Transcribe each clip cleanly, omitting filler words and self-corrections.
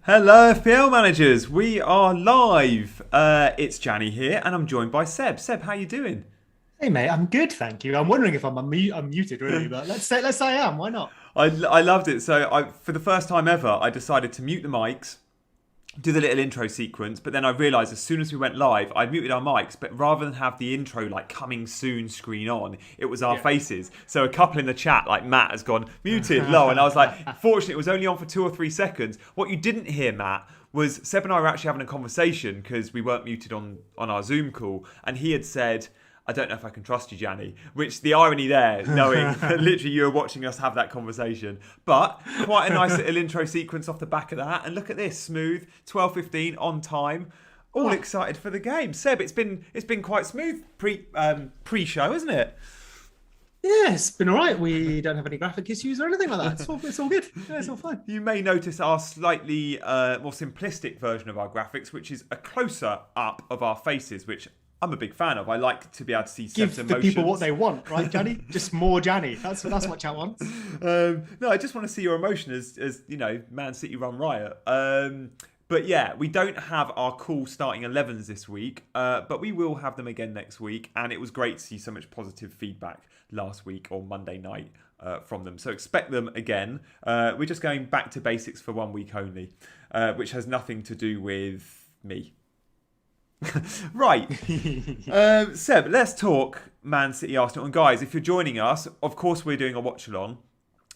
Hello, FPL managers. We are live. It's Gianni here, and I'm joined by Seb. Seb, how you doing? Hey mate, I'm good, thank you. I'm wondering if I'm muted really, but let's say I am. Why not? I loved it. So, for the first time ever, I decided to mute the mics, do the little intro sequence, but then I realised as soon as we went live, I'd muted our mics, but rather than have the intro like coming soon screen on, it was our Yeah. faces. So a couple in the chat, like Matt, has gone muted low, and I was like, fortunately, it was only on for 2 or 3 seconds. What you didn't hear, Matt, was Seb and I were actually having a conversation because we weren't muted on our Zoom call, and he had said, I don't know if I can trust you, Gianni. Which the irony there, knowing that literally you were watching us have that conversation. But quite a nice little intro sequence off the back of that. And look at this, smooth, 12:15 on time. All Oh, excited for the game. Seb, it's been quite smooth pre-show, isn't it? yeah, it's been all right. We don't have any graphic issues or anything like that. It's all good. Yeah, it's all fine. You may notice our slightly more simplistic version of our graphics, which is a closer up of our faces, which I'm a big fan of. I like to be able to see Give Seb's the emotions. people what they want, right, Johnny? Just more Johnny. That's what chat wants. No, I just want to see your emotion as you know, Man City run riot. But yeah, we don't have our cool starting 11s this week, but we will have them again next week. And it was great to see so much positive feedback last week or Monday night from them. So expect them again. We're just going back to basics for 1 week only, which has nothing to do with me. Right. Seb, let's talk Man City Arsenal. And guys, if you're joining us, of course we're doing a watch along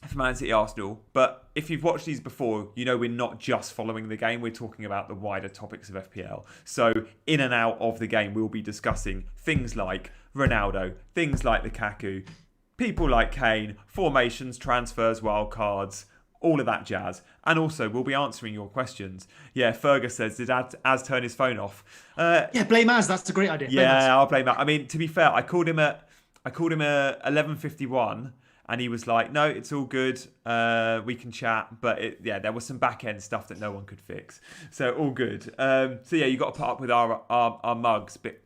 for Man City Arsenal. But if you've watched these before, you know we're not just following the game, we're talking about the wider topics of FPL. So in and out of the game, we'll be discussing things like Ronaldo, things like Lukaku, people like Kane, formations, transfers, wildcards, all of that jazz. And also, we'll be answering your questions. Yeah, Fergus says, did Az turn his phone off? Yeah, blame Az. That's a great idea. Blame Az. Yeah, I'll blame that. I mean, to be fair, I called him at 11:51, and he was like, "No, it's all good. We can chat." But there was some back end stuff that no one could fix, so all good. So yeah, you got to put up with our mugs, a bit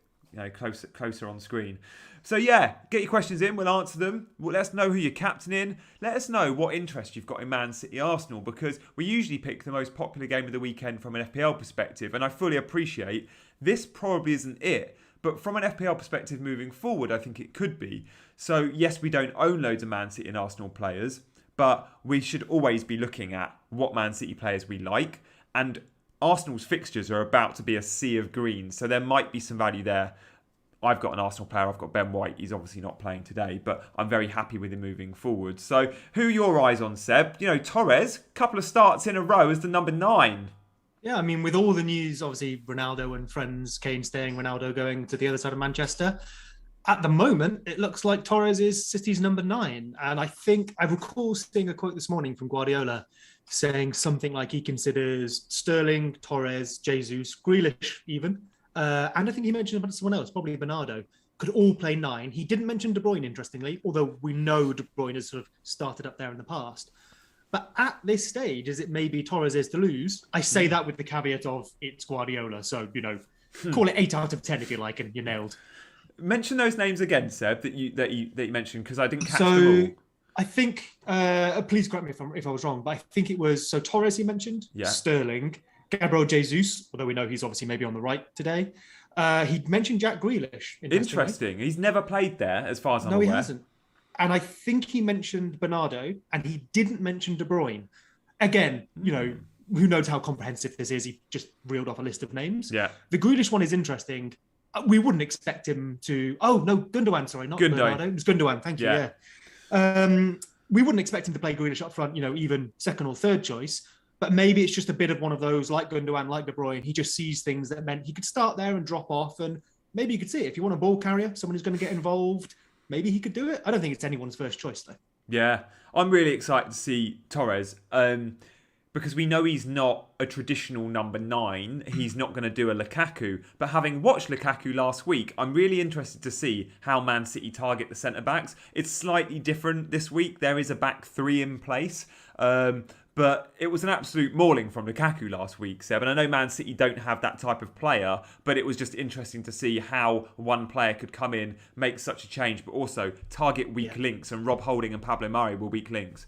closer on screen. So yeah, get your questions in. We'll answer them. Let us know who you're captaining. Let us know what interest you've got in Man City Arsenal, because we usually pick the most popular game of the weekend from an FPL perspective, and I fully appreciate this probably isn't it. But from an FPL perspective moving forward, I think it could be. So yes, we don't own loads of Man City and Arsenal players, but we should always be looking at what Man City players we like. And Arsenal's fixtures are about to be a sea of green, so there might be some value there. I've got an Arsenal player, I've got Ben White. He's obviously not playing today, but I'm very happy with him moving forward. So who are your eyes on, Seb? You know, Torres, couple of starts in a row as the number 9. Yeah, I mean, with all the news, obviously Ronaldo and friends, Kane staying, Ronaldo going to the other side of Manchester. At the moment, it looks like Torres is City's number 9. And I think I recall seeing a quote this morning from Guardiola saying something like he considers Sterling, Torres, Jesus, Grealish even. And I think he mentioned someone else, probably Bernardo, could all play 9. He didn't mention De Bruyne, interestingly, although we know De Bruyne has sort of started up there in the past. But at this stage, as it may be Torres is to lose, I say that with the caveat of it's Guardiola. So, call it 8 out of 10 if you like, and you're nailed. Mention those names again, Seb, that you mentioned, because I didn't catch them So all. I think, please correct me if I was wrong, but I think it was, so Torres he mentioned, Yeah. Sterling, Gabriel Jesus, although we know he's obviously maybe on the right today. He mentioned Jack Grealish. Interesting. He's never played there, as far as I'm No, aware. he hasn't. And I think he mentioned Bernardo, and he didn't mention De Bruyne. Again, who knows how comprehensive this is? He just reeled off a list of names. Yeah. The Grealish one is interesting. We wouldn't expect him to. Oh no, Gundogan. Sorry, not Bernardo. It was Gundogan. Thank you. Yeah. We wouldn't expect him to play Grealish up front. Even second or third choice. But maybe it's just a bit of one of those, like Gundogan, like De Bruyne. He just sees things that meant he could start there and drop off, and maybe you could see it. If you want a ball carrier, someone who's going to get involved, maybe he could do it. I don't think it's anyone's first choice, though. Yeah. I'm really excited to see Torres. Because we know he's not a traditional number 9. He's not going to do a Lukaku. But having watched Lukaku last week, I'm really interested to see how Man City target the centre-backs. It's slightly different this week. There is a back 3 in place. But it was an absolute mauling from Lukaku last week, Seb. And I know Man City don't have that type of player, but it was just interesting to see how one player could come in, make such a change, but also target weak links. And Rob Holding and Pablo Murray were weak links.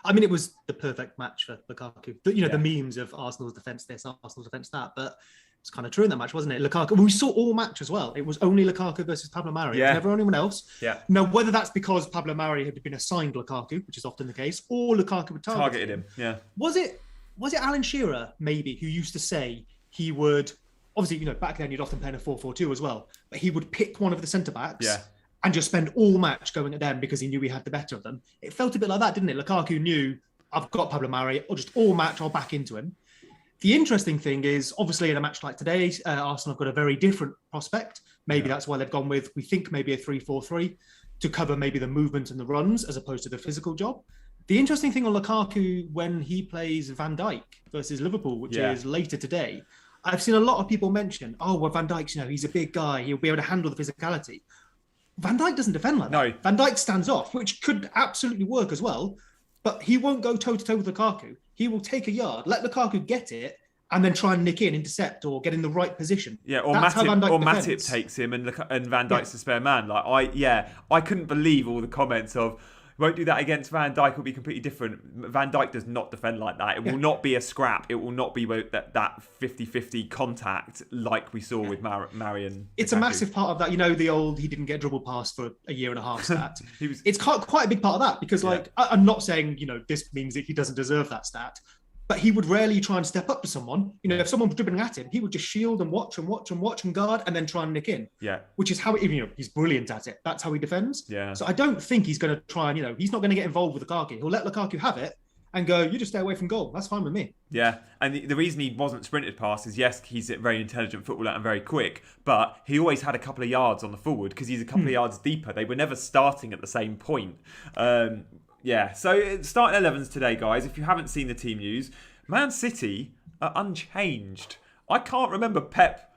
I mean, it was the perfect match for Lukaku. The memes of Arsenal's defence this, Arsenal's defence that, but it's kind of true in that match, wasn't it? Lukaku. We saw all match as well. It was only Lukaku versus Pablo Mari. Yeah. It was never anyone else. Yeah. Now, whether that's because Pablo Mari had been assigned Lukaku, which is often the case, or Lukaku would targeted him. Yeah. Was it Alan Shearer maybe who used to say he would? Obviously, back then you'd often play in a 4-4-2 as well, but he would pick one of the centre backs. Yeah. And just spend all match going at them because he knew he had the better of them. It felt a bit like that, didn't it? Lukaku knew, I've got Pablo Mari, or just all match, I'll back into him. The interesting thing is, obviously, in a match like today, Arsenal have got a very different prospect. Maybe that's why they've gone with, we think maybe a 3-4-3 to cover maybe the movement and the runs as opposed to the physical job. The interesting thing on Lukaku when he plays Van Dijk versus Liverpool, which is later today, I've seen a lot of people mention, Van Dijk's, he's a big guy, he'll be able to handle the physicality. Van Dijk doesn't defend like that. No. Van Dijk stands off, which could absolutely work as well, but he won't go toe-to-toe with Lukaku. He will take a yard, let Lukaku get it, and then try and nick in, intercept, or get in the right position. Yeah, or Matip takes him and Van Dijk's the spare man. I couldn't believe all the comments of, won't do that against Van Dijk, it'll be completely different. Van Dijk does not defend like that. It will not be a scrap. It will not be that 50-50 contact like we saw with Marion. It's a massive part of that. The old, he didn't get dribble past for a year and a half stat. It's quite a big part of that because I'm not saying, this means that he doesn't deserve that stat, but he would rarely try and step up to someone. If someone was dribbling at him, he would just shield and watch and guard and then try and nick in. Yeah. Which is how, he's brilliant at it. That's how he defends. Yeah. So I don't think he's going to try and, he's not going to get involved with Lukaku. He'll let Lukaku have it and go, you just stay away from goal. That's fine with me. Yeah. And the reason he wasn't sprinted past is, yes, he's a very intelligent footballer and very quick, but he always had a couple of yards on the forward because he's a couple of yards deeper. They were never starting at the same point. So starting 11s today, guys. If you haven't seen the team news, Man City are unchanged. I can't remember Pep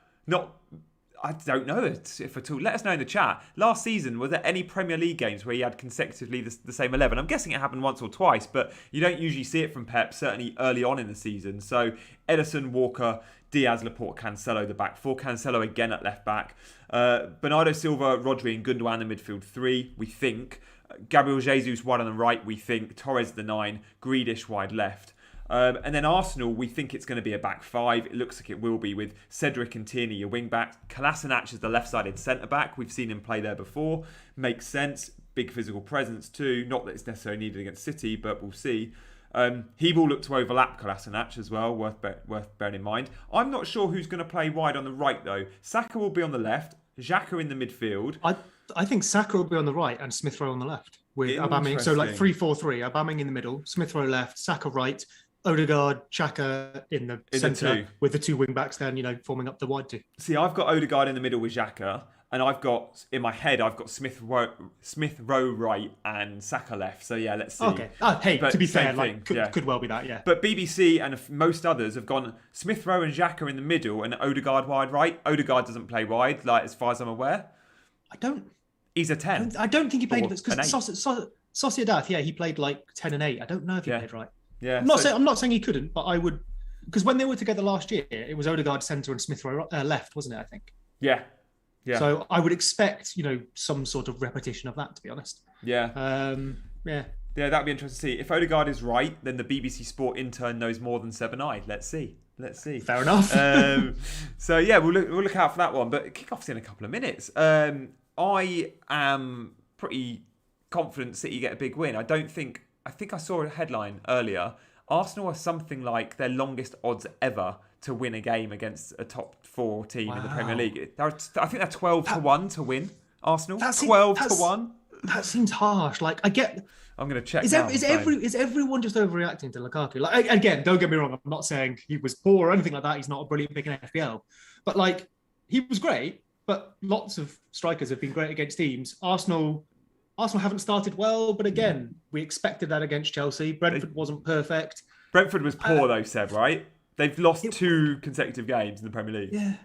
I don't know if at all. Let us know in the chat. Last season, were there any Premier League games where he had consecutively the same 11? I'm guessing it happened once or twice, but you don't usually see it from Pep, certainly early on in the season. So Ederson, Walker, Diaz, Laporte, Cancelo, the back four. Cancelo again at left back. Bernardo Silva, Rodri and Gundogan in midfield 3, we think. Gabriel Jesus wide on the right, we think. Torres the 9, Grealish wide left. And then Arsenal, we think it's going to be a back 5. It looks like it will be with Cedric and Tierney, your wing backs. Kolasinac is the left-sided centre-back. We've seen him play there before. Makes sense. Big physical presence too. Not that it's necessarily needed against City, but we'll see. He will look to overlap Kolasinac as well, worth bearing in mind. I'm not sure who's going to play wide on the right, though. Saka will be on the left. Xhaka in the midfield. I think Saka will be on the right and Smith Rowe on the left with Aubameyang. So 3-4-3. Aubameyang in the middle, Smith Rowe left, Saka right, Odegaard, Xhaka in the centre with the two wing backs then, forming up the wide two. See, I've got Odegaard in the middle with Xhaka, and I've got Smith Rowe right and Saka left. So yeah, let's see. Okay. To be fair, could well be that, yeah. But BBC and most others have gone Smith Rowe and Xhaka in the middle and Odegaard wide right. Odegaard doesn't play wide, as far as I'm aware. He's a 10. I don't think he played because Sociedad, he played 10 and 8. I don't know if he played right. Yeah, I'm not saying he couldn't, but I would, because when they were together last year, it was Odegaard centre and Smith Rowe left, wasn't it? I think. Yeah. So I would expect some sort of repetition of that, to be honest. Yeah. Yeah, that'd be interesting to see. If Odegaard is right, then the BBC Sport intern knows more than Seb and I. Let's see. Fair enough. So yeah, we'll look out for that one. But kickoff's in a couple of minutes. I am pretty confident City get a big win. I think I saw a headline earlier. Arsenal are something like their longest odds ever to win a game against a top 4 team in the Premier League. I think they're 12-1 to win. Arsenal 12-1. That seems harsh. I get. I'm going to check. Is everyone just overreacting to Lukaku? Again, don't get me wrong. I'm not saying he was poor or anything like that. He's not a brilliant pick in FPL, but he was great. But lots of strikers have been great against teams. Arsenal haven't started well, but again, we expected that against Chelsea. Brentford wasn't perfect. Brentford was poor though, Seb, right? They've lost 2 consecutive games in the Premier League. Yeah.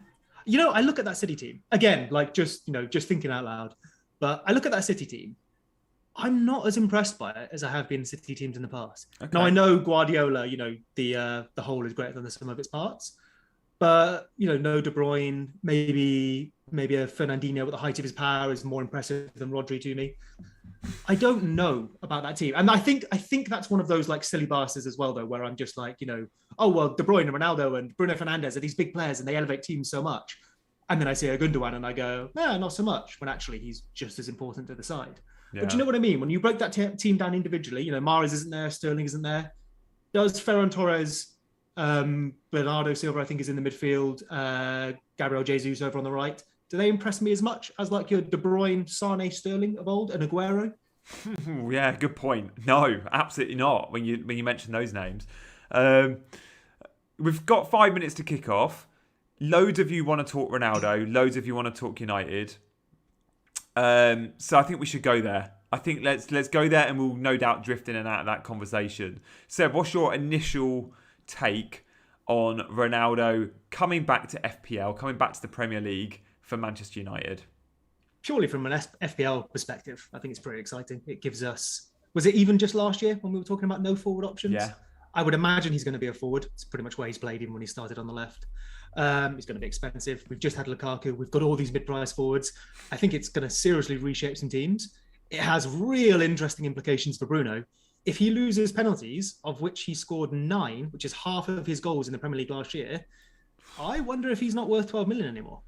I look at that City team. Again, just thinking out loud. But I look at that City team. I'm not as impressed by it as I have been City teams in the past. Okay. Now, I know Guardiola, the whole is greater than the sum of its parts. But, no De Bruyne, maybe a Fernandinho at the height of his power is more impressive than Rodri to me. I don't know about that team. And I think that's one of those like silly biases as well, though, where I'm just like, oh, well, De Bruyne and Ronaldo and Bruno Fernandes are these big players and they elevate teams so much. And then I see a Gundogan and I go, no, not so much, when actually he's just as important to the side. Yeah. But do you know what I mean? When you break that team down individually, Mahrez isn't there, Sterling isn't there. Does Ferran Torres, Bernardo Silva, I think, is in the midfield, Gabriel Jesus over on the right. Do they impress me as much as like your De Bruyne, Sane, Sterling of old, and Aguero? Yeah, good point. No, absolutely not. When you mention those names, we've got 5 minutes to kick off. Loads of you want to talk Ronaldo. Loads of you want to talk United. So I think we should go there. I think let's go there, and we'll no doubt drift in and out of that conversation. Seb, what's your initial take on Ronaldo coming back to FPL, coming back to the Premier League for Manchester United? Purely from an FPL perspective, I think it's pretty exciting. It gives us... Was it even just last year when we were talking about no forward options? Yeah. I would imagine he's going to be a forward. It's pretty much where he's played even when he started on the left. He's going to be expensive. We've just had Lukaku. We've got all these mid-price forwards. I think it's going to seriously reshape some teams. It has real interesting implications for Bruno. If he loses penalties, of which he scored 9, which is half of his goals in the Premier League last year, I wonder if he's not worth 12 million anymore.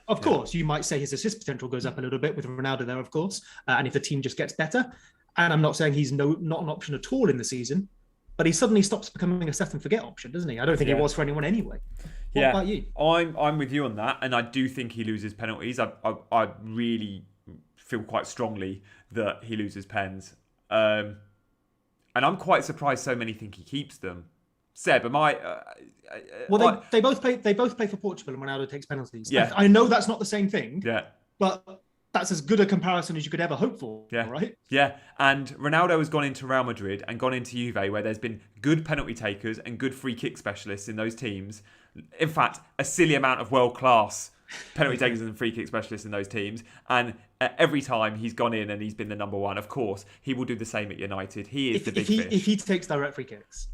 Of course, you might say his assist potential goes up a little bit with Ronaldo there, of course, and if the team just gets better. And I'm not saying he's not an option at all in the season, but he suddenly stops becoming a set and forget option, doesn't he? I don't think he was for anyone anyway. What about you? I'm with you on that, and I do think he loses penalties. I really feel quite strongly that he loses pens. And I'm quite surprised so many think he keeps them. Seb, am I? Well, they both play for Portugal, and Ronaldo takes penalties. Yeah. I know that's not the same thing. Yeah. But that's as good a comparison as you could ever hope for. Yeah. Right. Yeah. And Ronaldo has gone into Real Madrid and gone into Juve, where there's been good penalty takers and good free kick specialists in those teams. In fact, a silly amount of world class penalty takers and free kick specialists in those teams. And every time he's gone in and he's been the number one, of course, he will do the same at United. He is the big fish. If he takes direct free kicks.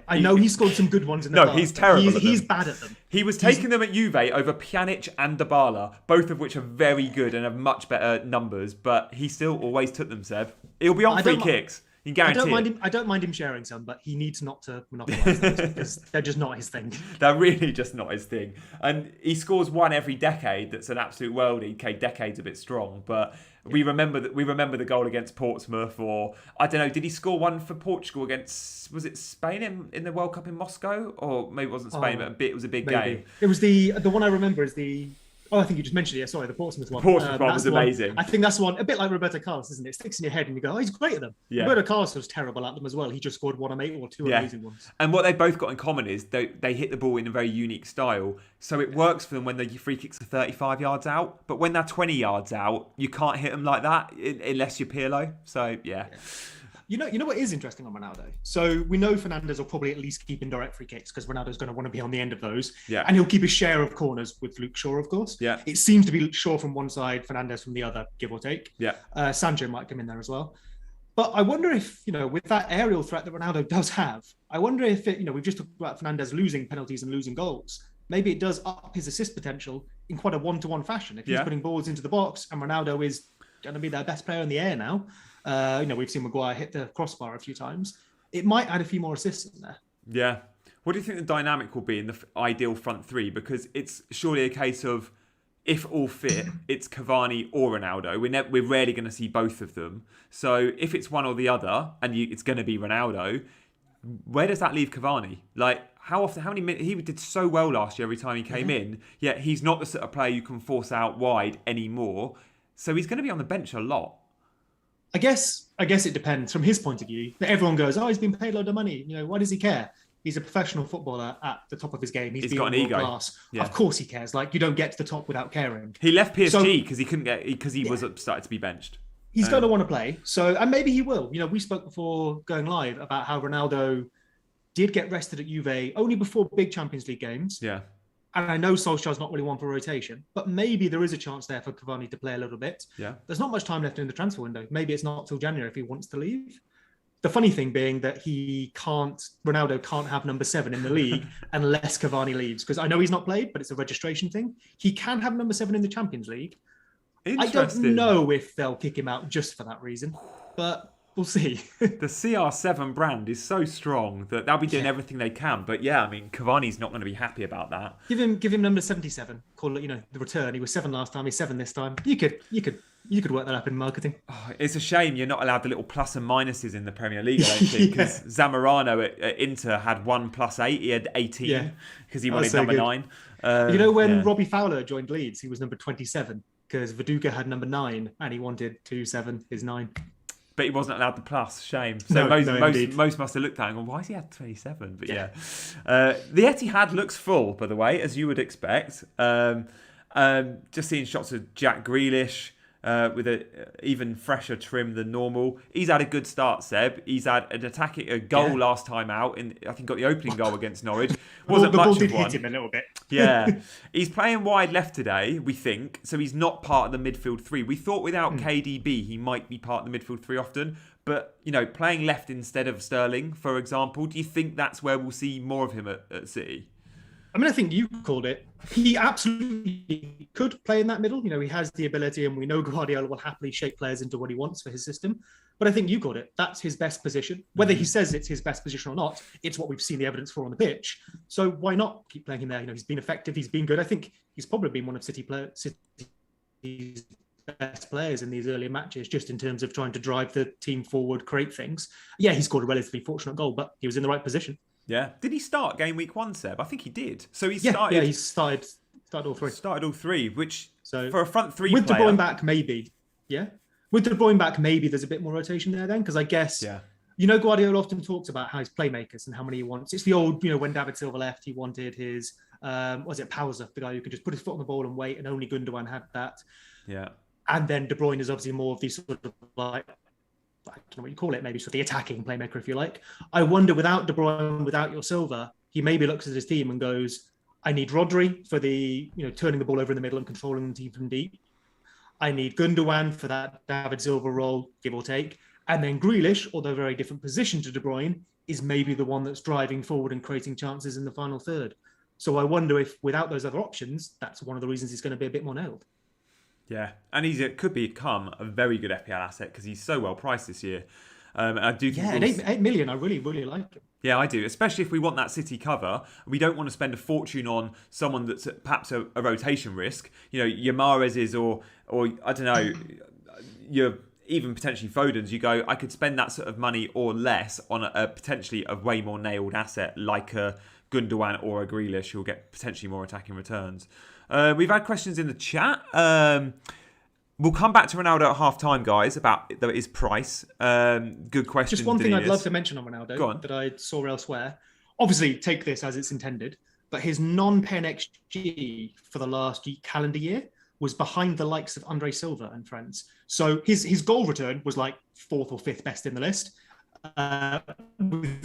I know he scored some good ones in the past. No, he's terrible. He's bad at them. He was taking them at Juve over Pjanic and Dybala, both of which are very good and have much better numbers, but he still always took them, Seb. He'll be on free kicks. You can guarantee I don't mind him sharing some, but he needs not to monopolise those because they're just not his thing. They're really just not his thing. And he scores one every decade that's an absolute worldie. Okay, decade's a bit strong, but we remember the goal against Portsmouth, or I don't know, did he score one for Portugal against, was it Spain in the World Cup in Moscow? Or maybe it wasn't Spain, but it was a big game. It was the one I remember is the... Oh, I think you just mentioned it. Yeah, sorry, the Portsmouth one. Portsmouth one was amazing. I think that's one, a bit like Roberto Carlos, isn't it? It sticks in your head and you go, oh, he's great at them. Yeah. Roberto Carlos was terrible at them as well. He just scored 1 or 2 amazing ones. And what they've both got in common is they hit the ball in a very unique style. So it works for them when the free kicks are 35 yards out. But when they're 20 yards out, you can't hit them like that unless you're Pirlo. So, yeah. You know what is interesting on Ronaldo? So we know Fernandes will probably at least keep indirect free kicks because Ronaldo's going to want to be on the end of those. Yeah. And he'll keep his share of corners with Luke Shaw, of course. Yeah. It seems to be Shaw from one side, Fernandes from the other, give or take. Yeah. Sancho might come in there as well. But I wonder if, with that aerial threat that Ronaldo does have, I wonder if we've just talked about Fernandes losing penalties and losing goals. Maybe it does up his assist potential in quite a one-to-one fashion. If he's putting balls into the box and Ronaldo is going to be their best player in the air now. We've seen Maguire hit the crossbar a few times. It might add a few more assists in there. Yeah. What do you think the dynamic will be in the ideal front three? Because it's surely a case of, if all fit, it's Cavani or Ronaldo. We're rarely going to see both of them. So if it's one or the other, and it's going to be Ronaldo, where does that leave Cavani? Like, how many minutes? He did so well last year every time he came in, yet he's not the sort of player you can force out wide anymore. So he's going to be on the bench a lot. I guess it depends from his point of view. Everyone goes, oh, he's been paid a load of money. Why does he care? He's a professional footballer at the top of his game. He's got an ego. Class. Yeah. Of course he cares. Like, you don't get to the top without caring. He left PSG because he was started to be benched. He's going to want to play. So, and maybe he will. We spoke before going live about how Ronaldo did get rested at Juve only before big Champions League games. Yeah. And I know Solskjaer's not really one for rotation, but maybe there is a chance there for Cavani to play a little bit. Yeah. There's not much time left in the transfer window. Maybe it's not till January if he wants to leave. The funny thing being that Ronaldo can't have number 7 in the league unless Cavani leaves. Because I know he's not played, but it's a registration thing. He can have number 7 in the Champions League. I don't know if they'll kick him out just for that reason, but we'll see. The CR7 brand is so strong that they'll be doing everything they can. But yeah, I mean, Cavani's not going to be happy about that. Give him number 77. Call it, the return. He was 7 last time. He's 7 this time. You could work that up in marketing. Oh, it's a shame you're not allowed the little plus and minuses in the Premier League, I don't think. Because Zamorano at Inter had 1 + 8. He had 18 because he wanted number 9. When Robbie Fowler joined Leeds, he was number 27 because Viduka had number 9 and he wanted 27, his 9. But he wasn't allowed the plus. Shame. So most must have looked at it and gone, why has he had 27? But yeah. The Etihad looks full, by the way, as you would expect. Just seeing shots of Jack Grealish with an even fresher trim than normal. He's had a good start, Seb. He's had a goal last time out. I think got the opening goal against Norwich. Wasn't the much ball of did one. hit him a little bit. Yeah. He's playing wide left today, we think. So he's not part of the midfield 3. We thought without KDB, he might be part of the midfield 3 often. But, playing left instead of Sterling, for example, do you think that's where we'll see more of him at City? I mean, I think you called it. He absolutely could play in that middle. He has the ability, and we know Guardiola will happily shape players into what he wants for his system. But I think you called it. That's his best position. Whether he says it's his best position or not, it's what we've seen the evidence for on the pitch. So why not keep playing him there? He's been effective. He's been good. I think he's probably been one of City's best players in these earlier matches, just in terms of trying to drive the team forward, create things. Yeah, he scored a relatively fortunate goal, but he was in the right position. Yeah. Did he start game week 1, Seb? I think he did. So he started. Yeah, he started all 3. Started all 3, which for a front 3 with player, De Bruyne back, maybe. Yeah. With De Bruyne back, maybe there's a bit more rotation there then, because I guess Guardiola often talks about how his playmakers and how many he wants. It's the old, when David Silva left, he wanted his Pauser, the guy who could just put his foot on the ball and wait, and only Gundogan had that. Yeah. And then De Bruyne is obviously more of these sort of like, I don't know what you call it, maybe sort of the attacking playmaker, if you like. I wonder, without De Bruyne, without your Silva, he maybe looks at his team and goes, I need Rodri for the, turning the ball over in the middle and controlling the team from deep. I need Gundogan for that David Silva role, give or take. And then Grealish, although a very different position to De Bruyne, is maybe the one that's driving forward and creating chances in the final third. So I wonder if, without those other options, that's one of the reasons he's going to be a bit more nailed. Yeah, and could become a very good FPL asset because he's so well priced this year. I do think and 8 million, I really, really like him. Yeah, I do, especially if we want that City cover. We don't want to spend a fortune on someone that's perhaps a rotation risk. Your Mahrez's or I don't know, your even potentially Foden's. You go, I could spend that sort of money or less on a potentially a way more nailed asset like a Gundogan or a Grealish who'll get potentially more attacking returns. We've had questions in the chat. We'll come back to Ronaldo at half-time, guys, about his price. Good question. Just one thing I'd love to mention on Go Ronaldo on. that I saw elsewhere. Obviously, take this as it's intended, but his non-pen XG for the last calendar year was behind the likes of Andre Silva and friends. So his goal return was like 4th or 5th best in the list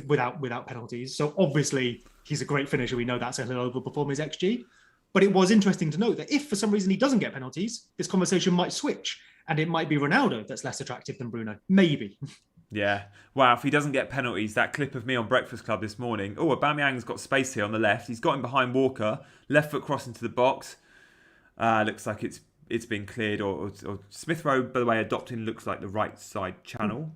without penalties. So obviously, he's a great finisher. We know that's a little overperform his XG. But it was interesting to note that if for some reason he doesn't get penalties, this conversation might switch and it might be Ronaldo that's less attractive than Bruno. Maybe. Yeah. Wow, if he doesn't get penalties, that clip of me on Breakfast Club this morning. Oh, Aubameyang's got space here on the left. He's got him behind Walker. Left foot cross into the box. Looks like it's been cleared. Or Smith Rowe, by the way, adopting looks like the right side channel.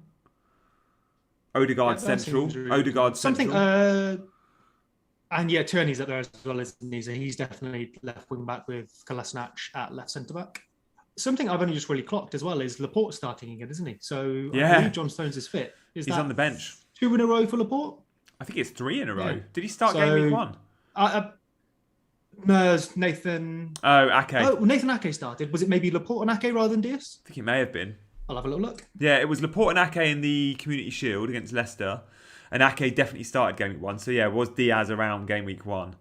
Odegaard central. Odegaard central. And yeah, Tierney's up there as well as Niza. He's definitely left wing back with Kolasinac at left centre back. Something I've only just really clocked as well is Laporte starting again, isn't he? So I believe John Stones is fit. He's on the bench. 2 in a row for Laporte? I think it's 3 in a row. Did he start game week 1? No, it's Nathan. Oh, Ake. Oh, Nathan Ake started. Was it maybe Laporte and Ake rather than Diaz? I think it may have been. I'll have a little look. Yeah, it was Laporte and Ake in the Community Shield against Leicester. And Ake definitely started game week 1. So yeah, it was Diaz around game week 1.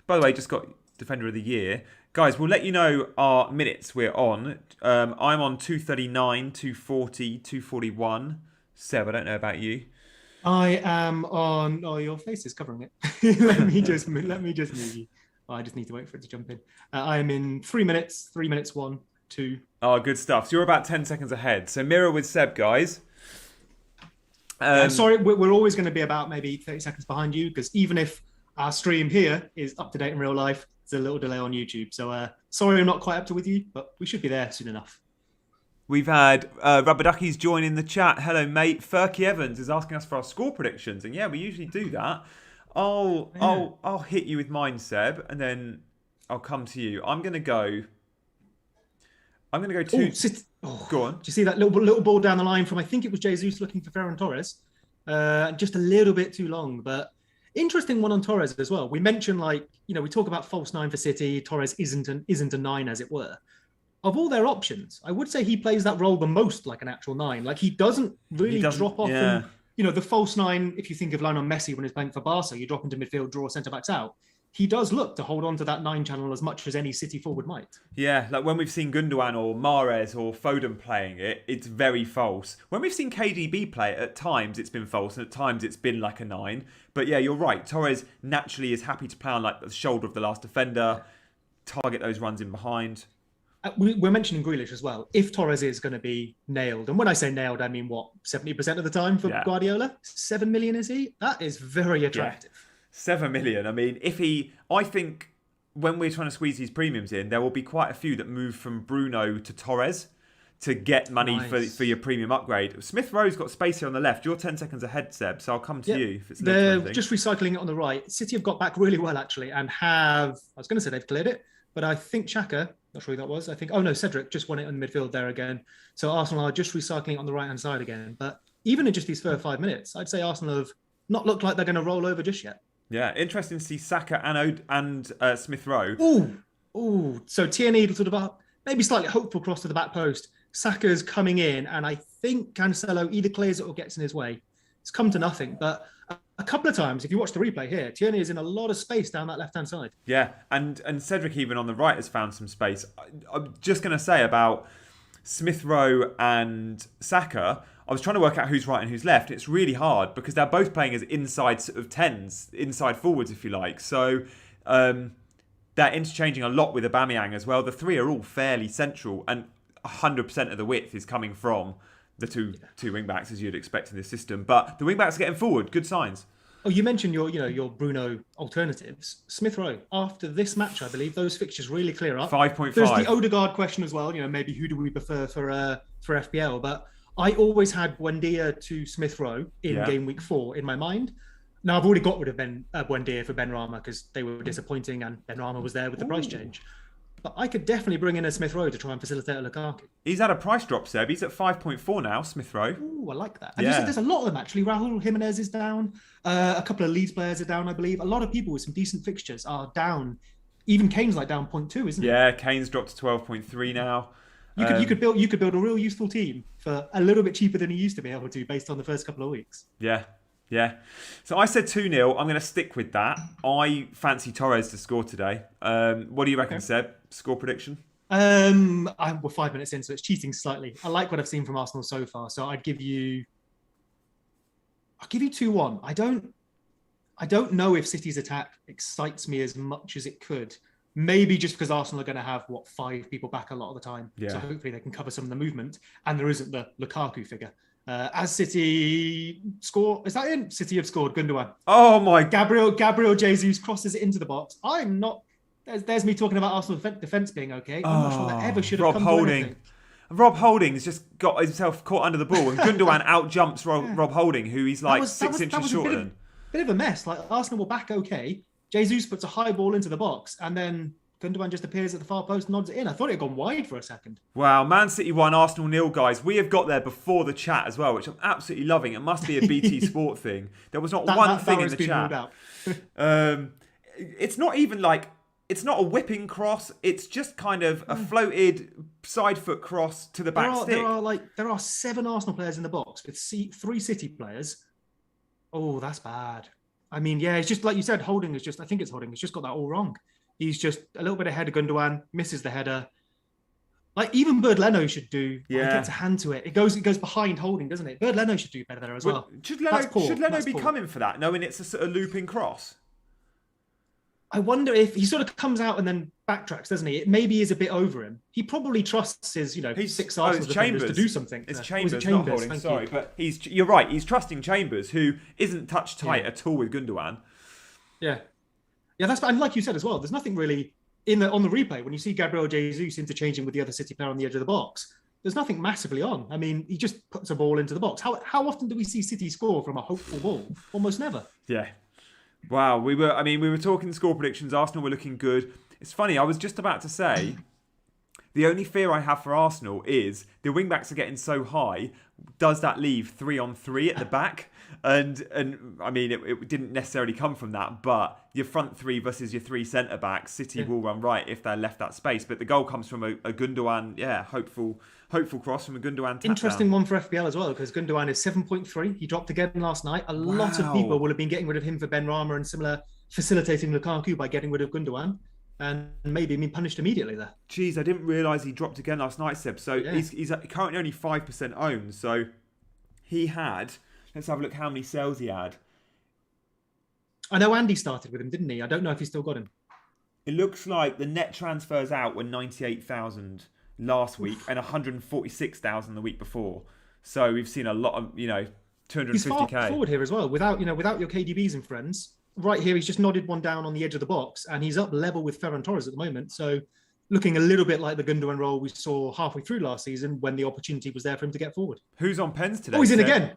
By the way, just got Defender of the Year. Guys, we'll let you know our minutes we're on. I'm on 239, 240, 241. Seb, I don't know about you. I am on... Oh, your face is covering it. let me just move you. Oh, I just need to wait for it to jump in. I'm in 3 minutes, 3 minutes, 1, 2. Oh, good stuff. So you're about 10 seconds ahead. So mirror with Seb, guys. I'm sorry, we're always going to be about maybe 30 seconds behind you, because even if our stream here is up to date in real life, there's a little delay on YouTube. So sorry I'm not quite up to with you, but we should be there soon enough. We've had Rubber Duckies join in the chat. Hello, mate. Ferky Evans is asking us for our score predictions, and yeah, we usually do that. I'll hit you with mine, Seb, and then I'll come to you. I'm gonna go to. Go on. Do you see that little ball down the line from, I think it was Jesus looking for Ferran Torres? Just a little bit too long, but interesting one on Torres as well. We mentioned, we talk about false nine for City. Torres isn't a nine, as it were. Of all their options, I would say he plays that role the most like an actual nine. Like, he doesn't really drop off. Yeah. And, the false nine, if you think of Lionel Messi when he's playing for Barca, you drop into midfield, draw centre-backs out. He does look to hold on to that 9 channel as much as any City forward might. Yeah, like when we've seen Gundogan or Mahrez or Foden playing it, it's very false. When we've seen KDB play it, at times it's been false and at times it's been like a 9. But yeah, you're right. Torres naturally is happy to play on like the shoulder of the last defender, target those runs in behind. We're mentioning Grealish as well. If Torres is going to be nailed, and when I say nailed, I mean, 70% of the time for Guardiola? 7 million, is he? That is very attractive. Yeah. 7 million. I mean, I think when we're trying to squeeze these premiums in, there will be quite a few that move from Bruno to Torres to get money for your premium upgrade. Smith Rowe's got space here on the left. You're 10 seconds ahead, Seb, so I'll come to you if it's they're just recycling it on the right. City have got back really well, actually, and I was going to say they've cleared it, but I think Xhaka, not sure who that was. Cedric just won it in the midfield there again. So Arsenal are just recycling it on the right-hand side again. But even in just these first 5 minutes, I'd say Arsenal have not looked like they're going to roll over just yet. Yeah, interesting to see Saka and Smith Rowe. Ooh. So Tierney sort of maybe slightly hopeful cross to the back post. Saka's coming in, and I think Cancelo either clears it or gets in his way. It's come to nothing, but a couple of times, if you watch the replay here, Tierney is in a lot of space down that left-hand side. Yeah, and Cedric even on the right has found some space. I'm just going to say about Smith Rowe and Saka, I was trying to work out who's right and who's left. It's really hard because they're both playing as inside sort of 10s, inside forwards, if you like. So they're interchanging a lot with Aubameyang as well. The three are all fairly central, and 100% of the width is coming from the two wing-backs, as you'd expect in this system. But the wing-backs are getting forward. Good signs. Oh, you mentioned your Bruno alternatives. Smith Rowe, after this match, I believe, those fixtures really clear up. 5.5. There's the Odegaard question as well. Maybe who do we prefer for FPL? But I always had Buendia to Smith Rowe in game week 4 in my mind. Now, I've already got rid of Buendia for Benrahma because they were disappointing and Benrahma was there with the price change. But I could definitely bring in a Smith Rowe to try and facilitate a Lukaku. He's had a price drop, Seb. He's at 5.4 now, Smith Rowe. Ooh, I like that. And there's a lot of them, actually. Raul Jimenez is down. A couple of Leeds players are down, I believe. A lot of people with some decent fixtures are down. Even Kane's down 0.2, isn't he? Yeah, Kane's dropped to 12.3 now. You could build a real useful team for a little bit cheaper than he used to be able to based on the first couple of weeks. Yeah. So I said 2-0. I'm going to stick with that. I fancy Torres to score today. What do you reckon, Seb? Score prediction? We're 5 minutes in, so it's cheating slightly. I like what I've seen from Arsenal so far, so I'll give you 2-1. I don't know if City's attack excites me as much as it could. Maybe just because Arsenal are going to have 5 people back a lot of the time. Yeah. So hopefully they can cover some of the movement, and there isn't the Lukaku figure. As City score, is that in? City have scored. Gundogan. Oh my! Gabriel Jesus crosses it into the box. I'm not. There's me talking about Arsenal defense being okay. I'm not sure that ever should have come to anything. Rob Holding's just got himself caught under the ball, and Gundogan out-jumps Rob Holding, who he's 6 inches shorter than. Bit of a mess. Arsenal were back okay. Jesus puts a high ball into the box, and then Gundogan just appears at the far post, nods it in. I thought it had gone wide for a second. Wow, Man City 1, Arsenal 0, guys. We have got there before the chat as well, which I'm absolutely loving. It must be a BT Sport thing. There was not one thing in the chat. It's not even it's not a whipping cross. It's just kind of a floated side foot cross to the back stick. There are 7 Arsenal players in the box with 3 City players. Oh, that's bad. I mean, yeah, it's just like you said, Holding is just got that all wrong. He's just a little bit ahead of Gundogan, misses the header. Even Bird Leno should do. He gets a hand to it. It goes behind Holding, doesn't it? Bird Leno should do better there as well. Should Leno be coming for that, knowing it's a sort of looping cross? I wonder if he sort of comes out and then backtracks, doesn't he? It maybe is a bit over him. He probably trusts his, six Arsenal defenders to do something. It's Chambers, not Holding. Sorry, but you're right. He's trusting Chambers, who isn't touch tight at all with Gundogan. Yeah, that's and like you said as well. There's nothing really on the replay when you see Gabriel Jesus interchanging with the other City player on the edge of the box. There's nothing massively on. I mean, he just puts a ball into the box. How often do we see City score from a hopeful ball? Almost never. Yeah. Wow, we were talking score predictions. Arsenal were looking good. It's funny, I was just about to say, the only fear I have for Arsenal is the wing-backs are getting so high. Does that leave 3-on-3 at the back? And I mean, it didn't necessarily come from that, but your front three versus your three centre-backs, City will run right if they're left that space. But the goal comes from a Gundogan, hopeful cross from a Gundogan tap Interesting down. one for FPL as well, because Gundogan is 7.3. He dropped again last night. A lot of people will have been getting rid of him for Ben Rama and similar, facilitating Lukaku by getting rid of Gundogan. And maybe been punished immediately there. Jeez, I didn't realise he dropped again last night, Seb. So he's currently only 5% owned. So he had, let's have a look how many sales he had. I know Andy started with him, didn't he? I don't know if he's still got him. It looks like the net transfers out were 98,000 last week and 146,000 the week before. So we've seen a lot of, 250k. He's far forward here as well, without your KDBs and friends. Right here, he's just nodded one down on the edge of the box, and he's up level with Ferran Torres at the moment. So looking a little bit like the Gundogan role we saw halfway through last season when the opportunity was there for him to get forward. Who's on pens today? Oh, he's in again.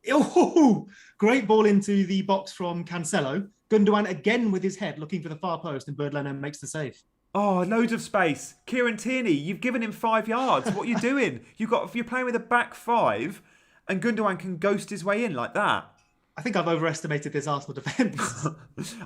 Oh, great ball into the box from Cancelo. Gundogan again with his head looking for the far post, and Bird Lennon makes the save. Oh, loads of space. Kieran Tierney, you've given him 5 yards. What are you doing? You're playing with a back five, and Gundogan can ghost his way in like that. I think I've overestimated this Arsenal defence.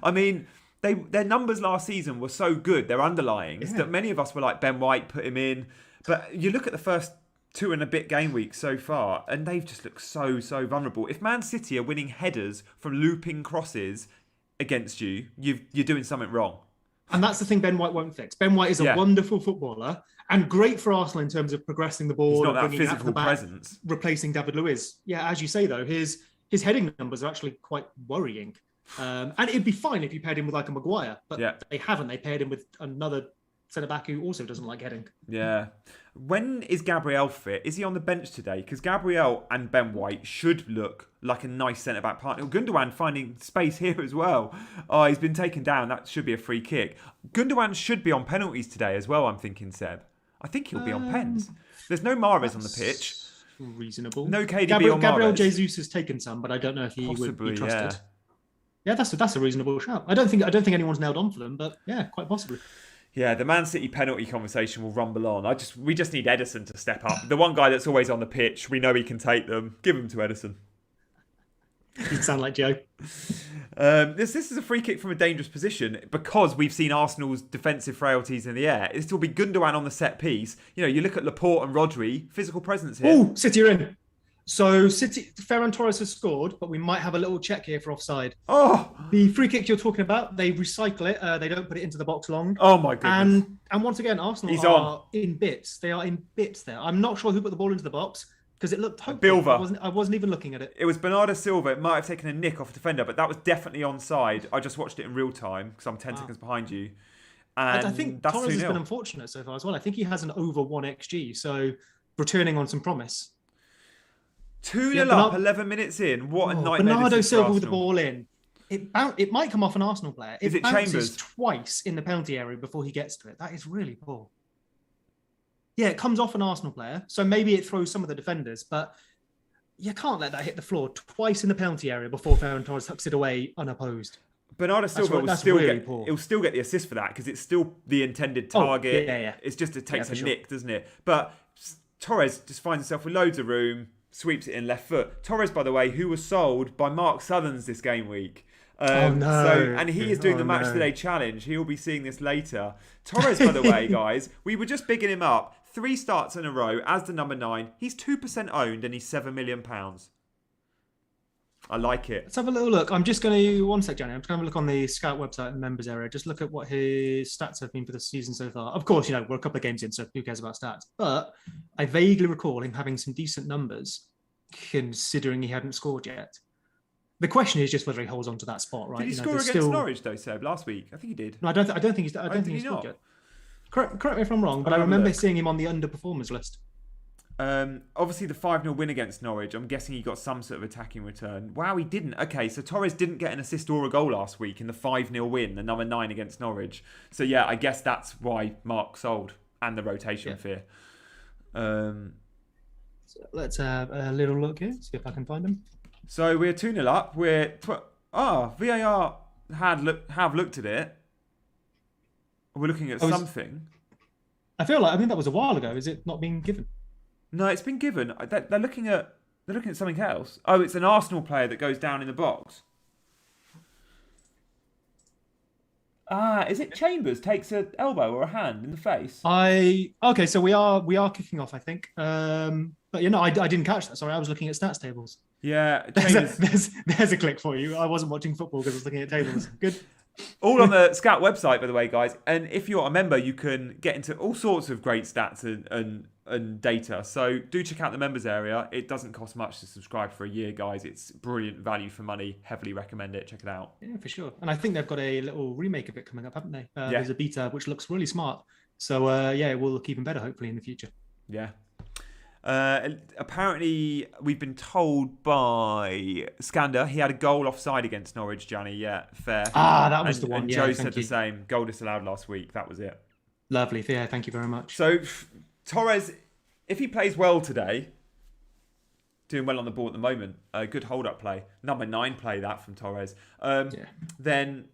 I mean, their numbers last season were so good, their underlyings, that many of us were like, Ben White, put him in. But you look at the first 2 and a bit game weeks so far, and they've just looked so vulnerable. If Man City are winning headers from looping crosses against you, you're doing something wrong. And that's the thing Ben White won't fix. Ben White is a wonderful footballer and great for Arsenal in terms of progressing the ball. He's not and that bringing it out to physical the back, presence. replacing David Luiz. Yeah, as you say, though, his heading numbers are actually quite worrying. And it'd be fine if you paired him with like a Maguire, but they haven't. They paired him with another centre-back who also doesn't like heading. Yeah. When is Gabriel fit? Is he on the bench today? Because Gabriel and Ben White should look like a nice centre-back partner. Gundogan finding space here as well. Oh, he's been taken down. That should be a free kick. Gundogan should be on penalties today as well, I'm thinking, Seb. I think he'll be on pens. There's no Mahrez on the pitch. Reasonable. No KDB or Mahrez. Gabriel Jesus has taken some, but I don't know if he would be trusted. Yeah, that's a reasonable shout. I don't think anyone's nailed on for them, but yeah, quite possibly. Yeah, the Man City penalty conversation will rumble on. We just need Ederson to step up. The one guy that's always on the pitch, we know he can take them. Give him to Ederson. You sound like Joe. This is a free kick from a dangerous position because we've seen Arsenal's defensive frailties in the air. This will be Gundogan on the set piece. You look at Laporte and Rodri, physical presence here. Oh, City are in. So Ferran Torres has scored, but we might have a little check here for offside. Oh, the free kick you're talking about, they recycle it. They don't put it into the box long. Oh my goodness! And once again, Arsenal are in bits. They are in bits there. I'm not sure who put the ball into the box because it looked hopeful. Bilva. I wasn't even looking at it. It was Bernardo Silva. It might have taken a nick off a defender, but that was definitely onside. I just watched it in real time because I'm 10 seconds behind you. And I think that's Torres has been unfortunate so far as well. I think he has an over 1 XG, so returning on some promise. 2-0 up, 11 minutes in. What a nightmare. Bernardo Silva with the ball in. It might come off an Arsenal player. Is it bounces Chambers? Twice in the penalty area before he gets to it. That is really poor. Yeah, it comes off an Arsenal player, so maybe it throws some of the defenders, but you can't let that hit the floor twice in the penalty area before Ferran Torres tucks it away unopposed. Bernardo Silva will still get the assist for that because it's still the intended target. Yeah. It's just it takes a nick, doesn't it? But Torres just finds himself with loads of room, sweeps it in left foot. Torres, by the way, who was sold by Mark Southerns this game week. And he is doing the Matchday challenge. He'll be seeing this later. Torres, by the way, guys, we were just bigging him up. 3 starts in a row as the number 9. He's 2% owned and he's £7 million. I like it. Let's have a little look. I'm just going to, one sec, Gianni. I'm just going to look on the Scout website and members area. Just look at what his stats have been for the season so far. Of course, we're a couple of games in, so who cares about stats? But I vaguely recall him having some decent numbers, considering he hadn't scored yet. The question is just whether he holds on to that spot, right? Did he score there's against still... Norwich though, Seb, last week? I think he did. No, I don't think he's. I don't did think he he's scored not? yet. Correct me if I'm wrong, but I I'll have a remember look. seeing him on the underperformers list. Obviously the 5-0 win against Norwich, I'm guessing he got some sort of attacking return. Wow, he didn't. Okay, so Torres didn't get an assist or a goal last week in the 5-0 win, the number 9 against Norwich. So yeah, I guess that's why Mark sold, and the rotation fear. So let's have a little look here, see if I can find him. So we're 2-0 up. VAR have looked at it. We're looking at something. I think that was a while ago. Is it not being given? No, it's been given. They're looking at something else. Oh, it's an Arsenal player that goes down in the box. Is it Chambers takes an elbow or a hand in the face? Okay, so we are kicking off, I think. But I didn't catch that. Sorry, I was looking at stats tables. Yeah, there's a click for you. I wasn't watching football because I was looking at tables. Good. All on the Scout website, by the way, guys. And if you're a member, you can get into all sorts of great stats and data. So do check out the members area. It doesn't cost much to subscribe for a year, guys. It's brilliant value for money. Heavily recommend it. Check it out. Yeah, for sure. And I think they've got a little remake of it coming up, haven't they? There's a beta which looks really smart. So it will look even better, hopefully, in the future. Yeah. Apparently, we've been told by Skander he had a goal offside against Norwich, Gianni. Yeah, fair. That was the one. And yeah, Joe said the same. Goal disallowed last week. That was it. Lovely. Yeah, thank you very much. So, Torres, if he plays well today, doing well on the ball at the moment, a good hold-up play. Number 9 play that from Torres. Then,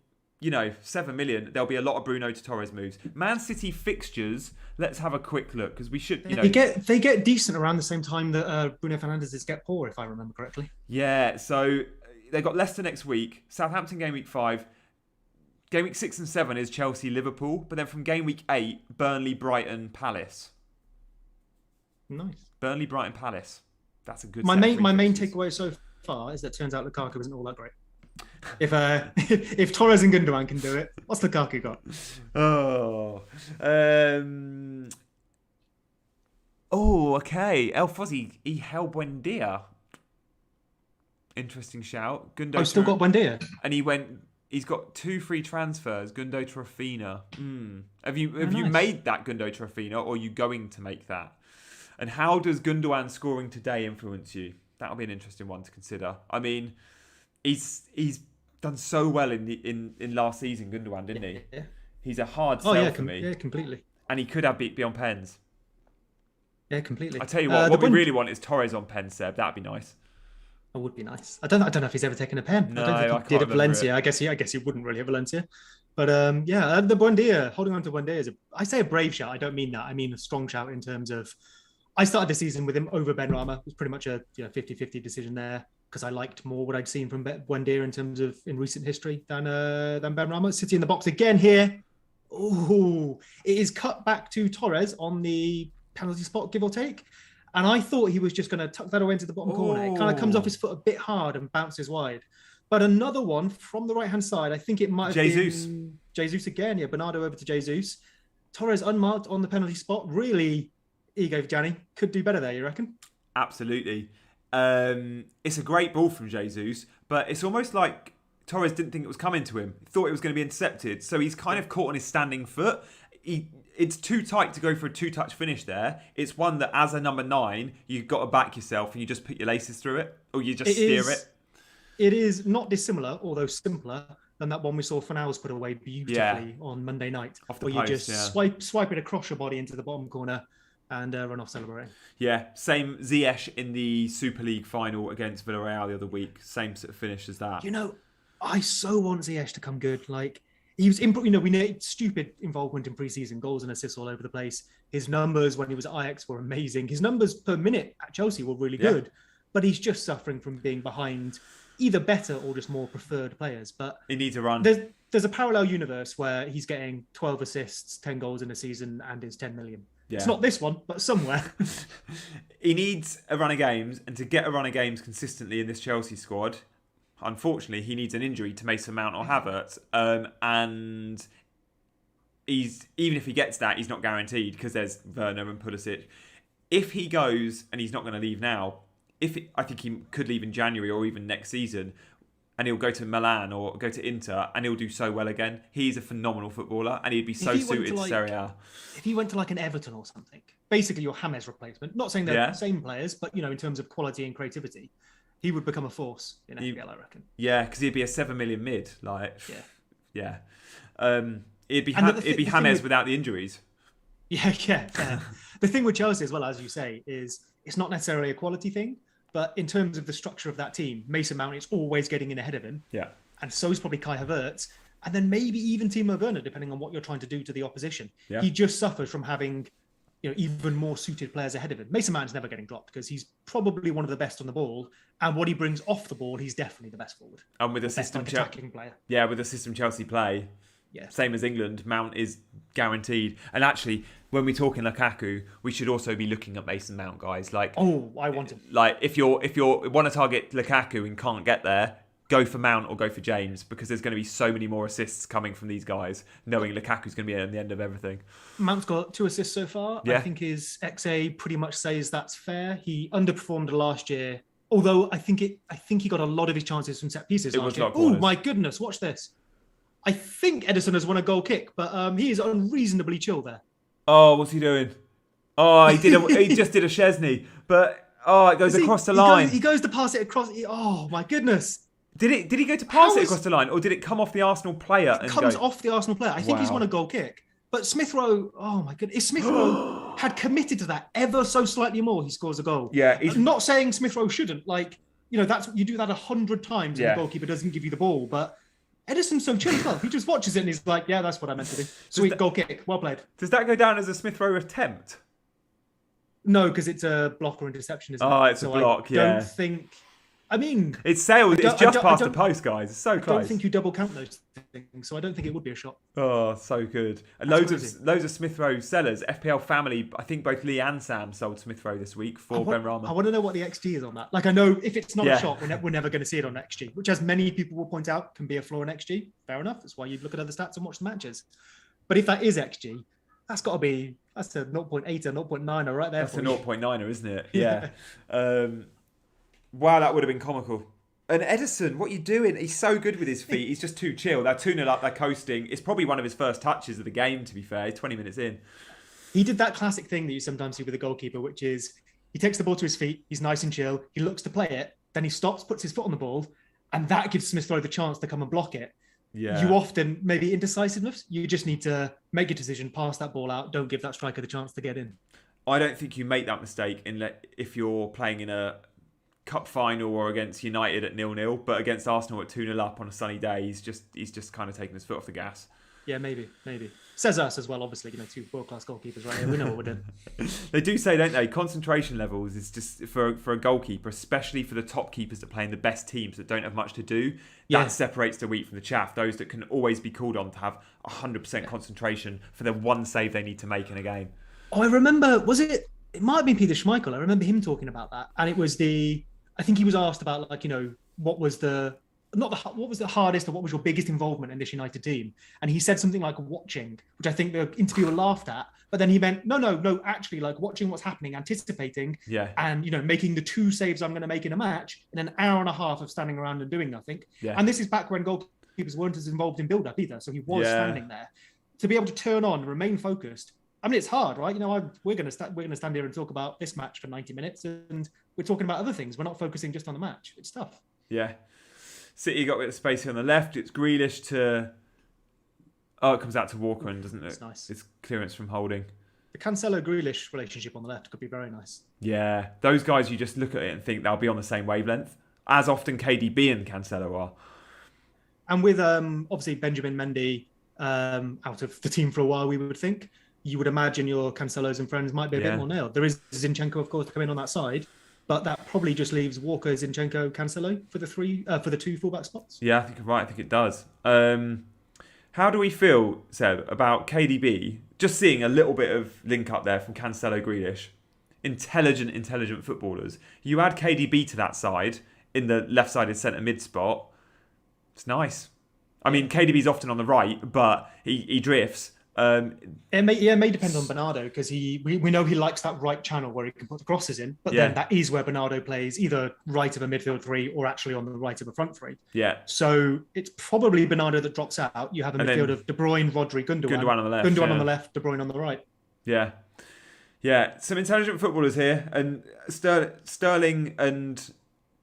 7 million, there'll be a lot of Bruno to Torres moves. Man City fixtures, let's have a quick look, because we should, They get decent around the same time that Bruno Fernandes's get poor, if I remember correctly. Yeah, so they've got Leicester next week, Southampton game week 5, game week 6 and 7 is Chelsea, Liverpool, but then from game week 8, Burnley, Brighton, Palace. Nice. Burnley, Brighton, Palace. That's a good. My main takeaway so far is that it turns out Lukaku isn't all that great. If Torres and Gundogan can do it, what's Lukaku got? Okay. El Fozzi, y Buendia. Interesting shout. Gundo. Still got Buendia. And he's got 2 free transfers. Gundo to Rafinha. Have you nice. made that Gundo to Rafinha, or are you going to make that? And how does Gundogan scoring today influence you? That'll be an interesting one to consider. I mean, he's done so well in last season, Gundogan, didn't he? Yeah. He's a hard sell for me. Yeah, completely. And he could have beat beyond pens. Yeah, completely. I tell you what we really want is Torres on pen, Seb. That'd be nice. That would be nice. I don't know if he's ever taken a pen. No, I don't think he did at Valencia. I guess he wouldn't really at Valencia. But the Buendia, holding on to Buendia is I say a brave shout. I don't mean that. I mean a strong shout in terms of I started the season with him over Benrahma. It was pretty much a 50-50 decision there because I liked more what I'd seen from Buendia in terms of in recent history than Benrahma. City in the box again here. Oh, it is cut back to Torres on the penalty spot, give or take. And I thought he was just going to tuck that away into the bottom corner. It kind of comes off his foot a bit hard and bounces wide. But another one from the right-hand side, I think it might have been Jesus again. Yeah, Bernardo over to Jesus. Torres unmarked on the penalty spot. Really, here you go, Gianni. Could do better there, you reckon? Absolutely. It's a great ball from Jesus, but it's almost like Torres didn't think it was coming to him. Thought it was going to be intercepted. So he's kind of caught on his standing foot. It's too tight to go for a 2-touch finish there. It's one that, as a number 9, you've got to back yourself and you just put your laces through it, or you just steer it. It is not dissimilar, although simpler, than that one we saw Fornals put away beautifully on Monday night. Off the where post, you just swipe it across your body into the bottom corner and run off celebrating. Yeah, same Ziyech in the Super League final against Villarreal the other week. Same sort of finish as that. I so want Ziyech to come good. Like, he was, we need stupid involvement in pre-season, goals and assists all over the place. His numbers when he was at Ajax were amazing. His numbers per minute at Chelsea were really good, but he's just suffering from being behind either better or just more preferred players. But he needs a run. There's a parallel universe where he's getting 12 assists, 10 goals in a season, and is 10 million. Yeah. It's not this one, but somewhere. He needs a run of games, and to get a run of games consistently in this Chelsea squad, unfortunately, he needs an injury to Mason Mount or Havertz. And even if he gets that, he's not guaranteed because there's Werner and Pulisic. If he goes, and he's not going to leave now, I think he could leave in January or even next season, and he'll go to Milan or go to Inter and he'll do so well again. He's a phenomenal footballer and he'd be so suited to Serie A. If he went to like an Everton or something, basically your James replacement, not saying they're the same players, but in terms of quality and creativity, he would become a force in FPL, I reckon. Yeah, because he'd be a 7 million mid. Yeah. It'd be James without the injuries. Yeah. The thing with Chelsea as well, as you say, is it's not necessarily a quality thing, but in terms of the structure of that team, Mason Mount is always getting in ahead of him. Yeah. And so is probably Kai Havertz. And then maybe even Timo Werner, depending on what you're trying to do to the opposition. Yeah. He just suffers from having even more suited players ahead of him. Mason Mount's never getting dropped because he's probably one of the best on the ball. And what he brings off the ball, he's definitely the best forward. And with the system attacking player. Yeah, with the system Chelsea play, same as England, Mount is guaranteed. And actually, when we're talking Lukaku, we should also be looking at Mason Mount, guys. I want him. If you want to target Lukaku and can't get there, go for Mount or go for James, because there's going to be so many more assists coming from these guys, knowing Lukaku's going to be at the end of everything. Mount's got 2 assists so far. Yeah. I think his XA pretty much says that's fair. He underperformed last year, although I think he got a lot of his chances from set pieces last year. Oh my goodness, watch this. I think Ederson has won a goal kick, but he is unreasonably chill there. Oh, what's he doing? Oh, he just did a Chesney, but it goes across the line. He goes to pass it across. Oh my goodness. Did he go to pass it across the line, or did it come off the Arsenal player? It comes off the Arsenal player. I think he's won a goal kick. But Smith Rowe, oh my goodness, if Smith Rowe had committed to that ever so slightly more, he scores a goal. Yeah, I'm not saying Smith Rowe shouldn't. That's you do that 100 times and the goalkeeper doesn't give you the ball. But Ederson's so chill as well. He just watches it and he's like, yeah, that's what I meant to do. Sweet goal kick, well played. Does that go down as a Smith Rowe attempt? No, because it's a block or interception, isn't it? Oh, it's a block, I don't think. I mean, it's sailed. It's just past the post, guys. It's so close. I don't think you double count those things, so I don't think it would be a shot. Oh, so good. And loads of Smith Rowe sellers. FPL family. I think both Lee and Sam sold Smith Rowe this week for Benrahma. I want to know what the XG is on that. I know if it's not a shot, we're never going to see it on XG, which, as many people will point out, can be a flaw in XG. Fair enough. That's why you look at other stats and watch the matches. But if that is XG, that's got to be a 0.8 or 0.9 right there. That's a 0.9er, isn't it? Yeah. Wow, that would have been comical. And Ederson, what are you doing? He's so good with his feet. He's just too chill. They're 2-0 up. They're coasting. It's probably one of his first touches of the game, to be fair. He's 20 minutes in. He did that classic thing that you sometimes see with a goalkeeper, which is he takes the ball to his feet. He's nice and chill. He looks to play it. Then he stops, puts his foot on the ball. And that gives Smith Rowe the chance to come and block it. Yeah. You often, maybe indecisiveness, you just need to make a decision, pass that ball out. Don't give that striker the chance to get in. I don't think you make that mistake if you're playing in a cup final or against United at 0-0, but against Arsenal at 2-0 up on a sunny day, he's just kind of taking his foot off the gas. Yeah, maybe. Says us as well, obviously, 2 world-class goalkeepers right here. We know what we're doing. They do say, don't they, concentration levels is just for a goalkeeper, especially for the top keepers that play in the best teams that don't have much to do. That separates the wheat from the chaff. Those that can always be called on to have 100% concentration for the one save they need to make in a game. Oh, I remember, it might have been Peter Schmeichel. I remember him talking about that. And it was I think he was asked about what was the hardest or what was your biggest involvement in this United team? And he said something like watching, which I think the interviewer laughed at. But then he meant, no, actually watching what's happening, anticipating, and making the 2 saves I'm going to make in a match in an hour and a half of standing around and doing nothing. Yeah. And this is back when goalkeepers weren't as involved in build-up either. So he was standing there. To be able to turn on and remain focused. I mean, it's hard, right? We're going to stand here and talk about this match for 90 minutes, and we're talking about other things. We're not focusing just on the match. It's tough. Yeah. City got a bit of space here on the left. It's Grealish to... Oh, it comes out to Walker, and doesn't it? It's nice. It's clearance from Holding. The Cancelo-Grealish relationship on the left could be very nice. Yeah. Those guys, you just look at it and think they'll be on the same wavelength, as often KDB and Cancelo are. And with, obviously, Benjamin Mendy out of the team for a while, we would think, you would imagine your Cancelos and friends might be a bit more nailed. There is Zinchenko, of course, to come in on that side, but that probably just leaves Walker, Zinchenko, Cancelo for the 2 fullback spots. Yeah, I think you're right. I think it does. How do we feel, Seb, about KDB? Just seeing a little bit of link up there from Cancelo, Grealish. Intelligent footballers. You add KDB to that side in the left-sided centre mid spot. It's nice. I mean, KDB's often on the right, but he drifts. It may depend on Bernardo because we know he likes that right channel where he can put the crosses in, but then that is where Bernardo plays either right of a midfield three or actually on the right of a front three. Yeah. So it's probably Bernardo that drops out. You have a midfield of De Bruyne, Rodri, Gundogan on the left. Gundogan on the left, De Bruyne on the right. Yeah. Yeah. Some intelligent footballers here, and Sterling and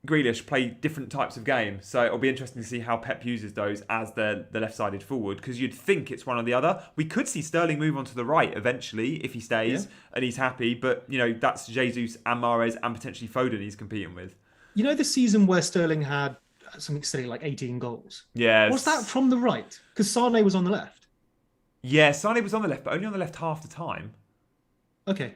Grealish play different types of games, so it'll be interesting to see how Pep uses those as the left-sided forward, because you'd think it's one or the other. We could see Sterling move on to the right eventually if he stays and he's happy, but that's Jesus and Mahrez and potentially Foden he's competing with. The season where Sterling had something silly like 18 goals? Yeah. Was that from the right? Because Sane was on the left. Yeah, Sane was on the left, but only on the left half the time. Okay.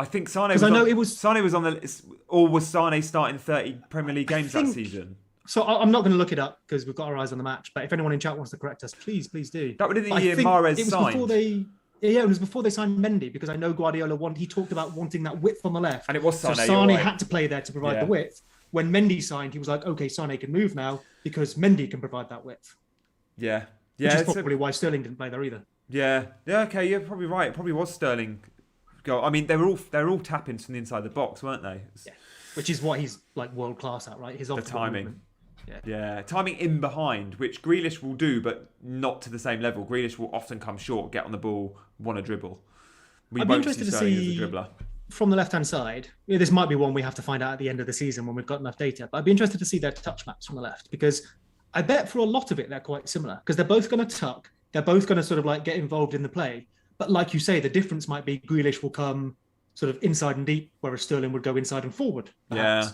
I think Sane was on the... Or was Sane starting 30 Premier League games that season? So I'm not going to look it up because we've got our eyes on the match. But if anyone in chat wants to correct us, please do. That would have been the year Mahrez signed. It was before they signed Mendy, because I know Guardiola he talked about wanting that width on the left. And it was Sane. So Sane had to play there to provide the width. When Mendy signed, he was like, okay, Sane can move now because Mendy can provide that width. Yeah. Which is probably why Sterling didn't play there either. Yeah. Yeah, okay, you're probably right. It probably was Sterling. I mean, they were all tap-ins from the inside the box, weren't they? Yeah. Which is what he's like world class at, right? His the timing. Yeah, timing in behind, which Grealish will do, but not to the same level. Grealish will often come short, get on the ball, want to dribble. I'd be interested to see from the left-hand side. This might be one we have to find out at the end of the season when we've got enough data. But I'd be interested to see their touch maps from the left, because I bet for a lot of it they're quite similar, because they're both going to tuck. They're both going to sort of like get involved in the play. But like you say, the difference might be Grealish will come sort of inside and deep, whereas Sterling would go inside and forward. Perhaps. Yeah.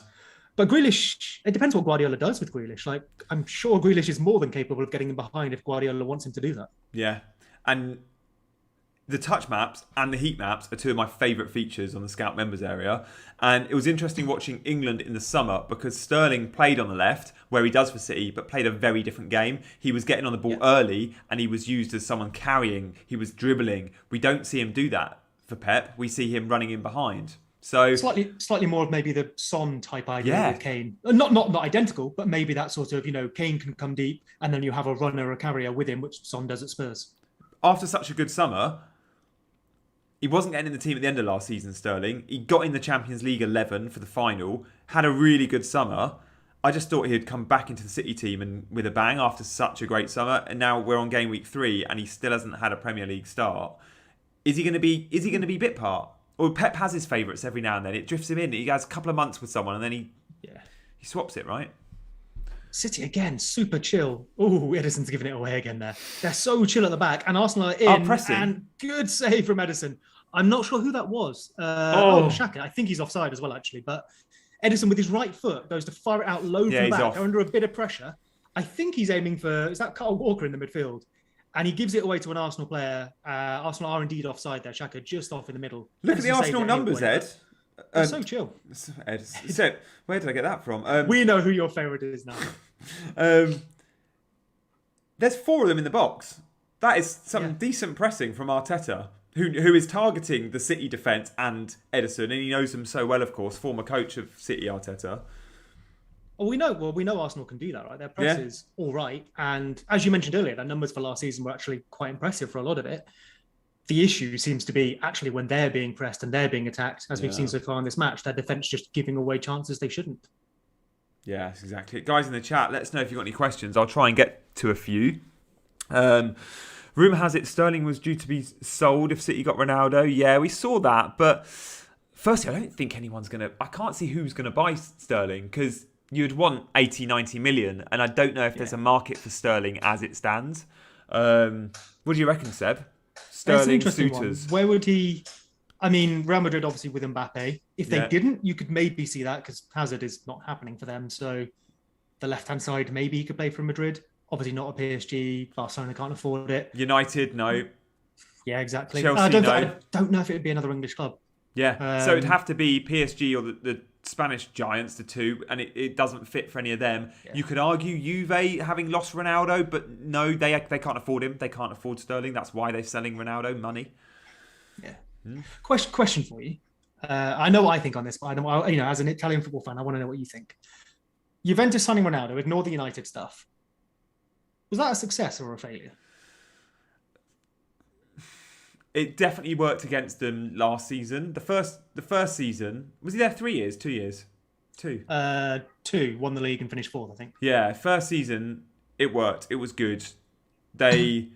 But Grealish, it depends what Guardiola does with Grealish. Like, I'm sure Grealish is more than capable of getting him behind if Guardiola wants him to do that. Yeah. And the touch maps and the heat maps are two of my favourite features on the Scout members area. And it was interesting watching England in the summer, because Sterling played on the left, where he does for City, but played a very different game. He was getting on the ball early, and he was used as someone carrying. He was dribbling. We don't see him do that for Pep. We see him running in behind. So slightly more of maybe the Son type idea with Kane. Not identical, but maybe that sort of, Kane can come deep, and then you have a runner, a carrier with him, which Son does at Spurs. After such a good summer, he wasn't getting in the team at the end of last season, Sterling. He got in the Champions League 11 for the final, had a really good summer. I just thought he'd come back into the City team and with a bang after such a great summer. And now we're on game week 3 and he still hasn't had a Premier League start. Is he going to be bit part? Or Pep has his favourites every now and then. It drifts him in. He has a couple of months with someone and then he swaps it, right? City again, super chill. Oh, Ederson's giving it away again there. They're so chill at the back, and Arsenal are in. Pressing. And good save from Ederson. I'm not sure who that was. Xhaka. I think he's offside as well, actually. But Ederson with his right foot goes to fire it out low from back. They're under a bit of pressure. I think he's aiming for, is that Kyle Walker in the midfield? And he gives it away to an Arsenal player. Arsenal are indeed offside there. Xhaka just off in the middle. Look at the Arsenal numbers, Ed. They're so chill. Ed, so, where did I get that from? We know who your favourite is now. There's 4 of them in the box. That is some decent pressing from Arteta, who is targeting the City defence and Ederson, and he knows them so well, of course, former coach of City, Arteta. Well, we know Arsenal can do that, right? Their press is all right. And as you mentioned earlier, their numbers for last season were actually quite impressive for a lot of it. The issue seems to be actually when they're being pressed and they're being attacked, as we've seen so far in this match, their defence just giving away chances they shouldn't. Yeah, that's exactly it. Guys in the chat, let us know if you've got any questions. I'll try and get to a few. Rumour has it Sterling was due to be sold if City got Ronaldo. Yeah, we saw that. But firstly, I don't think anyone's going to... I can't see who's going to buy Sterling, because you'd want 80, 90 million. And I don't know if there's a market for Sterling as it stands. What do you reckon, Seb? Sterling suitors. Where would he... I mean, Real Madrid obviously with Mbappe. If they didn't, you could maybe see that, because Hazard is not happening for them. So the left-hand side, maybe he could play for Madrid. Obviously not a PSG. Barcelona can't afford it. United, no. Yeah, exactly. Chelsea, I don't know if it would be another English club. Yeah, so it'd have to be PSG or the Spanish giants, the two, and it doesn't fit for any of them. Yeah. You could argue Juve having lost Ronaldo, but no, they can't afford him. They can't afford Sterling. That's why they're selling Ronaldo, money. Yeah. Question for you. I know what I think on this, but I don't, as an Italian football fan, I want to know what you think. Juventus signing Ronaldo, ignore the United stuff. Was that a success or a failure? it definitely worked against them last season. The first season, was he there 3 years, 2 years? 2. 2, won the league and finished fourth, I think. Yeah, first season, it worked. It was good. They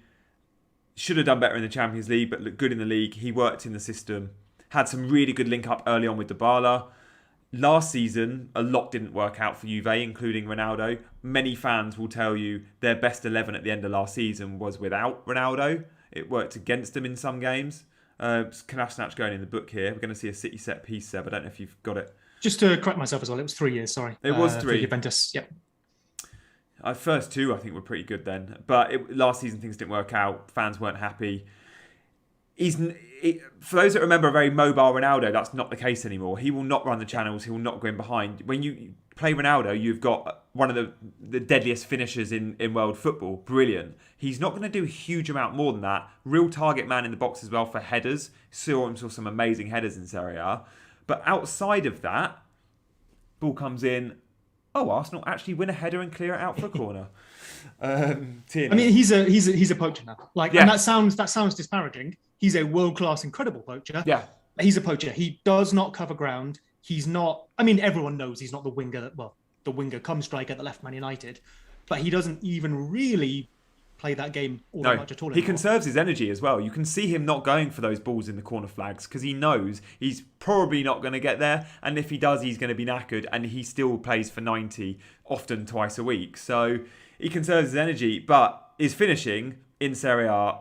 should have done better in the Champions League, but looked good in the league. He worked in the system. Had some really good link up early on with Dybala. Last season, a lot didn't work out for Juve, including Ronaldo. Many fans will tell you their best 11 at the end of last season was without Ronaldo. It worked against them in some games. Kolasinac going in the book here. We're going to see a City set piece, Seb. I don't know if you've got it. Just to correct myself as well, it was 3 years, sorry. It was 3. For Juventus, yep. First 2, I think, were pretty good then. But last season, things didn't work out. Fans weren't happy. For those that remember a very mobile Ronaldo, that's not the case anymore. He will not run the channels. He will not go in behind. When you play Ronaldo, you've got one of the deadliest finishers in world football. Brilliant. He's not going to do a huge amount more than that. Real target man in the box as well for headers. Saw some amazing headers in Serie A. But outside of that, ball comes in. Oh, Arsenal actually win a header and clear it out for a corner. I mean, he's a poacher now. And that sounds disparaging. He's a world-class, incredible poacher. Yeah. He's a poacher. He does not cover ground. He's not... I mean, everyone knows he's not the winger... the winger come striker that left Man United. But he doesn't even really play that game all that much at all anymore. He conserves his energy as well. You can see him not going for those balls in the corner flags because he knows he's probably not going to get there. And if he does, he's going to be knackered. And he still plays for 90, often twice a week. So he conserves his energy. But his finishing in Serie A,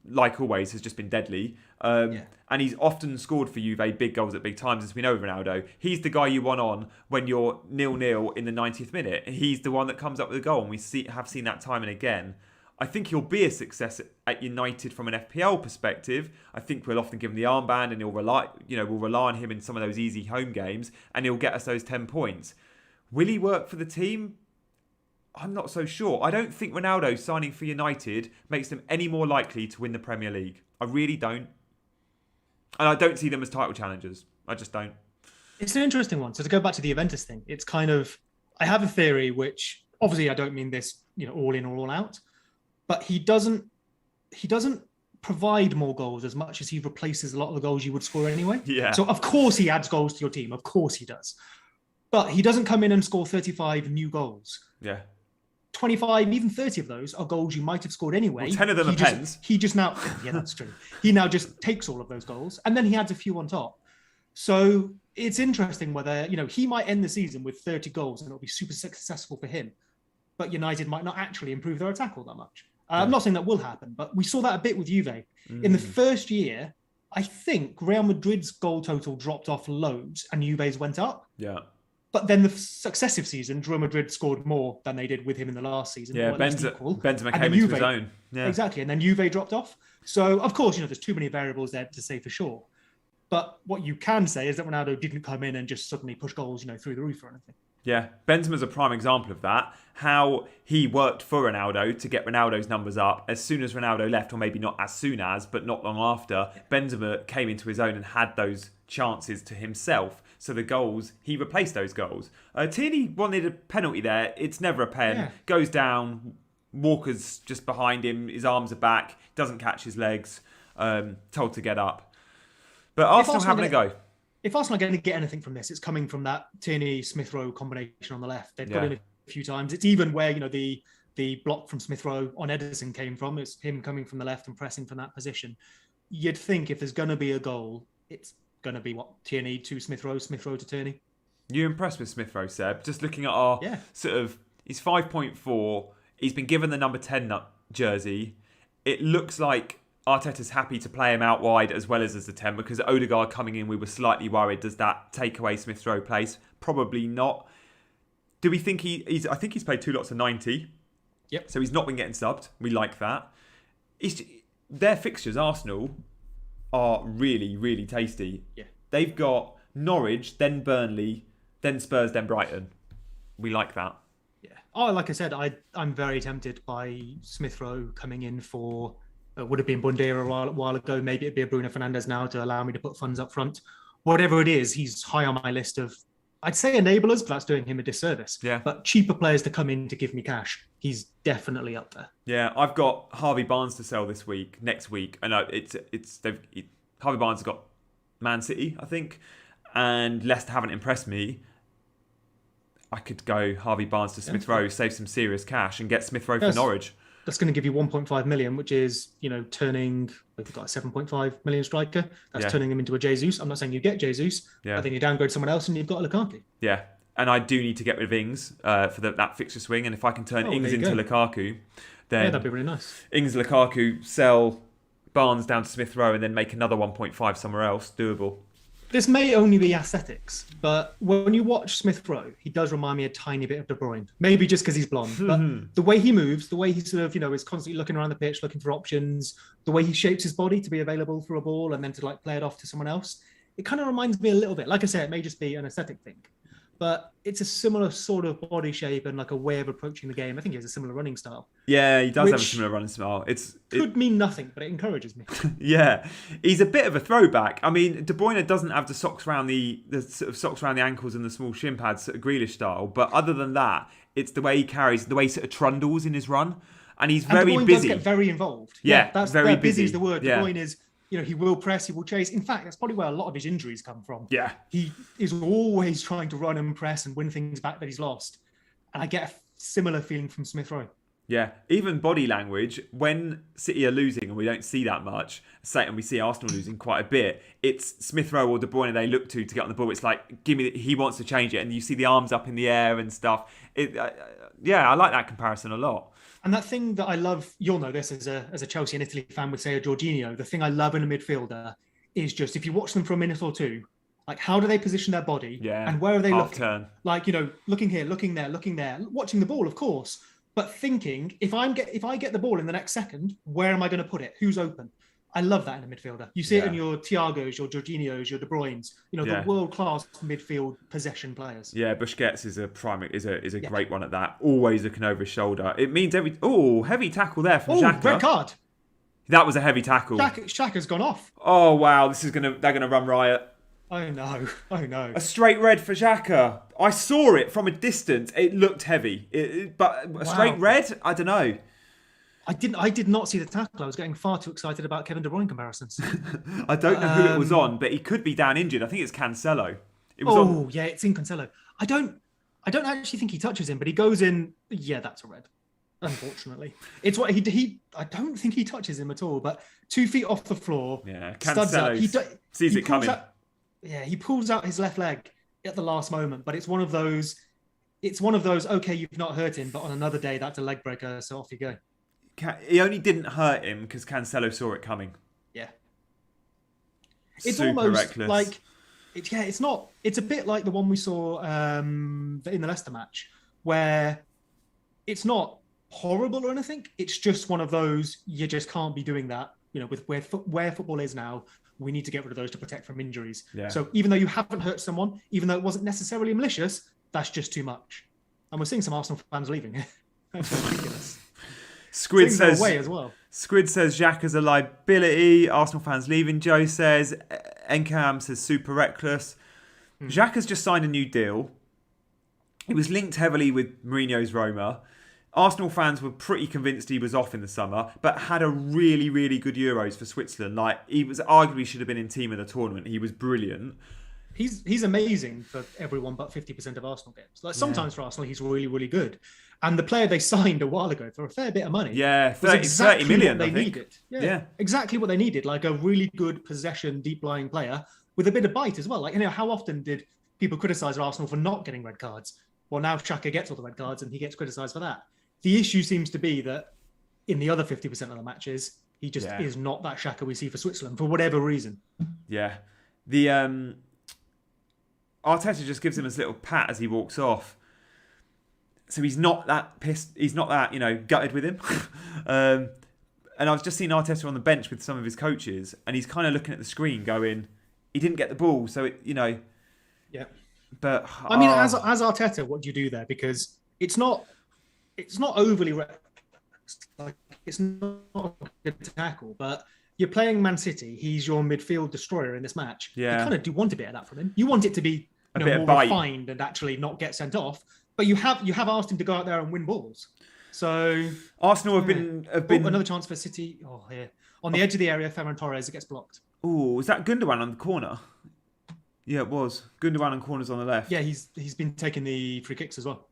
like always, has just been deadly. And he's often scored for Juve big goals at big times, as we know with Ronaldo. He's the guy you want on when you're 0-0 in the 90th minute. He's the one that comes up with a goal, and we have seen that time and again. I think he'll be a success at United from an FPL perspective. I think we'll often give him the armband, and we'll rely on him in some of those easy home games, and he'll get us those 10 points. Will he work for the team? I'm not so sure. I don't think Ronaldo signing for United makes them any more likely to win the Premier League. I really don't. And I don't see them as title challengers. I just don't. It's an interesting one. So to go back to the Juventus thing, it's kind of... I have a theory, which obviously I don't mean this, all in or all out, but he doesn't provide more goals as much as he replaces a lot of the goals you would score anyway. Yeah. So of course he adds goals to your team. Of course he does. But he doesn't come in and score 35 new goals. Yeah. 25, even 30 of those are goals you might have scored anyway. Well, 10 of them are pens. He just now... Yeah, that's true. He now just takes all of those goals and then he adds a few on top. So it's interesting whether, he might end the season with 30 goals and it'll be super successful for him. But United might not actually improve their attack all that much. I'm not saying that will happen, but we saw that a bit with Juve. In the first year, I think Real Madrid's goal total dropped off loads and Juve's went up. Yeah. But then the successive season, Real Madrid scored more than they did with him in the last season. Yeah, Benzema came into his own. Yeah. Exactly. And then Juve dropped off. So, of course, there's too many variables there to say for sure. But what you can say is that Ronaldo didn't come in and just suddenly push goals, through the roof or anything. Yeah, Benzema's a prime example of that. How he worked for Ronaldo to get Ronaldo's numbers up. As soon as Ronaldo left, or maybe not as soon as, but not long after, Benzema came into his own and had those chances to himself. So the goals, he replaced those goals. Tierney wanted a penalty there. It's never a pen. Yeah. Goes down. Walker's just behind him. His arms are back. Doesn't catch his legs. Told to get up. But Arsenal having a go. If Arsenal are going to get anything from this, it's coming from that Tierney-Smith Rowe combination on the left. They've got in a few times. It's even where, the block from Smith Rowe on Ederson came from. It's him coming from the left and pressing from that position. You'd think if there's going to be a goal, it's going to be Tierney to Smith Rowe to Tierney. You impressed with Smith Rowe, Seb? Just looking at our he's 5.4. He's been given the number 10 jersey. It looks like Arteta's happy to play him out wide as well as the 10 because Odegaard coming in, we were slightly worried. Does that take away Smith Rowe place? Probably not. Do we think I think he's played 2 lots of 90. Yep. So he's not been getting subbed. We like that. Their fixtures, Arsenal, are really, really tasty. Yeah. They've got Norwich, then Burnley, then Spurs, then Brighton. We like that. Yeah. Oh, like I said, I'm very tempted by Smith Rowe coming in for... would have been Bundia a while ago. Maybe it'd be a Bruno Fernandes now to allow me to put funds up front. Whatever it is, he's high on my list of I'd say enablers, but that's doing him a disservice. Yeah. But cheaper players to come in to give me cash, he's definitely up there. Yeah, I've got Harvey Barnes to sell next week, and Harvey Barnes has got Man City, I think, and Leicester haven't impressed me. I could go Harvey Barnes to Smith Rowe, save some serious cash, and get Smith Rowe for Norwich. That's going to give you 1.5 million, which is, turning, we've got a 7.5 million striker. That's turning him into a Jesus. I'm not saying you get Jesus. Yeah. I think you downgrade someone else and you've got a Lukaku. Yeah. And I do need to get rid of Ings for that fixture swing. And if I can turn Ings into Lukaku, then that'd be really nice. Ings, Lukaku, sell Barnes down to Smith Rowe, and then make another 1.5 somewhere else. Doable. This may only be aesthetics, but when you watch Smith Rowe, he does remind me a tiny bit of De Bruyne. Maybe just because he's blonde, but the way he moves, the way he sort of, is constantly looking around the pitch, looking for options, the way he shapes his body to be available for a ball and then to play it off to someone else, it kind of reminds me a little bit. Like I say, it may just be an aesthetic thing, but it's a similar sort of body shape and a way of approaching the game. I think he has a similar running style. Yeah, he does have a similar running style. It could mean nothing, but it encourages me. Yeah, he's a bit of a throwback. I mean, De Bruyne doesn't have the socks around the sort of socks around the ankles and the small shin pads, sort of Grealish style. But other than that, it's the way he carries, the way he sort of trundles in his run, and he's very De Bruyne busy. Does get very involved. Yeah, that's very busy is the word. Yeah. De Bruyne is. He will press, he will chase. In fact, that's probably where a lot of his injuries come from. Yeah. He is always trying to run and press and win things back that he's lost. And I get a similar feeling from Smith Rowe. Yeah, even body language, when City are losing and we don't see that much, and we see Arsenal losing quite a bit, it's Smith Rowe or De Bruyne they look to get on the ball. It's like, he wants to change it, and you see the arms up in the air and stuff. I like that comparison a lot. And that thing that I love, you'll know this as a Chelsea and Italy fan would say a Jorginho, the thing I love in a midfielder is just, if you watch them for a minute or two, how do they position their body? Yeah. And where are they looking? Turn. Looking here, looking there, watching the ball, of course, but thinking, if I get the ball in the next second, where am I going to put it? Who's open? I love that in a midfielder. You see it in your Thiagos, your Jorginhos, your De Bruynes, the world-class midfield possession players. Yeah, Busquets is a great one at that. Always looking over his shoulder. It means heavy tackle there from Xhaka. Red card. That was a heavy tackle. Xhaka's gone off. Oh wow, they're gonna run riot. Oh no. A straight red for Xhaka. I saw it from a distance. It looked heavy. But a straight red? I don't know. I did not see the tackle. I was getting far too excited about Kevin De Bruyne comparisons. I don't know who it was on, but he could be down injured. I think it's Cancelo. It's in Cancelo. I don't actually think he touches him, but he goes in. Yeah, that's a red. Unfortunately, it's what he. I don't think he touches him at all. But 2 feet off the floor. Yeah, Cancelo sees it coming. He pulls out his left leg at the last moment, but it's one of those. Okay, you've not hurt him, but on another day, that's a leg breaker. So off you go. He only didn't hurt him because Cancelo saw it coming. Yeah. It's super almost reckless. It's a bit like the one we saw in the Leicester match, where it's not horrible or anything. It's just one of those, you just can't be doing that. With where football is now, we need to get rid of those to protect from injuries. Yeah. So even though you haven't hurt someone, even though it wasn't necessarily malicious, that's just too much. And we're seeing some Arsenal fans leaving. That's ridiculous. Squid says away as well. Squid says Xhaka's a liability. Arsenal fans leaving. Joe says Enkam says super reckless. Xhaka's just signed a new deal. He was linked heavily with Mourinho's Roma. Arsenal fans were pretty convinced he was off in the summer, but had a really, really good Euros for Switzerland. He was arguably should have been in team of the tournament. He was brilliant. He's amazing for everyone but 50% of Arsenal games. Sometimes for Arsenal, he's really, really good. And the player they signed a while ago for a fair bit of money. Yeah, 30 million, what they needed. Yeah, exactly what they needed. A really good possession, deep-lying player with a bit of bite as well. How often did people criticise Arsenal for not getting red cards? Well, now Xhaka gets all the red cards and he gets criticised for that. The issue seems to be that in the other 50% of the matches, he just is not that Xhaka we see for Switzerland for whatever reason. Yeah. The Arteta just gives him his little pat as he walks off. So he's not that pissed. He's not that, gutted with him. And I've just seen Arteta on the bench with some of his coaches, and he's kind of looking at the screen going, he didn't get the ball. So, Yeah. But I mean, as Arteta, what do you do there? Because it's not overly it's not a good tackle, but you're playing Man City. He's your midfield destroyer in this match. Yeah. You kind of do want a bit of that from him. You want it to be A bit of more bite. refined and actually not get sent off. But you have asked him to go out there and win balls. So Arsenal have been another chance for City. Oh, here on the edge of the area, Ferran Torres, it gets blocked. Oh, was that Gundogan on the corner? Yeah, it was. Gundogan on corners on the left. Yeah, he's been taking the free kicks as well.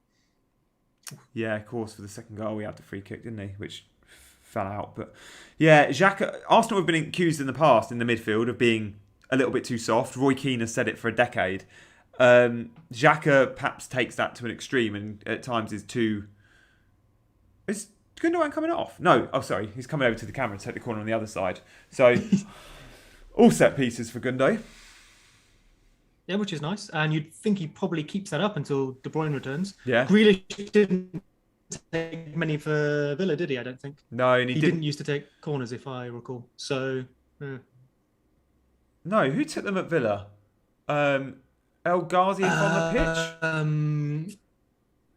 Yeah, of course. For the second goal, he had the free kick, didn't he? Which fell out. But yeah, Arsenal have been accused in the past in the midfield of being a little bit too soft. Roy Keane has said it for a decade. Xhaka perhaps takes that to an extreme and at times is too... Is Gundogan coming off? No. Oh, sorry. He's coming over to the camera to take the corner on the other side. So, all set pieces for Gundo. Yeah, which is nice. And you'd think he probably keeps that up until De Bruyne returns. Yeah. Grealish didn't take many for Villa, did he? I don't think. No, and he didn't used to take corners, if I recall. So, yeah. No, who took them at Villa? El Ghazi on the pitch?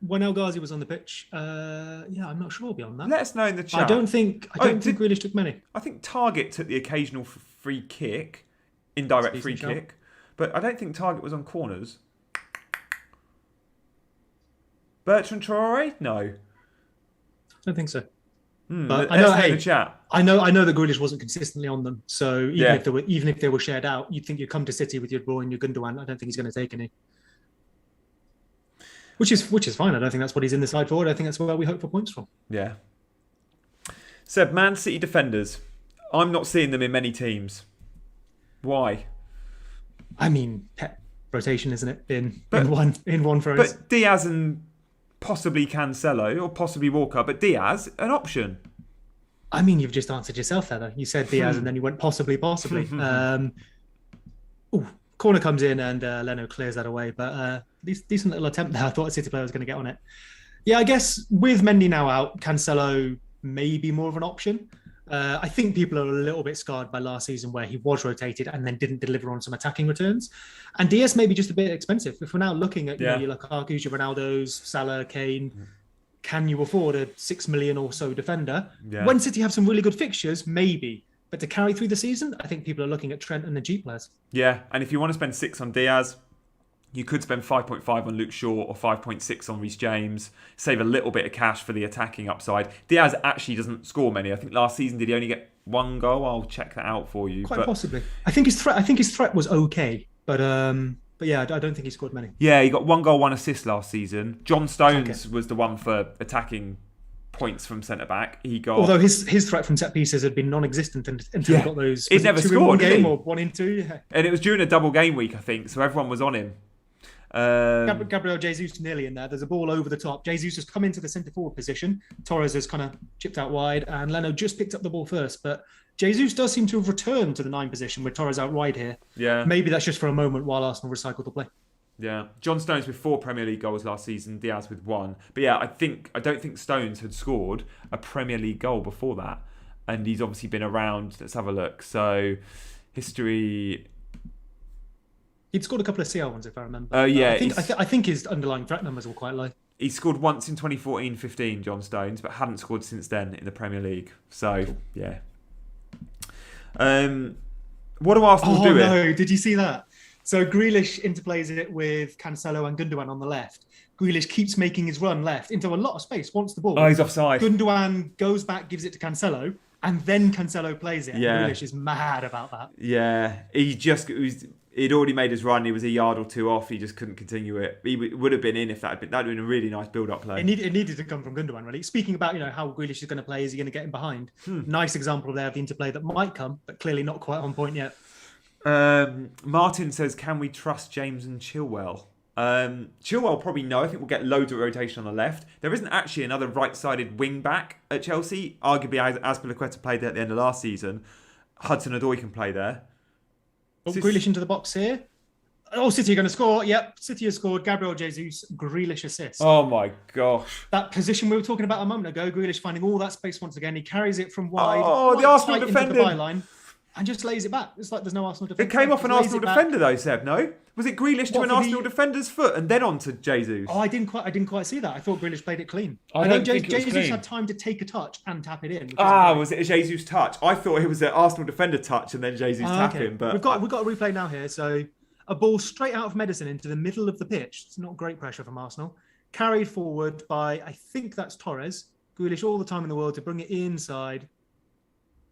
When El Ghazi was on the pitch, yeah, I'm not sure beyond that. Let us know in the chat. I don't think Grealish took many. I think Target took the occasional free kick, indirect free kick, but I don't think Target was on corners. Bertrand Traore? No. I don't think so. But I know, in the chat. I know that Grealish wasn't consistently on them. So even if they were shared out, you'd think you'd come to City with your De Bruyne, your Gundogan. I don't think he's going to take any. Which is fine. I don't think that's what he's in the side for. I think that's where we hope for points from. Yeah. Seb, Man City defenders. I'm not seeing them in many teams. Why? I mean, pet rotation, isn't it? In one for us. But Diaz and possibly Cancelo or possibly Walker, but Diaz, an option. I mean, you've just answered yourself there, though. You said Diaz and then you went possibly. Corner comes in and Leno clears that away, but decent little attempt there. I thought a City player was going to get on it. Yeah, I guess with Mendy now out, Cancelo may be more of an option. I think people are a little bit scarred by last season where he was rotated and then didn't deliver on some attacking returns. And Diaz may be just a bit expensive. If we're now looking at your Lukaku's, your Ronaldo's, Salah, Kane, can you afford a 6 million or so defender? Yeah. When City have some really good fixtures, maybe. But to carry through the season, I think people are looking at Trent and the G players. Yeah, and if you want to spend 6 on Diaz, you could spend 5.5 on Luke Shaw or 5.6 on Reece James. Save a little bit of cash for the attacking upside. Diaz actually doesn't score many. I think last season did he only get 1 goal? I'll check that out for you. Quite possibly. I think his threat was okay, but yeah, I don't think he scored many. Yeah, he got 1 goal, 1 assist last season. John Stones was the one for attacking points from centre back. He got, although his threat from set pieces had been non-existent until he got those. He never scored, did he? Or 1 in 2. Yeah. And it was during a double game week, I think, so everyone was on him. Gabriel Jesus nearly in there. There's a ball over the top. Jesus has come into the centre forward position. Torres has kind of chipped out wide, and Leno just picked up the ball first. But Jesus does seem to have returned to the 9 position with Torres out wide here. Yeah, maybe that's just for a moment while Arsenal recycle the play. Yeah, John Stones with 4 Premier League goals last season, Diaz with 1. But yeah, I don't think Stones had scored a Premier League goal before that, and he's obviously been around. Let's have a look. So, history. He'd scored a couple of CL ones, if I remember. Yeah, I think his underlying threat numbers were quite low. He scored once in 2014-15, John Stones, but hadn't scored since then in the Premier League. So yeah. What do Arsenal do? Oh no! Did you see that? So Grealish interplays it with Cancelo and Gundogan on the left. Grealish keeps making his run left into a lot of space, wants the ball. Oh, he's offside. Gundogan goes back, gives it to Cancelo, and then Cancelo plays it. Yeah. Grealish is mad about that. Yeah, he'd already made his run. He was a yard or 2 off. He just couldn't continue it. He would have been in if that'd been a really nice build-up play. It needed to come from Gundogan, really. Speaking about how Grealish is going to play, is he going to get him behind? Nice example there of the interplay that might come, but clearly not quite on point yet. Martin says, can we trust James and Chilwell? Chilwell probably no. I think we'll get loads of rotation on the left. There isn't actually another right-sided wing-back at Chelsea. Arguably, as Azpilicueta played there at the end of last season, Hudson-Odoi can play there. Grealish into the box here. Oh, City are going to score. Yep, City has scored. Gabriel Jesus, Grealish assist. Oh my gosh. That position we were talking about a moment ago, Grealish finding all that space once again. He carries it from wide. Oh, the Arsenal defender. Into the byline and just lays it back. It's like there's no Arsenal defender. It came off an Arsenal defender though, Seb, no? Was it Grealish to an Arsenal defender's foot and then on to Jesus? Oh, I didn't quite see that. I thought Grealish played it clean. I don't think Jesus had time to take a touch and tap it in. Was it a Jesus touch? I thought it was an Arsenal defender touch and then Jesus tapping. But we've got a replay now here. So A ball straight out of Medicine into the middle of the pitch. It's not great pressure from Arsenal. Carried forward by, I think that's Torres. Grealish all the time in the world to bring it inside.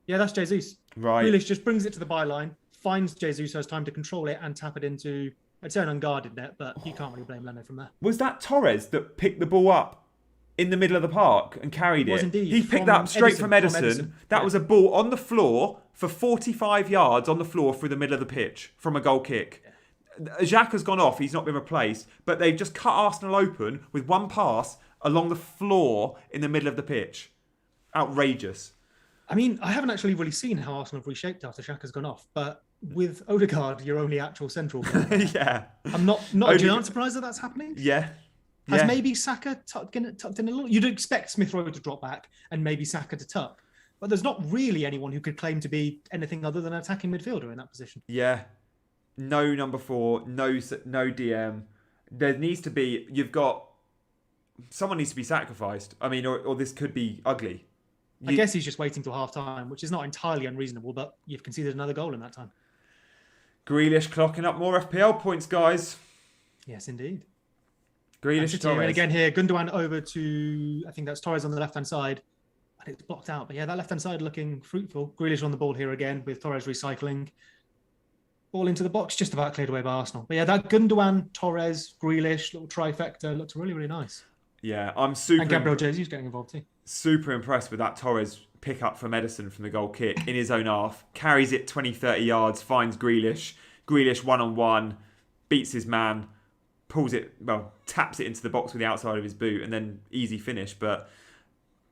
Yeah, that's Jesus. Right. Grealish just brings it to the byline, finds Jesus, who has time to control it and tap it into, I'd say, an unguarded net, but you can't really blame Leno from there. Was that Torres that picked the ball up in the middle of the park and carried it? Was indeed. He picked that up straight from Edison. That was a ball on the floor for 45 yards on the floor through the middle of the pitch from a goal kick. Xhaka has gone off. He's not been replaced. But they've just cut Arsenal open with one pass along the floor in the middle of the pitch. Outrageous. I mean, I haven't actually really seen how Arsenal have reshaped after Xhaka's gone off. But with Odegaard, your only actual central player. Yeah. I'm not Odegaard surprised that that's happening. Yeah. Has maybe Saka tucked in a little? You'd expect Smith Rowe to drop back and maybe Saka to tuck. But there's not really anyone who could claim to be anything other than an attacking midfielder in that position. Yeah. No number 4, no DM. There needs to be, someone needs to be sacrificed. I mean, or this could be ugly. I guess he's just waiting till half time, which is not entirely unreasonable, but you've conceded another goal in that time. Grealish clocking up more FPL points, guys. Yes, indeed. Grealish, Torres. And again here, Gundogan over to, I think that's Torres on the left-hand side. And it's blocked out. But yeah, that left-hand side looking fruitful. Grealish on the ball here again with Torres recycling. Ball into the box, just about cleared away by Arsenal. But yeah, that Gundogan, Torres, Grealish, little trifecta looks really, really nice. Yeah, I'm super... And Gabriel Jesus getting involved too. Super impressed with that Torres pick up from Edison from the goal kick in his own half. Carries it 20, 30 yards, finds Grealish. Grealish one-on-one, beats his man, taps it into the box with the outside of his boot, and then easy finish. But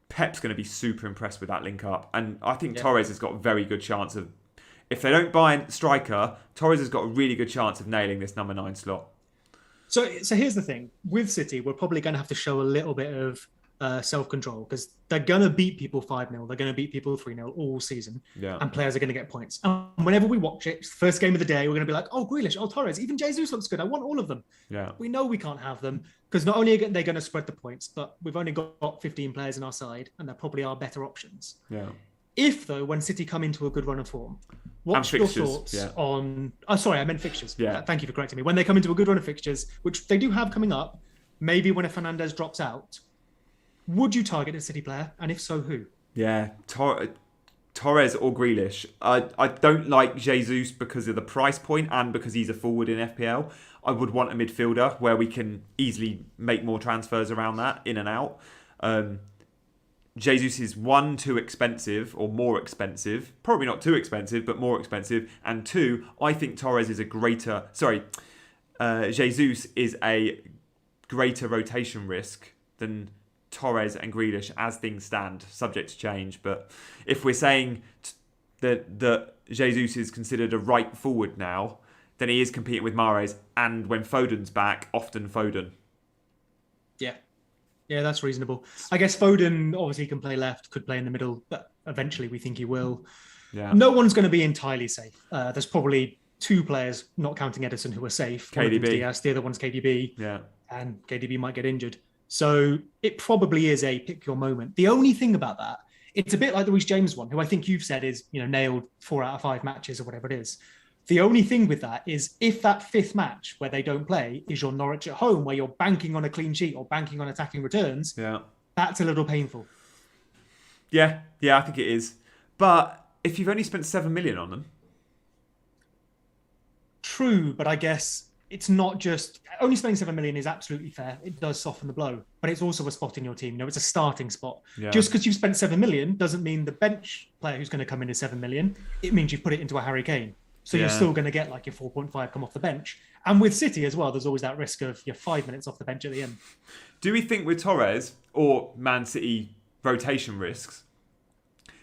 Pep's going to be super impressed with that link up. And I think Torres has got a very good chance of... If they don't buy a striker, Torres has got a really good chance of nailing this number 9 slot. So here's the thing. With City, we're probably going to have to show a little bit of self-control because they're going to beat people 5-0. They're going to beat people 3-0 all season. Yeah. And players are going to get points. And whenever we watch it, it's the first game of the day, we're going to be like, oh, Grealish, oh, Torres, even Jesus looks good. I want all of them. Yeah. We know we can't have them because not only are they going to spread the points, but we've only got 15 players in our side and there probably are better options. Yeah. If, though, when City come into a good run of form, what's your thoughts on... Oh, sorry, I meant fixtures. Yeah. Thank you for correcting me. When they come into a good run of fixtures, which they do have coming up, maybe when a Fernandes drops out, would you target a City player? And if so, who? Yeah, Torres or Grealish. I don't like Jesus because of the price point and because he's a forward in FPL. I would want a midfielder where we can easily make more transfers around that, in and out. Jesus is 1, too expensive or more expensive. Probably not too expensive, but more expensive. And 2, I think Torres is Jesus is a greater rotation risk than Torres and Grealish as things stand, subject to change. But if we're saying that Jesus is considered a right forward now, then he is competing with Mahrez, and when Foden's back, often Foden. Yeah, that's reasonable. I guess Foden obviously can play left, could play in the middle, but eventually we think he will. Yeah. No one's going to be entirely safe. There's probably 2 players, not counting Edison, who are safe. KDB. One of them's Diaz, the other one's KDB. Yeah. And KDB might get injured. So it probably is a pick your moment. The only thing about that, it's a bit like the Reece James one, who I think you've said is, nailed 4 out of 5 matches or whatever it is. The only thing with that is if that 5th match where they don't play is your Norwich at home, where you're banking on a clean sheet or banking on attacking returns, that's a little painful. Yeah, I think it is. But if you've only spent 7 million on them. True, but I guess it's not just... Only spending 7 million is absolutely fair. It does soften the blow. But it's also a spot in your team. It's a starting spot. Yeah. Just because you've spent 7 million doesn't mean the bench player who's going to come in is 7 million. It means you've put it into a Harry Kane. So you're still going to get like your 4.5 come off the bench. And with City as well, there's always that risk of your 5 minutes off the bench at the end. Do we think with Torres or Man City rotation risks,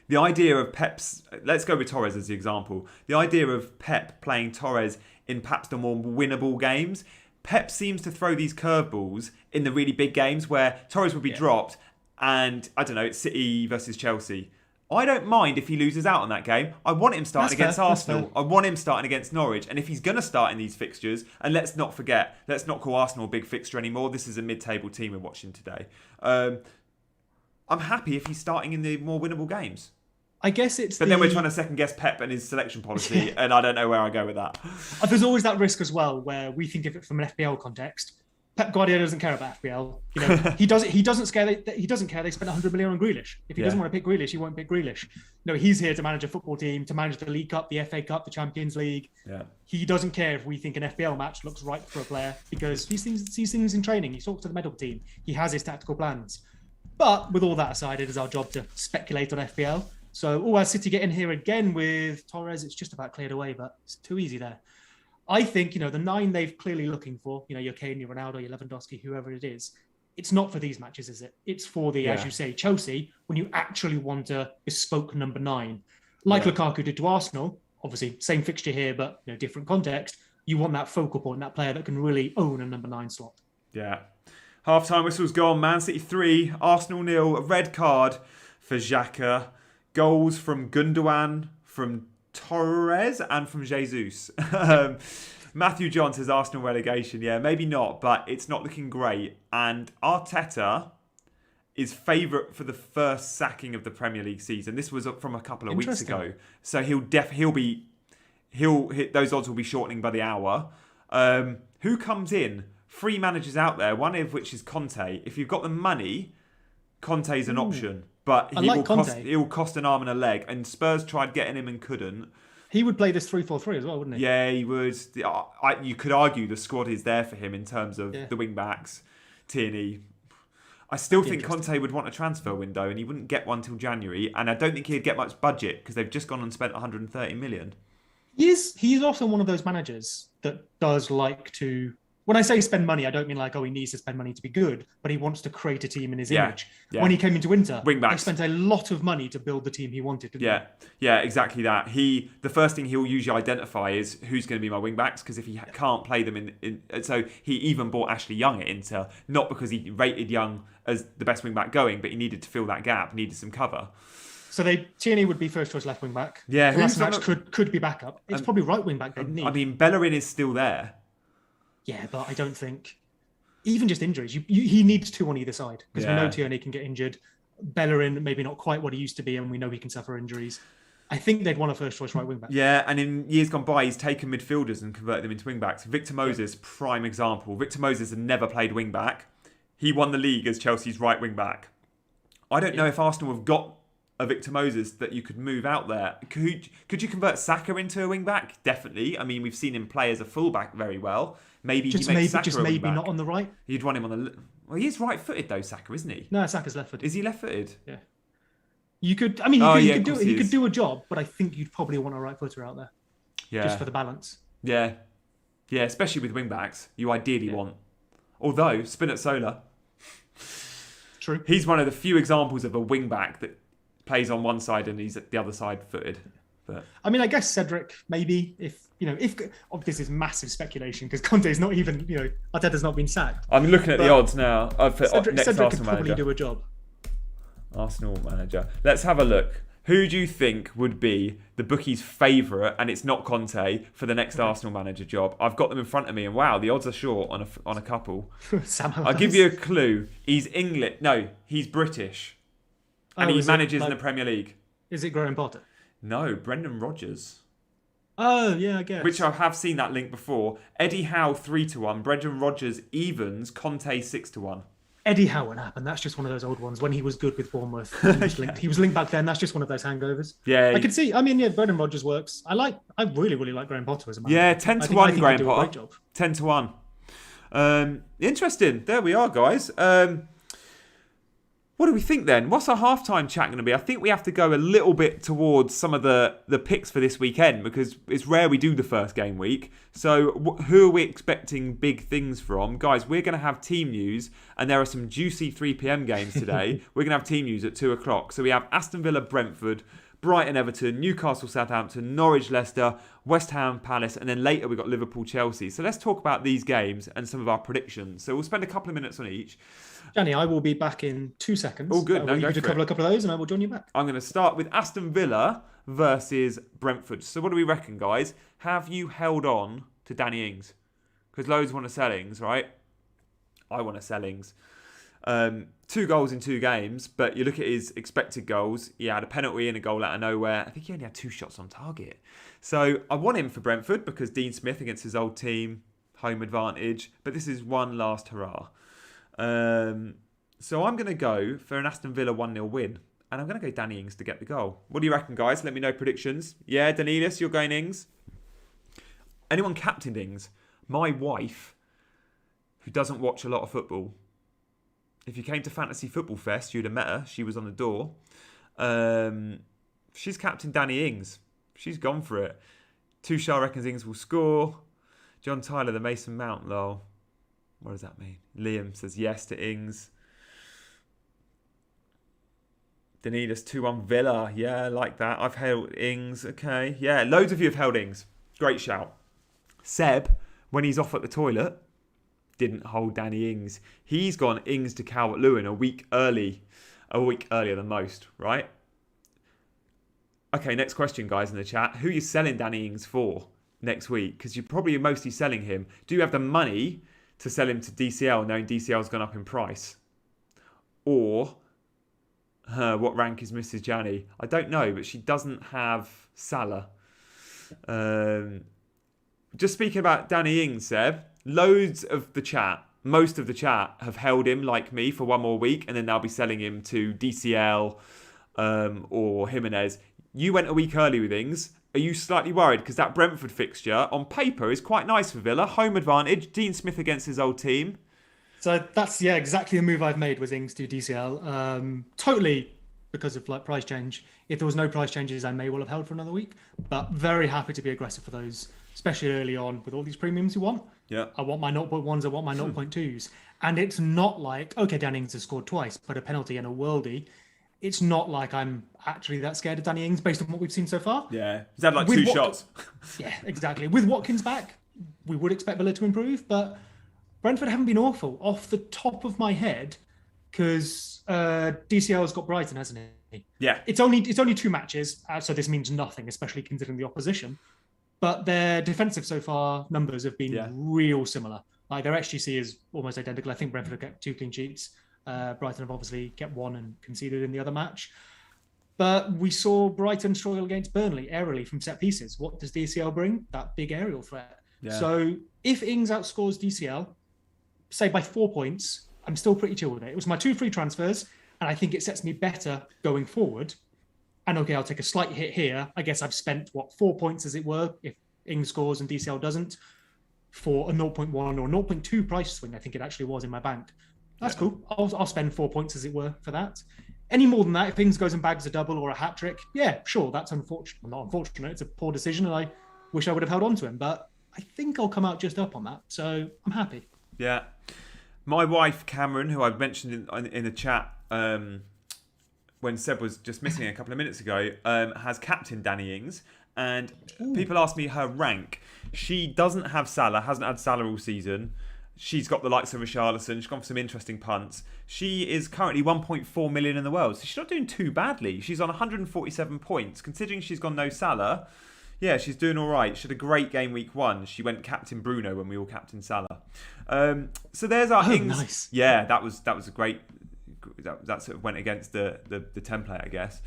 the idea of Pep's... Let's go with Torres as the example. The idea of Pep playing Torres in perhaps the more winnable games, Pep seems to throw these curveballs in the really big games where Torres would be dropped and, I don't know, it's City versus Chelsea. I don't mind if he loses out on that game. I want him starting against Arsenal. I want him starting against Norwich. And if he's going to start in these fixtures, and let's not forget, let's not call Arsenal a big fixture anymore. This is a mid-table team we're watching today. I'm happy if he's starting in the more winnable games. I guess it's. But then we're trying to second guess Pep and his selection policy, and I don't know where I go with that. There's always that risk as well, where we think of it from an FPL context. Pep Guardiola doesn't care about FPL. He doesn't care. He doesn't care. They spent 100 million on Grealish. If he doesn't want to pick Grealish, he won't pick Grealish. No, he's here to manage a football team, to manage the League Cup, the FA Cup, the Champions League. Yeah. He doesn't care if we think an FPL match looks right for a player, because he sees things in training. He talks to the medical team. He has his tactical plans. But with all that aside, it is our job to speculate on FPL. So, as City get in here again with Torres, it's just about cleared away, but it's too easy there. I think, the 9 they've clearly looking for, your Kane, your Ronaldo, your Lewandowski, whoever it is, it's not for these matches, is it? It's for the, as you say, Chelsea, when you actually want a bespoke number 9. Like Lukaku did to Arsenal, obviously, same fixture here, but different context. You want that focal point, that player that can really own a number 9 slot. Yeah. Half-time whistle's gone. Man City 3, Arsenal 0. A red card for Xhaka. Goals from Gundogan, from Torres and from Jesus. Matthew John says Arsenal relegation. Yeah, maybe not, but it's not looking great. And Arteta is favourite for the first sacking of the Premier League season. This was from a couple of weeks ago. So those odds will be shortening by the hour. Who comes in? 3 managers out there, one of which is Conte. If you've got the money, Conte's an option. But he will cost an arm and a leg. And Spurs tried getting him and couldn't. He would play this 3-4-3 as well, wouldn't he? Yeah, he would. You could argue the squad is there for him in terms of the wing-backs. Tierney. I still think Conte would want a transfer window, and he wouldn't get one till January. And I don't think he'd get much budget, because they've just gone and spent 130 million. He's also one of those managers that does like to... When I say spend money, I don't mean like, he needs to spend money to be good, but he wants to create a team in his image. Yeah. When he came into Inter, he spent a lot of money to build the team he wanted, didn't he? Yeah, exactly that. The first thing he'll usually identify is who's going to be my wing-backs, because if he can't play them so he even bought Ashley Young at Inter, not because he rated Young as the best wing-back going, but he needed to fill that gap, needed some cover. So Tierney would be first choice left wing-back. Yeah. Kolasinac could be backup. It's probably right wing-back they'd need. I mean, Bellerin is still there. Yeah, but I don't think... Even just injuries, he needs 2 on either side. Because we know Tierney can get injured. Bellerin, maybe not quite what he used to be, and we know he can suffer injuries. I think they'd want a first-choice right wing-back. Yeah, and in years gone by, he's taken midfielders and converted them into wing-backs. Victor Moses, prime example. Victor Moses had never played wing-back. He won the league as Chelsea's right wing-back. I don't know if Arsenal have got a Victor Moses that you could move out there. Could you convert Saka into a wing-back? Definitely. I mean, we've seen him play as a full-back very well. Maybe just he makes maybe, Saka maybe not on the right. You'd want him on the... Well, he is right-footed though, Saka, isn't he? No, Saka's left-footed. Is he left-footed? Yeah. You could... I mean, he could do a job, but I think you'd probably want a right-footer out there. Yeah. Just for the balance. Yeah. Yeah, especially with wing-backs. You ideally want... Although, Spinazzola... True. He's one of the few examples of a wing-back that plays on one side and he's at the other side footed. But I mean, I guess Cedric, maybe, if this is massive speculation, because Conte's not even, Arteta's not been sacked. I'm looking at the odds now. Cedric could probably do a job. Arsenal manager. Let's have a look. Who do you think would be the bookies' favourite, and it's not Conte, for the next Arsenal manager job? I've got them in front of me, and wow, the odds are short on a couple. I'll give you a clue. He's English. No, he's British. And he manages in the Premier League. Is it Graham Potter? No, Brendan Rodgers. Oh, yeah, I guess. Which I have seen that link before. Eddie Howe 3-1, Brendan Rodgers evens, Conte 6-1. Eddie Howe won't happen. That's just one of those old ones. When he was good with Bournemouth, he was linked back then. That's just one of those hangovers. Yeah, I can see. I mean, Brendan Rodgers works. I really, really like Graham Potter as a manager. Yeah, 10-1, Graham Potter. 10-1. Interesting. There we are, guys. What do we think then? What's our halftime chat going to be? I think we have to go a little bit towards some of the picks for this weekend, because it's rare we do the first game week. So who are we expecting big things from? Guys, we're going to have team news, and there are some juicy 3 p.m. games today. We're going to have team news at 2 o'clock. So we have Aston Villa, Brentford, Brighton, Everton, Newcastle, Southampton, Norwich, Leicester, West Ham, Palace, and then later we've got Liverpool, Chelsea. So let's talk about these games and some of our predictions. So we'll spend a couple of minutes on each. Gianni, I will be back in 2 seconds. Oh, good. I will cover a couple of those, and I will join you back. I'm going to start with Aston Villa versus Brentford. So what do we reckon, guys? Have you held on to Danny Ings? Because loads want to sell Ings, right? I want to sell Ings. 2 goals in 2 games, but you look at his expected goals. He had a penalty and a goal out of nowhere. I think he only had 2 shots on target. So I want him for Brentford because Dean Smith against his old team, home advantage. But this is one last hurrah. So I'm going to go for an Aston Villa 1-0 win. And I'm going to go Danny Ings to get the goal. What do you reckon, guys? Let me know predictions. Yeah, Danilis, you're going Ings? Anyone captained Ings? My wife, who doesn't watch a lot of football, if you came to Fantasy Football Fest, you'd have met her. She was on the door. She's captained Danny Ings. She's gone for it. Tushar reckons Ings will score. John Tyler, the Mason Mount, lol. What does that mean? Liam says yes to Ings. Danidas 2-1 Villa. Yeah, I like that. I've held Ings. Okay. Yeah, loads of you have held Ings. Great shout. Seb, when he's off at the toilet, didn't hold Danny Ings. He's gone Ings to Calvert-Lewin a week earlier than most, right? Okay, next question, guys, in the chat. Who are you selling Danny Ings for next week? Because you're probably mostly selling him. Do you have the money to sell him to DCL, knowing DCL's gone up in price? Or, what rank is Mrs. Gianni? I don't know, but she doesn't have Salah. Just speaking about Danny Ings, Seb, most of the chat have held him like me for one more week, and then they'll be selling him to DCL or Jimenez. You went a week early with Ings. Are you slightly worried? Because that Brentford fixture on paper is quite nice for Villa. Home advantage. Dean Smith against his old team. So that's exactly the move I've made with Ings to DCL. Totally because of price change. If there was no price changes, I may well have held for another week. But very happy to be aggressive for those, especially early on with all these premiums you want. Yeah. I want my 0.1s, I want my 0.2s. And it's not like, okay, Danny Ings has scored twice, but a penalty and a worldie. It's not like I'm actually that scared of Danny Ings based on what we've seen so far. Yeah. He's had 2 shots. Yeah, exactly. With Watkins back, we would expect Villa to improve, but Brentford haven't been awful off the top of my head because DCL's got Brighton, hasn't he? Yeah. It's only 2 matches, so this means nothing, especially considering the opposition. But their defensive so far numbers have been real similar. Like their XGC is almost identical. I think Brentford have kept 2 clean sheets. Brighton have obviously kept 1 and conceded in the other match. But we saw Brighton struggle against Burnley aerially from set pieces. What does DCL bring? That big aerial threat. Yeah. So if Ings outscores DCL, say by 4 points, I'm still pretty chill with it. It was my 2 free transfers, and I think it sets me better going forward. And okay, I'll take a slight hit here. I guess I've spent, 4 points as it were, if Ings scores and DCL doesn't, for a 0.1 or 0.2 price swing, I think it actually was in my bank. That's cool. I'll spend 4 points as it were for that. Any more than that, if Ings goes and bags a double or a hat trick, yeah, sure, that's unfortunate. Not unfortunate, it's a poor decision, and I wish I would have held on to him. But I think I'll come out just up on that, so I'm happy. Yeah. My wife, Cameron, who I've mentioned in the chat when Seb was just missing a couple of minutes ago, has captained Danny Ings. And people ask me her rank. She doesn't have Salah, hasn't had Salah all season. She's got the likes of Richarlison. She's gone for some interesting punts. She is currently 1.4 million in the world. So she's not doing too badly. She's on 147 points. Considering she's gone no Salah, yeah, she's doing all right. She had a great game week 1. She went captain Bruno when we all captain Salah. So there's our Ings. Nice. Yeah, that was a great. That sort of went against the template, I guess.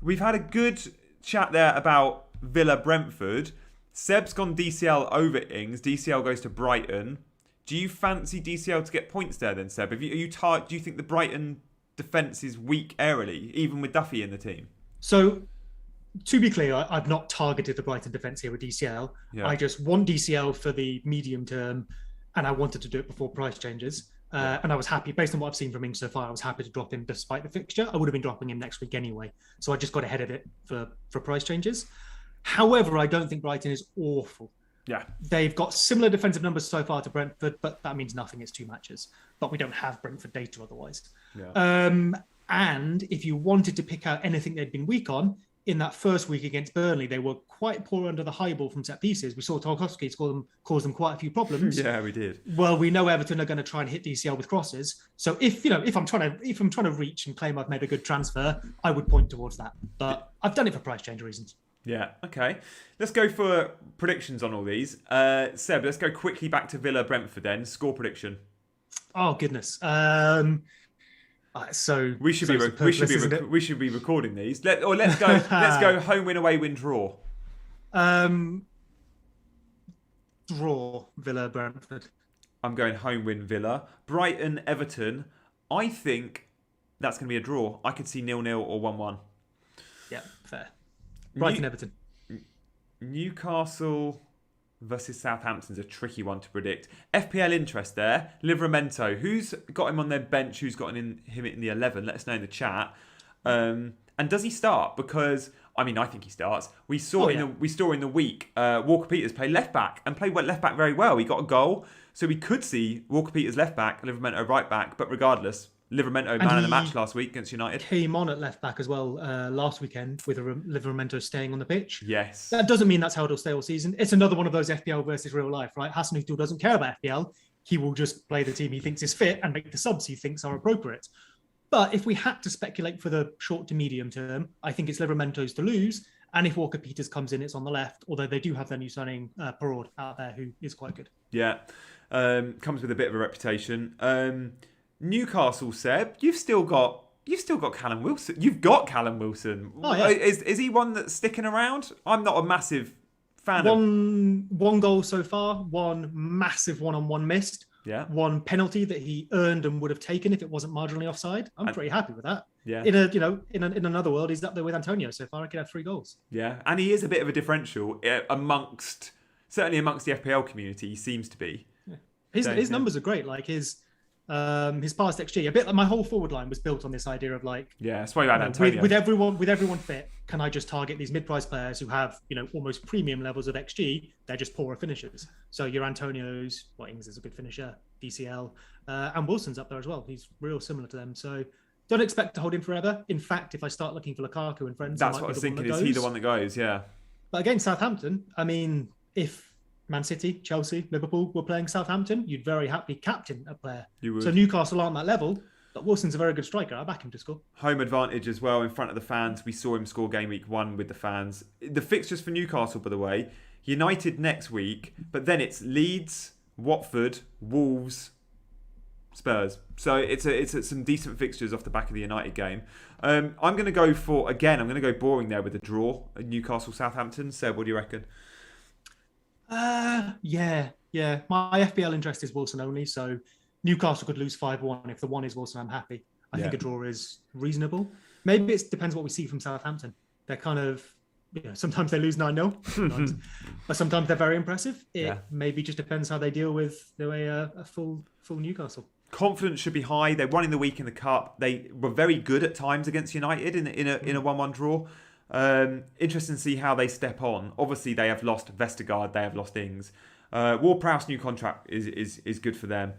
We've had a good chat there about Villa Brentford. Seb's gone DCL over Ings. DCL goes to Brighton. Do you fancy DCL to get points there then, Seb? Do you think the Brighton defence is weak aerially, even with Duffy in the team? So, to be clear, I've not targeted the Brighton defence here with DCL. Yeah. I just want DCL for the medium term, and I wanted to do it before price changes. And I was happy, based on what I've seen from Ings so far, I was happy to drop him despite the fixture. I would have been dropping him next week anyway. So I just got ahead of it for price changes. However, I don't think Brighton is awful. Yeah. They've got similar defensive numbers so far to Brentford, but that means nothing. It's 2 matches. But we don't have Brentford data otherwise. Yeah. And if you wanted to pick out anything they'd been weak on, in that first week against Burnley, they were quite poor under the high ball from set pieces. We saw Tarkowski cause them quite a few problems. Yeah, we did. Well, we know Everton are going to try and hit DCL with crosses. So if I'm trying to reach and claim I've made a good transfer, I would point towards that. But I've done it for price change reasons. Yeah, okay. Let's go for predictions on all these. Seb, let's go quickly back to Villa Brentford then. Score prediction. Oh, goodness. So We should so superfluous, isn't it? we should be recording these. Let's go home win, away win, draw. Draw Villa Brentford. I'm going home win Villa. Brighton Everton. I think that's going to be a draw. I could see 0-0 or 1-1. Yeah, fair. Brighton Everton. Newcastle versus Southampton's a tricky one to predict. FPL interest there. Livramento. Who's got him on their bench? Who's got him in the 11? Let us know in the chat. And does he start? Because I think he starts. We saw in the week Walker Peters play left back and played left back very well. He got a goal, so we could see Walker Peters left back, Livramento right back. But regardless, Livramento man of the match last week against United. Came on at left back as well last weekend with Livramento staying on the pitch. Yes. That doesn't mean that's how he'll stay all season. It's another one of those FPL versus real life, right? Hasenhüttl doesn't care about FPL. He will just play the team he thinks is fit and make the subs he thinks are appropriate. But if we had to speculate for the short to medium term, I think it's Livramento's to lose. And if Walker Peters comes in, it's on the left. Although they do have their new signing, Perraud, out there, who is quite good. Yeah. Comes with a bit of a reputation. Newcastle, Seb, you've still got Callum Wilson. You've got Callum Wilson. Oh, yeah. Is he one that's sticking around? I'm not a massive fan of... One goal so far, one massive one-on-one missed. Yeah. One penalty that he earned and would have taken if it wasn't marginally offside. I'm pretty happy with that. Yeah. In another world, he's up there with Antonio so far. I could have 3 goals. Yeah, and he is a bit of a differential certainly amongst the FPL community. He seems to be. Yeah. His numbers are great. Like his past XG, a bit like my whole forward line was built on this idea of like, yeah, that's why you had Antonio. With everyone fit, can I just target these mid-price players who have almost premium levels of XG? They're just poorer finishers. So your Antonios, Ings is a good finisher, DCL, and Wilson's up there as well. He's real similar to them. So don't expect to hold him forever. In fact, if I start looking for Lukaku and friends, that's what I was thinking. Is he the one that goes? Yeah. But against Southampton, if Man City, Chelsea, Liverpool were playing Southampton, you'd very happily captain a player. You would. So Newcastle aren't that level, but Wilson's a very good striker. I back him to score. Home advantage as well in front of the fans. We saw him score game week 1 with the fans. The fixtures for Newcastle, by the way, United next week, but then it's Leeds, Watford, Wolves, Spurs. So it's some decent fixtures off the back of the United game. I'm going to go boring there with a draw, Newcastle Southampton. Seb, what do you reckon? Yeah. My FPL interest is Wilson only, so Newcastle could lose 5-1. If the one is Wilson, I'm happy. I think a draw is reasonable. Maybe it depends what we see from Southampton. They're kind of, sometimes they lose 9-0, but sometimes they're very impressive. It maybe just depends how they deal with a full Newcastle. Confidence should be high. They won in the week in the cup. They were very good at times against United in a 1-1 draw. Interesting to see how they step on. Obviously, they have lost Vestergaard. They have lost Ings. Ward-Prowse new contract is good for them.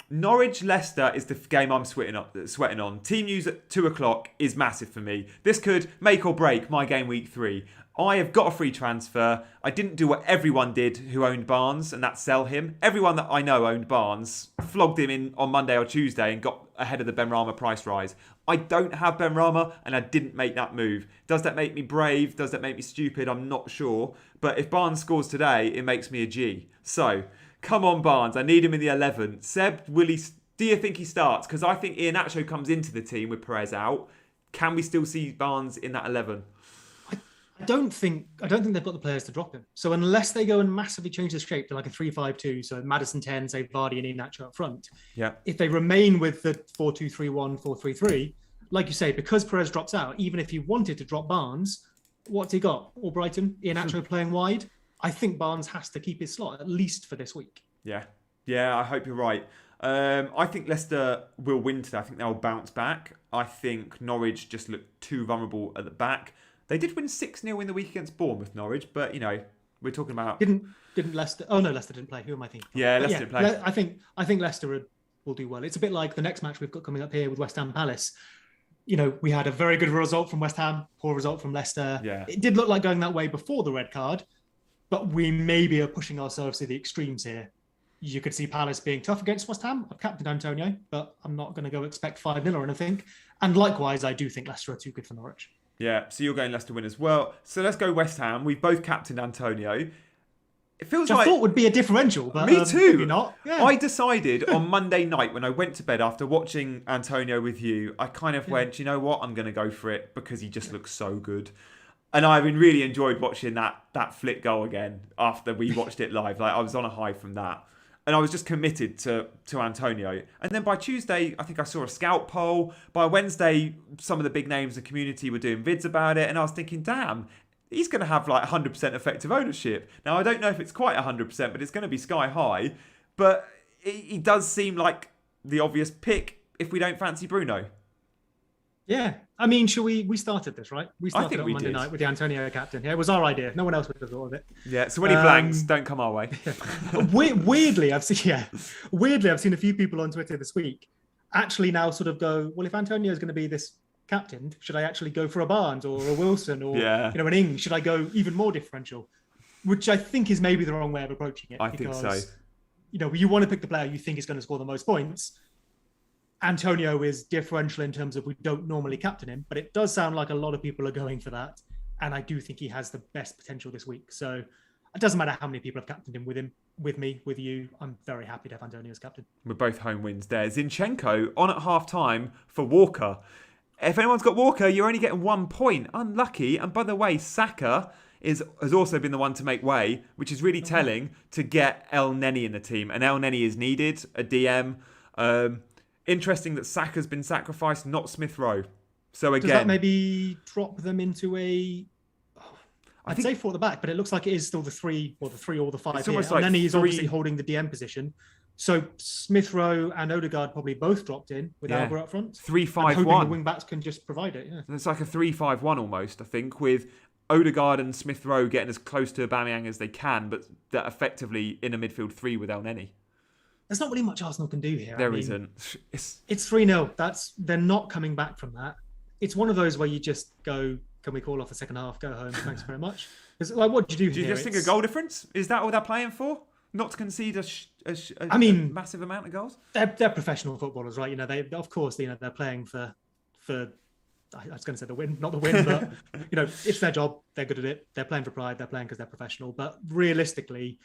Norwich Leicester is the game I'm sweating on. Team news at 2:00 is massive for me. This could make or break my game week 3. I have got a free transfer. I didn't do what everyone did who owned Barnes, and that's sell him. Everyone that I know owned Barnes, flogged him in on Monday or Tuesday and got ahead of the Benrahma price rise. I don't have Benrahma, and I didn't make that move. Does that make me brave? Does that make me stupid? I'm not sure. But if Barnes scores today, it makes me a G. So, come on, Barnes. I need him in the 11. Seb, do you think he starts? Because I think Iheanacho comes into the team with Perez out. Can we still see Barnes in that 11? I don't think they've got the players to drop him. So unless they go and massively change the shape to like a 3-5-2, so Maddison 10, say Vardy and Iheanacho up front. Yeah. If they remain with the 4-2-3-1, 4-3-3, like you say, because Perez drops out, even if you wanted to drop Barnes, what's he got? Albrighton, Iheanacho playing wide. I think Barnes has to keep his slot at least for this week. Yeah, I hope you're right. I think Leicester will win today. I think they'll bounce back. I think Norwich just look too vulnerable at the back. They did win 6-0 in the week against Bournemouth, Norwich, but we're talking about didn't Leicester? Oh no, Leicester didn't play. Who am I thinking? Yeah, Leicester didn't play. I think Leicester will do well. It's a bit like the next match we've got coming up here with West Ham Palace. We had a very good result from West Ham, poor result from Leicester. Yeah. It did look like going that way before the red card, but we maybe are pushing ourselves to the extremes here. You could see Palace being tough against West Ham. I've captained Antonio, but I'm not going to go expect 5-0 or anything. And likewise, I do think Leicester are too good for Norwich. Yeah, so you're going Leicester win as well. So let's go West Ham. We've both captained Antonio. It feels Which I like thought would be a differential, but me too. maybe not. Yeah. I decided on Monday night when I went to bed after watching Antonio with you, I kind of went, you know what, I'm going to go for it because he just looks so good. And I've been really enjoyed watching that flick goal again after we watched it live. Like I was on a high from that. And I was just committed to Antonio. And then by Tuesday, I think I saw a scout poll. By Wednesday, some of the big names in the community were doing vids about it. And I was thinking, damn, he's going to have like 100% effective ownership. Now, I don't know if it's quite 100%, but it's going to be sky high. But he does seem like the obvious pick if we don't fancy Bruno. Yeah. I mean, we started this, right? We started on Monday did. night with the Antonio captain. Yeah, it was our idea. No one else would have thought of it. Yeah, so when he blanks, don't come our way. Weirdly, I've seen a few people on Twitter this week actually now sort of go, well, if Antonio is going to be this captain, should I actually go for a Barnes or a Wilson or an Ings? Should I go even more differential? Which I think is maybe the wrong way of approaching it. I think so. You want to pick the player you think is going to score the most points. Antonio is differential in terms of we don't normally captain him, but it does sound like a lot of people are going for that. And I do think he has the best potential this week. So it doesn't matter how many people have captained him with me, with you. I'm very happy to have Antonio as captain. We're both home wins there. Zinchenko on at half time for Walker. If anyone's got Walker, you're only getting 1 point. Unlucky. And by the way, Saka has also been the one to make way, which is really telling to get El Neni in the team. And El Neni is needed, a DM. Interesting that Saka's been sacrificed, not Smith Rowe. So again, does that maybe drop them into I'd say 4 at the back, but it looks like it is still the 3 or the 5 it's here. almost And like then he's 3... obviously holding the DM position. So Smith Rowe and Odegaard probably both dropped in with Alba up front. 3-5-1. Hoping the wing backs can just provide it. Yeah, it's like a 3-5-1 almost. I think with Odegaard and Smith Rowe getting as close to Aubameyang as they can, but that effectively in a midfield 3 with El Neni. There's not really much Arsenal can do here. There isn't. It's 3-0. They're not coming back from that. It's one of those where you just go, can we call off the second half? Go home. Thanks very much. Because what do you do here? Do you just think a goal difference? Is that all they're playing for? Not to concede a massive amount of goals? They're professional footballers, right? They're playing for I was going to say the win, not the win, but it's their job. They're good at it. They're playing for pride. They're playing because they're professional. But realistically,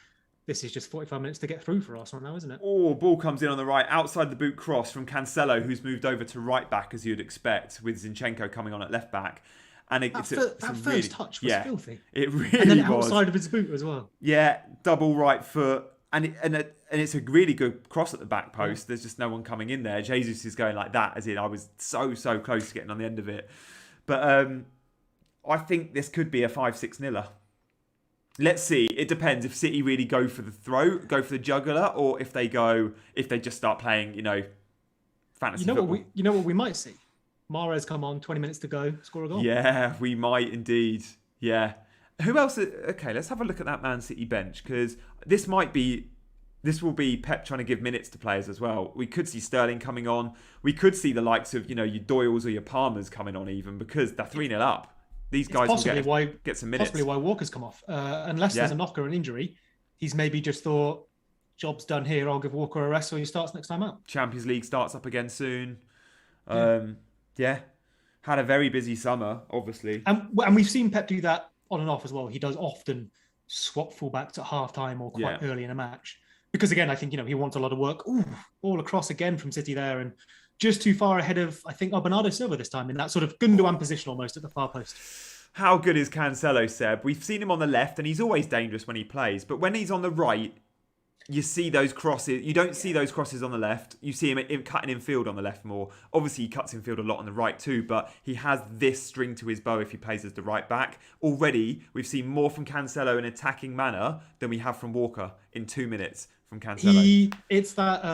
this is just 45 minutes to get through for Arsenal now, isn't it? Oh, ball comes in on the right, outside the boot cross from Cancelo, who's moved over to right back, as you'd expect, with Zinchenko coming on at left back. And that first touch was filthy. It really was. And then outside of his boot as well. Yeah, double right foot. And it's a really good cross at the back post. There's just no one coming in there. Jesus is going like that, as in I was so close to getting on the end of it. But I think this could be a 5-6-0. Let's see. It depends if City really go for the throw, go for the jugular, or if they just start playing, fantasy football. You know what we might see? Mahrez come on, 20 minutes to go, score a goal. Yeah, we might indeed. Yeah. Who else? Okay, let's have a look at that Man City bench, because this will be Pep trying to give minutes to players as well. We could see Sterling coming on. We could see the likes of, your Doyles or your Palmers coming on even, because they're 3-0 up. These guys will get some minutes. Possibly why Walker's come off. Unless there's a knock or an injury, he's maybe just thought, job's done here, I'll give Walker a rest so he starts next time out. Champions League starts up again soon. Yeah. Had a very busy summer, obviously. And we've seen Pep do that on and off as well. He does often swap fullbacks at half-time or quite early in a match. Because again, I think, he wants a lot of work. Ooh, all across again from City there. And just too far ahead of, I think, Bernardo Silva this time in that sort of Gundogan position almost at the far post. How good is Cancelo, Seb? We've seen him on the left and he's always dangerous when he plays. But when he's on the right, you see those crosses. You don't see those crosses on the left. You see him cutting in field on the left more. Obviously, he cuts in field a lot on the right too, but he has this string to his bow if he plays as the right back. Already, we've seen more from Cancelo in attacking manner than we have from Walker in 2 minutes from Cancelo. It's that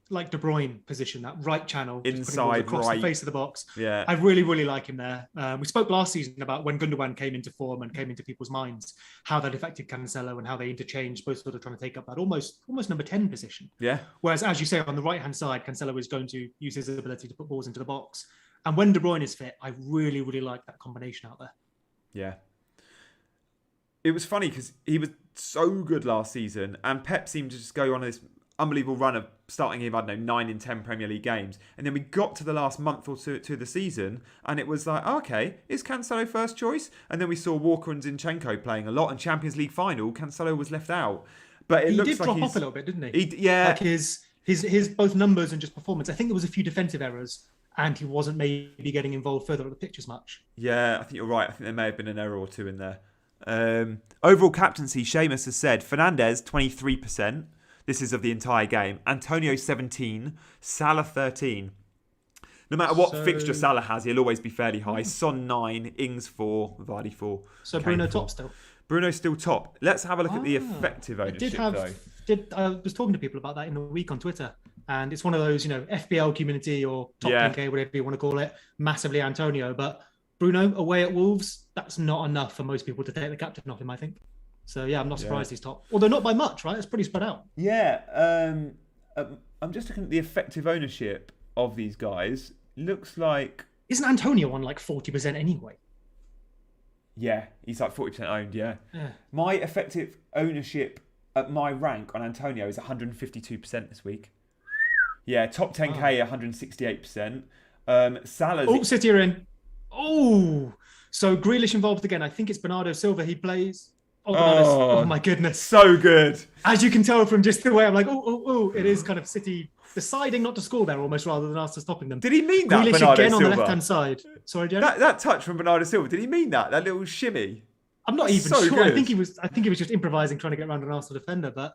like De Bruyne position, that right channel, inside across right, the face of the box. Yeah, I really, really like him there. We spoke last season about when Gundogan came into form and came into people's minds, how that affected Cancelo and how they interchanged, both sort of trying to take up that almost number 10 position. Yeah. Whereas, as you say, on the right hand side, Cancelo is going to use his ability to put balls into the box. And when De Bruyne is fit, I really, really like that combination out there. Yeah. It was funny because he was so good last season, and Pep seemed to just go on this unbelievable run of starting him, 9 in 10 Premier League games. And then we got to the last month or two to the season, and it was like, oh, okay, is Cancelo first choice? And then we saw Walker and Zinchenko playing a lot, and Champions League final, Cancelo was left out. But it looks did like drop off a little bit, didn't he? Yeah. Like his both numbers and just performance. I think there was a few defensive errors, and he wasn't maybe getting involved further at the pitch as much. Yeah, I think you're right. I think there may have been an error or two in there. Overall captaincy, Seamus has said, Fernandes, 23%. This is of the entire game. Antonio, 17. Salah, 13. No matter what fixture Salah has, he'll always be fairly high. Son, 9. Ings, 4. Vardy, 4. So Bruno top still? Bruno's still top. Let's have a look at the effective ownership, I was talking to people about that in the week on Twitter. And it's one of those, FPL community or top 10K, whatever you want to call it, massively Antonio. But Bruno, away at Wolves, that's not enough for most people to take the captain off him, I think. So, yeah, I'm not surprised he's top. Although not by much, right? It's pretty spread out. Yeah. I'm just looking at the effective ownership of these guys. Looks like... Isn't Antonio on like 40% anyway? Yeah, he's like 40% owned, yeah. My effective ownership at my rank on Antonio is 152% this week. Yeah, top 10K, 168%. Salah's... Oh, City are in. Oh, so Grealish involved again. I think it's Bernardo Silva. He plays... Oh, my goodness. So good. As you can tell from just the way I'm like, it is kind of City deciding not to score there almost rather than us stopping them. Did he mean that, Grealish Bernardo again Silva? On the left-hand side. Sorry, Jen? That touch from Bernardo Silva, did he mean that? That little shimmy? I'm not even sure. Good. I think he was just improvising, trying to get around an Arsenal defender, but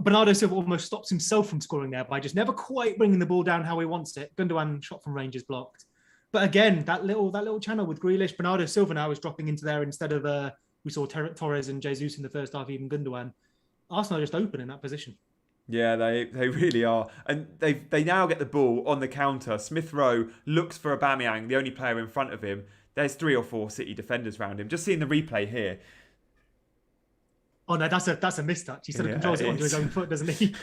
Bernardo Silva almost stops himself from scoring there by just never quite bringing the ball down how he wants it. Gundogan shot from range is blocked. But again, that little channel with Grealish, Bernardo Silva now is dropping into there instead of... we saw Torres and Jesus in the first half, even Gundogan. Arsenal are just open in that position. Yeah, they really are. And they now get the ball on the counter. Smith Rowe looks for Aubameyang, the only player in front of him. There's 3 or 4 City defenders around him. Just seeing the replay here. Oh, no, that's a mistouch. He sort of controls it onto his own foot, doesn't he?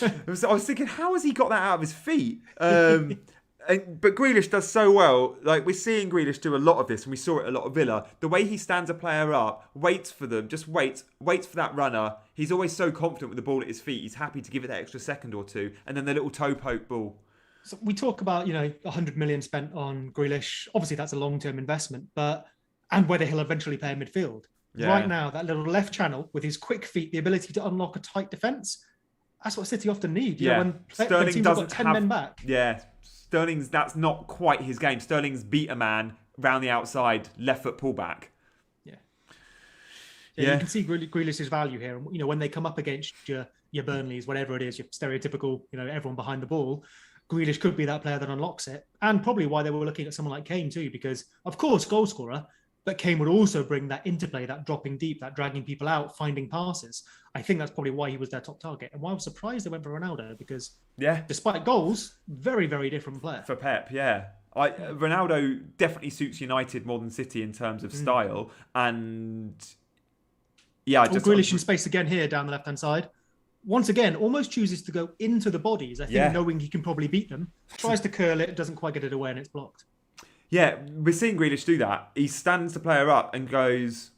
I was thinking, how has he got that out of his feet? But Grealish does so well. Like, we're seeing Grealish do a lot of this, and we saw it a lot of Villa. The way he stands a player up, waits for them, just waits for that runner. He's always so confident with the ball at his feet. He's happy to give it that extra second or two, and then the little toe poke ball. So we talk about 100 million spent on Grealish. Obviously, that's a long-term investment, and whether he'll eventually play in midfield. Yeah. Right now, that little left channel with his quick feet, the ability to unlock a tight defence. That's what City often need. Yeah, when Sterling doesn't got 10 men back. Yeah. That's not quite his game. Sterling's beat a man round the outside, left foot pullback. Yeah. You can see Grealish's value here. And when they come up against your Burnleys, whatever it is, your stereotypical, everyone behind the ball, Grealish could be that player that unlocks it. And probably why they were looking at someone like Kane too, because of course goal scorer, but Kane would also bring that interplay, that dropping deep, that dragging people out, finding passes. I think that's probably why he was their top target. And why I was surprised they went for Ronaldo, because despite goals, very, very different player. For Pep, yeah. Ronaldo definitely suits United more than City in terms of style. And Grealish in space again here down the left-hand side. Once again, almost chooses to go into the bodies. I think knowing he can probably beat them. Tries to curl it, doesn't quite get it away, and it's blocked. Yeah, we're seeing Grealish do that. He stands the player up and goes,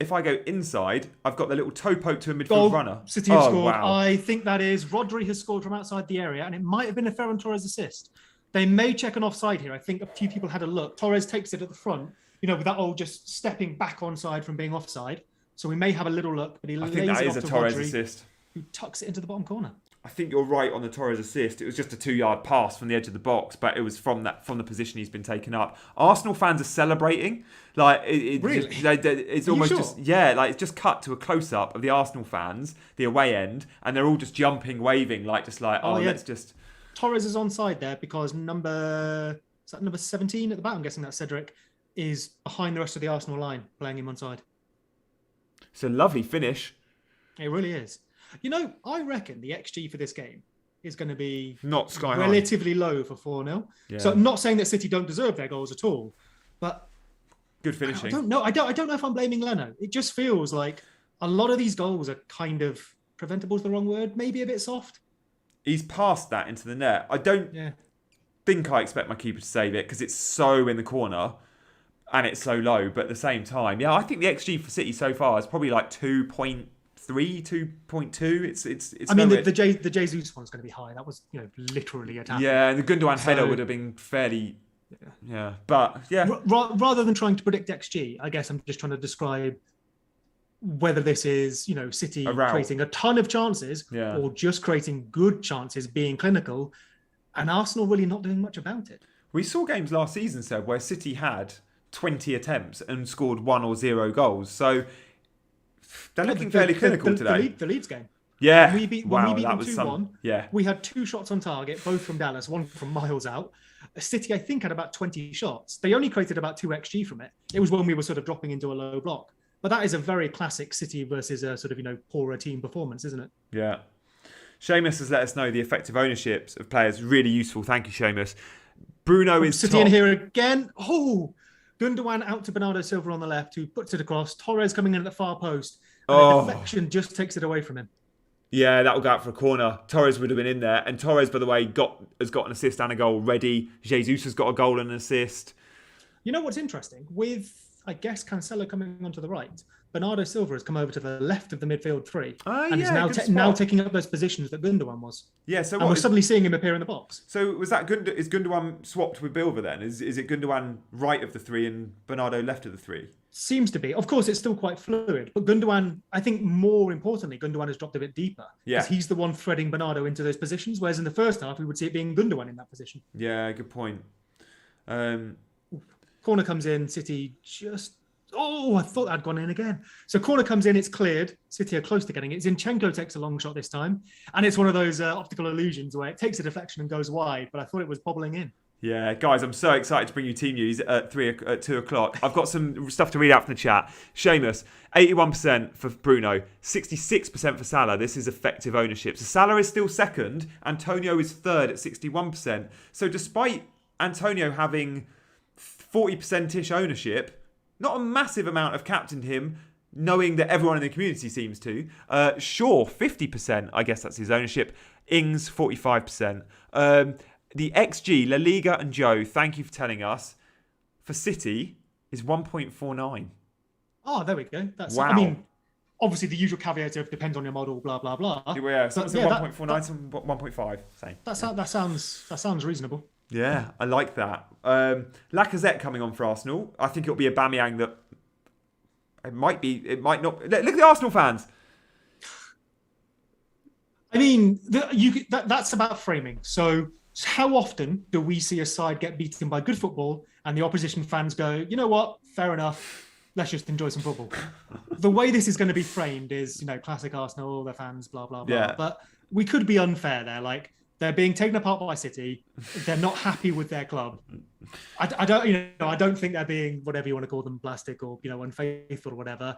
if I go inside, I've got the little toe poke to a midfield runner. City have scored. Wow. I think that is Rodri has scored from outside the area, and it might have been a Ferran Torres assist. They may check an offside here. I think a few people had a look. Torres takes it at the front, with that old just stepping back onside from being offside. So we may have a little look, but he lays it off to Rodri. I think that is a Torres assist. Who tucks it into the bottom corner. I think you're right on the Torres assist. It was just a 2-yard pass from the edge of the box, but it was from the position he's been taken up. Arsenal fans are celebrating. Really? It's almost just it's just cut to a close up of the Arsenal fans, the away end, and they're all just jumping, waving, let's just. Torres is onside there because number 17 at the back. I'm guessing that's Cedric, is behind the rest of the Arsenal line, playing him onside. It's a lovely finish. It really is. I reckon the XG for this game is going to be not sky relatively low for 4-0. Yeah. So I'm not saying that City don't deserve their goals at all, but good finishing. I don't know. I don't know if I'm blaming Leno. It just feels like a lot of these goals are kind of preventable is the wrong word, maybe a bit soft. He's passed that into the net. I don't think I expect my keeper to save it because it's so in the corner and it's so low. But at the same time, I think the XG for City so far is probably like 2.3, 2.3, 2.2. It's. I mean, the Jesus one's going to be high. That was literally a tackle. Yeah, and the Gundogan header would have been fairly. Yeah, but yeah. Rather than trying to predict XG, I guess I'm just trying to describe whether this is, City creating a ton of chances or just creating good chances, being clinical, and Arsenal really not doing much about it. We saw games last season, Seb, where City had 20 attempts and scored 1 or 0 goals. So they're looking fairly clinical today. The Leeds game. Yeah. When we beat them 2-1, yeah. We had 2 shots on target, both from Dallas, one from miles out. City, I think, had about 20 shots. They only created about 2 XG from it. It was when we were sort of dropping into a low block. But that is a very classic City versus a sort of, poorer team performance, isn't it? Yeah. Seamus has let us know the effective ownerships of players. Really useful. Thank you, Seamus. Bruno is City top. in here again. Oh, Gundogan out to Bernardo Silva on the left, who puts it across. Torres coming in at the far post. And the deflection just takes it away from him. Yeah, that will go out for a corner. Torres would have been in there. And Torres, by the way, has got an assist and a goal ready. Jesus has got a goal and an assist. You know what's interesting? With, I guess, Cancelo coming onto the right, Bernardo Silva has come over to the left of the midfield 3 and is now taking up those positions that Gundogan was. Yeah, so and we're suddenly seeing him appear in the box. So was that is Gundogan swapped with Bilva then? Is it Gundogan right of the 3 and Bernardo left of the 3? Seems to be. Of course, it's still quite fluid, but Gundogan, I think more importantly, Gundogan has dropped a bit deeper. Because he's the one threading Bernardo into those positions, whereas in the first half, we would see it being Gundogan in that position. Yeah, good point. Corner comes in, City just... Oh, I thought that'd gone in again. So corner comes in, it's cleared. City are close to getting it. Zinchenko takes a long shot this time. And it's one of those optical illusions where it takes a deflection and goes wide, but I thought it was bobbling in. Yeah, guys, I'm so excited to bring you team news at 2 o'clock. I've got some stuff to read out from the chat. Seamus, 81% for Bruno, 66% for Salah. This is effective ownership. So Salah is still second. Antonio is third at 61%. So despite Antonio having 40%-ish ownership, not a massive amount of captained him, knowing that everyone in the community seems to. Shaw, 50%. I guess that's his ownership. Ings, 45%. The XG, La Liga and Joe, thank you for telling us, for City is 1.49. Oh, there we go. That's, wow. I mean, obviously the usual caveat of depends on your model, blah, blah, blah. Yeah, so 1.49 to 1.5. Same. That sounds reasonable. Yeah, I like that. Lacazette coming on for Arsenal. I think it'll be a Aubameyang that it might not. Look at the Arsenal fans. I mean, that's about framing. So how often do we see a side get beaten by good football and the opposition fans go, you know what, fair enough, let's just enjoy some football. The way this is going to be framed is, classic Arsenal, their fans, blah, blah, blah. Yeah. But we could be unfair there. Like, they're being taken apart by City. They're not happy with their club. I don't think they're being whatever you want to call them, plastic or unfaithful or whatever.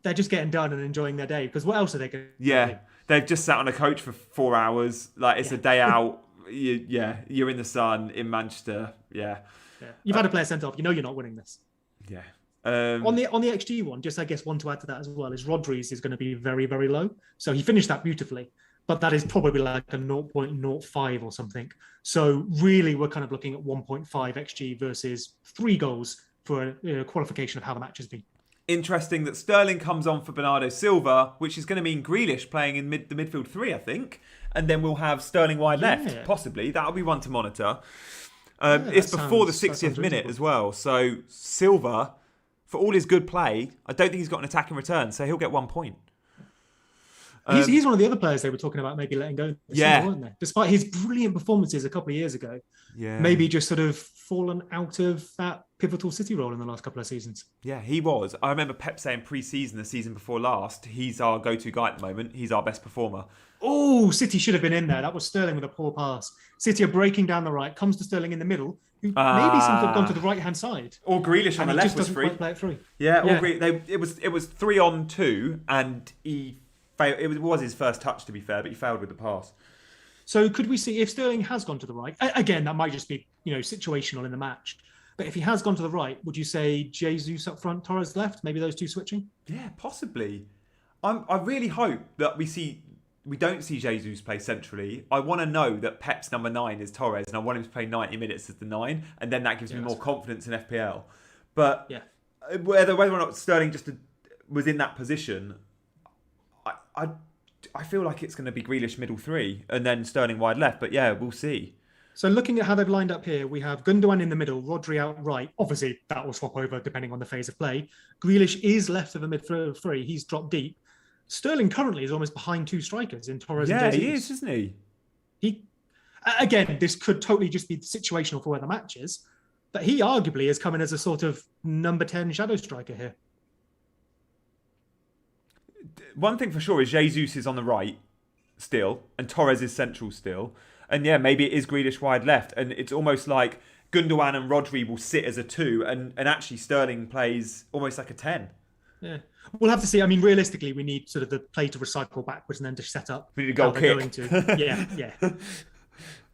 They're just getting done and enjoying their day because what else are they going to do? Yeah, they've just sat on a coach for 4 hours. Like it's a day out. You're in the sun in Manchester. Yeah. You've had a player sent off. You're not winning this. Yeah. On the XG one, just I guess one to add to that as well is Rodri's is going to be very, very low. So he finished that beautifully. But that is probably like a 0.05 or something. So really, we're kind of looking at 1.5 XG versus 3 goals for a qualification of how the match has been. Interesting that Sterling comes on for Bernardo Silva, which is going to mean Grealish playing in the midfield 3, I think. And then we'll have Sterling wide left, possibly. That'll be one to monitor. It's before the 60th minute as well. So Silva, for all his good play, I don't think he's got an attack in return. So he'll get 1 point. He's one of the other players they were talking about maybe letting go this season, weren't they? Despite his brilliant performances a couple of years ago. Yeah. Maybe just sort of fallen out of that pivotal City role in the last couple of seasons. Yeah, he was. I remember Pep saying pre-season, the season before last, he's our go-to guy at the moment. He's our best performer. Oh, City should have been in there. That was Sterling with a poor pass. City are breaking down the right, comes to Sterling in the middle, who maybe seems to have gone to the right-hand side. Or Grealish on the left was free. Play it through. Yeah, it was 3-on-2 and he failed. It was his first touch, to be fair, but he failed with the pass. So could we see if Sterling has gone to the right? Again, that might just be situational in the match. But if he has gone to the right, would you say Jesus up front, Torres left? Maybe those two switching? Yeah, possibly. I really hope that we don't see Jesus play centrally. I want to know that Pep's number 9 is Torres, and I want him to play 90 minutes as the 9, and then that gives me more confidence in FPL. But whether or not Sterling just was in that position, I feel like it's going to be Grealish middle three and then Sterling wide left. But yeah, we'll see. So looking at how they've lined up here, we have Gundogan in the middle, Rodri out right. Obviously, that will swap over depending on the phase of play. Grealish is left of the midfield three. He's dropped deep. Sterling currently is almost behind two strikers in Torres and Jesus. Yeah, he is, isn't he? Again, this could totally just be situational for where the match is, but he arguably is coming as a sort of number 10 shadow striker here. One thing for sure is Jesus is on the right still, and Torres is central still. And yeah, maybe it is Grealish wide left. And it's almost like Gundogan and Rodri will sit as a 2, and actually Sterling plays almost like a 10. Yeah. We'll have to see. I mean, realistically, we need sort of the play to recycle backwards and then to set up. We need a goal kick. Yeah.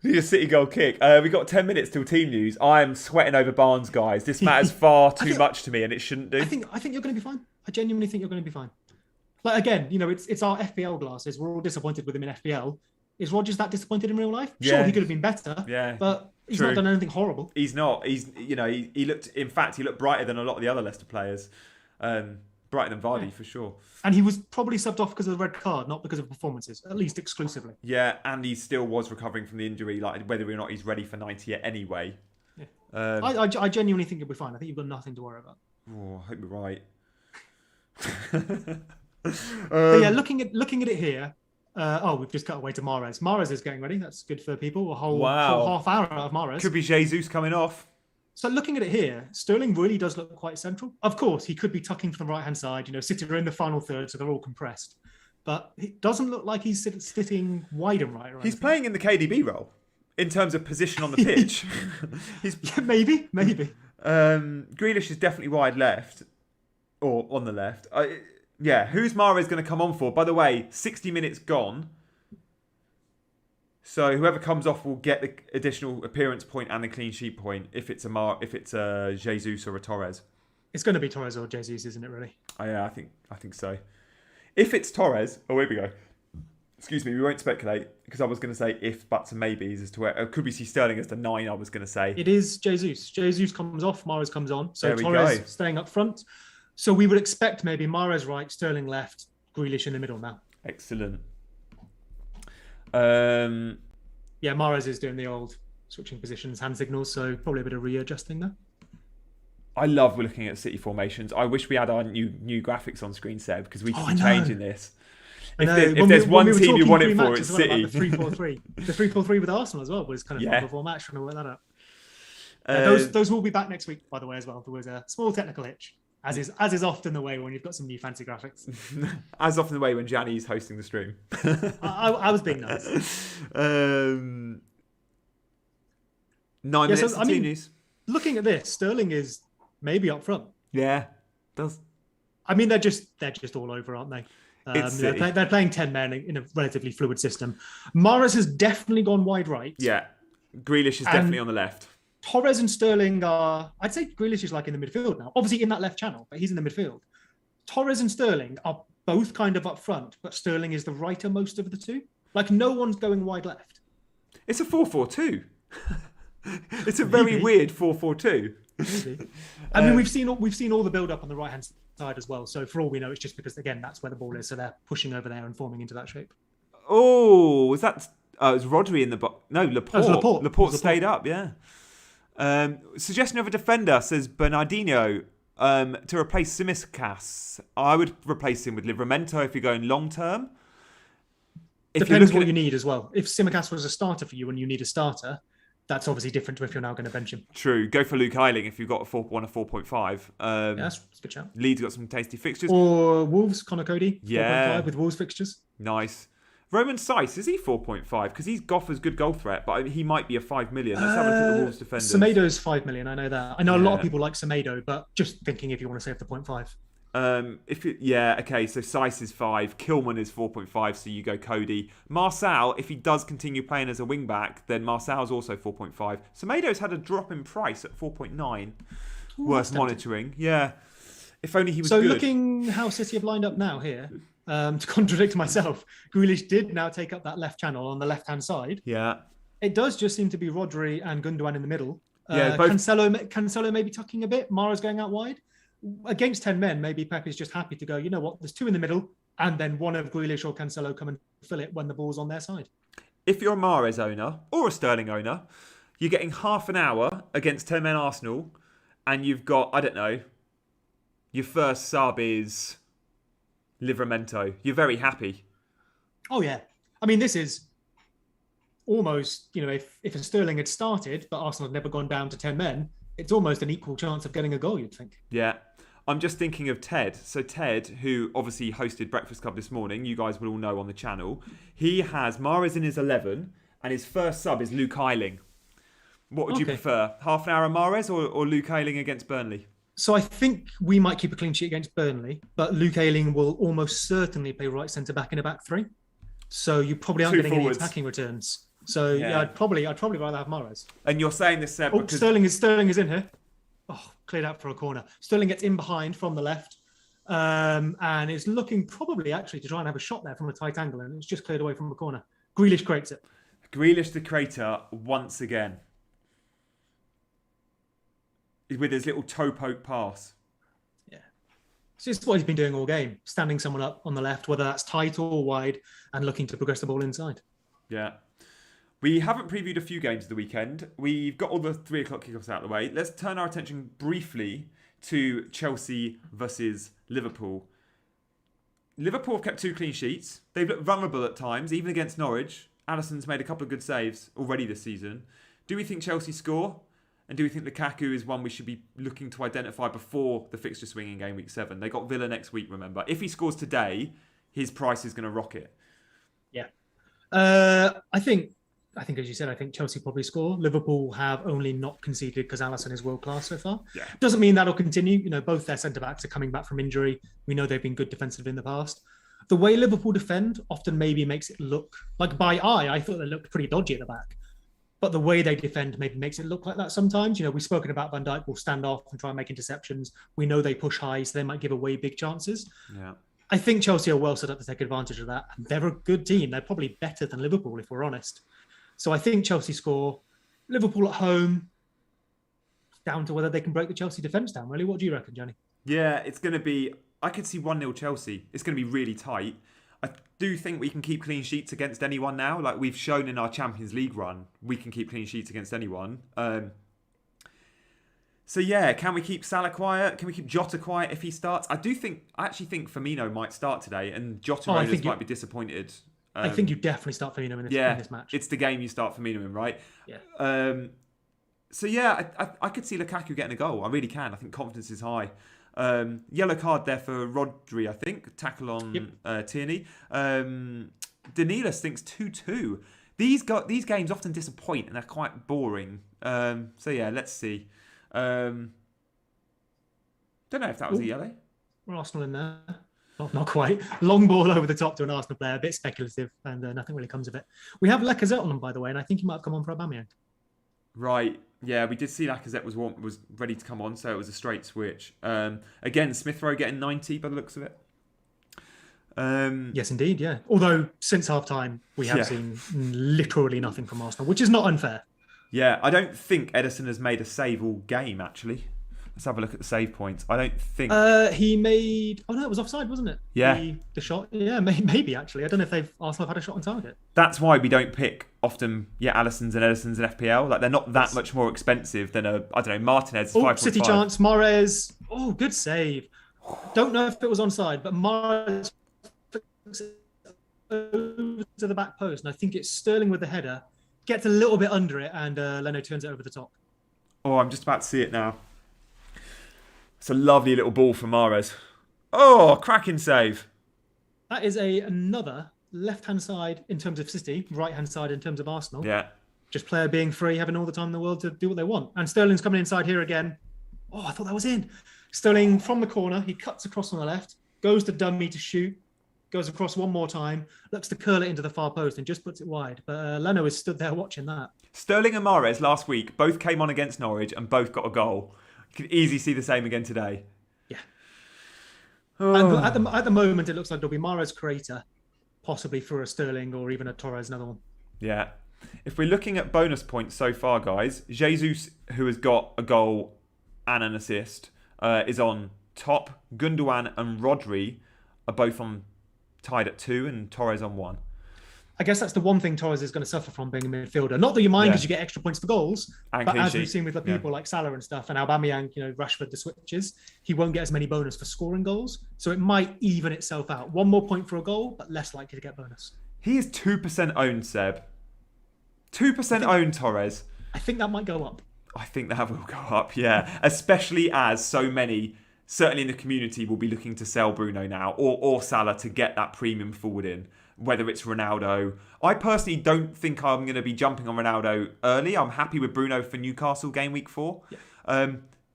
We need a City goal kick. We've got 10 minutes till team news. I am sweating over Barnes, guys. This matters far too much to me, and it shouldn't do. I think you're going to be fine. I genuinely think you're going to be fine. Like, again, it's our FPL glasses. We're all disappointed with him in FPL. Is Rodgers that disappointed in real life? Sure, he could have been better. Yeah, but he's not done anything horrible. He's not. He looked. In fact, he looked brighter than a lot of the other Leicester players. Brighter than Vardy for sure. And he was probably subbed off because of the red card, not because of performances, at least exclusively. Yeah, and he still was recovering from the injury, like whether or not he's ready for 90 yet anyway. Yeah. I genuinely think he'll be fine. I think you've got nothing to worry about. Oh, I hope you're right. But yeah, looking at it here. We've just cut away to Mahrez. Mahrez is getting ready. That's good for people. A whole half hour out of Mahrez. Could be Jesus coming off. So looking at it here, Sterling really does look quite central. Of course, he could be tucking from the right-hand side. City are in the final third, so they're all compressed. But it doesn't look like he's sitting wide and right. He's playing in the KDB role in terms of position on the pitch. Maybe. Grealish is definitely wide left or on the left. Who's Mahrez going to come on for? By the way, 60 minutes gone. So whoever comes off will get the additional appearance point and the clean sheet point if it's a Jesus or a Torres. It's going to be Torres or Jesus, isn't it? Really? Oh, yeah, I think so. If it's Torres, here we go. Excuse me, we won't speculate because I was going to say if, buts, and maybes as to where. Could we see Sterling as the 9? I was going to say it is Jesus. Jesus comes off, Mahrez comes on. So there Torres staying up front. So we would expect maybe Mahrez right, Sterling left, Grealish in the middle now. Excellent. Mahrez is doing the old switching positions, hand signals, so probably a bit of readjusting there. I love looking at City formations. I wish we had our new graphics on screen, Seb, because we can change in this. If there's one team you want it for, it's City. Like the 3-4-3. The 3-4-3 with Arsenal as well was kind of fun before match, trying to work that out. Those will be back next week, by the way, as well. There was a small technical hitch. As is often the way when you've got some new fancy graphics. As often the way when Gianni's hosting the stream. I was being nice. 9 minutes to team news. Looking at this, Sterling is maybe up front. Yeah, does. I mean, they're just all over, aren't they? They're playing 10 men in a relatively fluid system. Mahrez has definitely gone wide right. Yeah, Grealish is definitely on the left. Torres and Sterling I'd say Grealish is like in the midfield now. Obviously in that left channel, but he's in the midfield. Torres and Sterling are both kind of up front, but Sterling is the rightermost of the two. Like no one's going wide left. It's a 4-4-2. It's a very weird 4-4-2. Maybe. I mean, we've seen all the build up on the right hand side as well. So for all we know, it's just because again that's where the ball is. So they're pushing over there and forming into that shape. Oh, was that? It was Rodri in the box. No, Laporte. Laporte stayed up. Yeah. Suggestion of a defender, says Bernardino, to replace Tsimikas. I would replace him with Livramento if you're going long term. Depends what you need as well. If Tsimikas was a starter for you and you need a starter, that's obviously different to if you're now going to bench him. True. Go for Luke Ayling if you've got a 4.5. That's a good shout. Leeds got some tasty fixtures. Or Wolves, Connor Cody, 4.5 with Wolves fixtures. Nice. Roman Saiss, is he 4.5? Because he's Goffer's good goal threat, but he might be a 5 million. Let's have a look at the Wolves defenders. Semedo's 5 million, I know that. I know a lot of people like Semedo, but just thinking if you want to save the 0.5. So Saiss is 5, Kilman is 4.5, so you go Cody. Marçal, if he does continue playing as a wing back, then Marçal's also 4.5. Semedo's had a drop in price at 4.9. Worth monitoring. Yeah. If only he was good. So looking how City have lined up now here, to contradict myself, Grealish did now take up that left channel on the left-hand side. Yeah. It does just seem to be Rodri and Gundogan in the middle. Both... Cancelo maybe tucking a bit. Mahrez going out wide. Against 10 men, maybe Pep is just happy to go, you know what, there's 2 in the middle. and then one of Grealish or Cancelo come and fill it when the ball's on their side. If you're a Mahrez owner or a Sterling owner, you're getting half an hour against 10 men Arsenal, and you've got, I don't know, your first sub is Livramento. You're very happy. Oh, yeah. I mean, this is almost, if a Sterling had started, but Arsenal had never gone down to 10 men, it's almost an equal chance of getting a goal, you'd think. Yeah. I'm just thinking of Ted. So Ted, who obviously hosted Breakfast Club this morning, you guys will all know on the channel, he has Mahrez in his 11, and his first sub is Luke Ayling. What would you prefer? Half an hour of Mahrez or Luke Ayling against Burnley? So I think we might keep a clean sheet against Burnley, but Luke Ayling will almost certainly play right centre-back in a back three. So you probably aren't getting any attacking returns. So yeah, I'd probably rather have Mahrez. And you're saying this, Seb, because Sterling is in here. Oh, cleared out for a corner. Sterling gets in behind from the left, and is looking probably actually to try and have a shot there from a tight angle, and it's just cleared away from the corner. Grealish creates it. Grealish the creator once again. With his little toe poke pass. Yeah. It's just what he's been doing all game, standing someone up on the left, whether that's tight or wide, and looking to progress the ball inside. Yeah. We haven't previewed a few games of the weekend. We've got all the 3 o'clock kickoffs out of the way. Let's turn our attention briefly to Chelsea versus Liverpool. Liverpool have kept 2 clean sheets. They've looked vulnerable at times, even against Norwich. Alisson's made a couple of good saves already this season. Do we think Chelsea score? And do we think Lukaku is one we should be looking to identify before the fixture swing in game week 7? They got Villa next week, remember. If he scores today, his price is going to rocket. Yeah. I think, as you said, I think Chelsea probably score. Liverpool have only not conceded because Alisson is world-class so far. Yeah. Doesn't mean that'll continue. Both their centre-backs are coming back from injury. We know they've been good defensive in the past. The way Liverpool defend often maybe makes it look, like by eye, I thought they looked pretty dodgy at the back. But the way they defend maybe makes it look like that sometimes. We've spoken about Van Dijk will stand off and try and make interceptions. We know they push high, so they might give away big chances. Yeah. I think Chelsea are well set up to take advantage of that. And they're a good team. They're probably better than Liverpool, if we're honest. So I think Chelsea score. Liverpool at home, down to whether they can break the Chelsea defence down, really. What do you reckon, Gianni? Yeah, it's going to be... I could see 1-0 Chelsea. It's going to be really tight. I do think we can keep clean sheets against anyone now. Like we've shown in our Champions League run, we can keep clean sheets against anyone. So yeah, can we keep Salah quiet? Can we keep Jota quiet if he starts? I actually think Firmino might start today, and Jota owners might be disappointed. I think you definitely start Firmino in this match. It's the game you start Firmino in, right? Yeah. So yeah, I could see Lukaku getting a goal. I really can. I think confidence is high. Yellow card there for Rodri, I think. Tackle on Tierney. Danilis thinks 2-2. These games often disappoint and they're quite boring. So yeah, let's see. Don't know if that was a yellow. We're Arsenal in there. Not quite. Long ball over the top to an Arsenal player. A bit speculative, and nothing really comes of it. We have Lacazette on them, by the way, and I think he might have come on for Aubameyang. Right. Yeah, we did see Lacazette was ready to come on, so it was a straight switch. Again, Smith Rowe getting 90 by the looks of it. Yes, indeed, yeah. Although, since half-time, we have seen literally nothing from Arsenal, which is not unfair. Yeah, I don't think Ederson has made a save all game, actually. Let's have a look at the save points. I don't think... he made... Oh, no, it was offside, wasn't it? Yeah. The shot? Yeah, maybe, actually. I don't know if Arsenal have had a shot on target. That's why we don't pick often, Alisson's and Ederson's in FPL. Like, they're not that much more expensive than Martinez. 5.5. City chance, Mahrez. Oh, good save. Don't know if it was onside, but Mahrez over to the back post, and I think it's Sterling with the header. Gets a little bit under it, and Leno turns it over the top. Oh, I'm just about to see it now. It's a lovely little ball from Mahrez. Oh, cracking save. That is another left-hand side in terms of City, right-hand side in terms of Arsenal. Yeah. Just player being free, having all the time in the world to do what they want. And Sterling's coming inside here again. Oh, I thought that was in. Sterling from the corner. He cuts across on the left, goes to dummy to shoot, goes across one more time, looks to curl it into the far post and just puts it wide. But Leno is stood there watching that. Sterling and Mahrez last week both came on against Norwich and both got a goal. You can easily see the same again today. Yeah. Oh. And at the moment, it looks like there'll be Mahrez creator, possibly for a Sterling or even a Torres, another one. Yeah. If we're looking at bonus points so far, guys, Jesus, who has got a goal and an assist, is on top. Gundogan and Rodri are both on tied at 2 and Torres on 1. I guess that's the one thing Torres is going to suffer from being a midfielder. Not that you mind because Yeah. you get extra points for goals, And but clean as we've sheet. seen with the people like Salah and stuff, and Aubameyang, Rashford, the switches, he won't get as many bonus for scoring goals. So it might even itself out. One more point for a goal, but less likely to get bonus. He is 2% owned, Seb. 2% owned, Torres. I think that might go up. I think that will go up, yeah. Especially as so many, certainly in the community, will be looking to sell Bruno now or Salah to get that premium forward in, whether it's Ronaldo. I personally don't think I'm going to be jumping on Ronaldo early. I'm happy with Bruno for Newcastle game week 4. Yeah.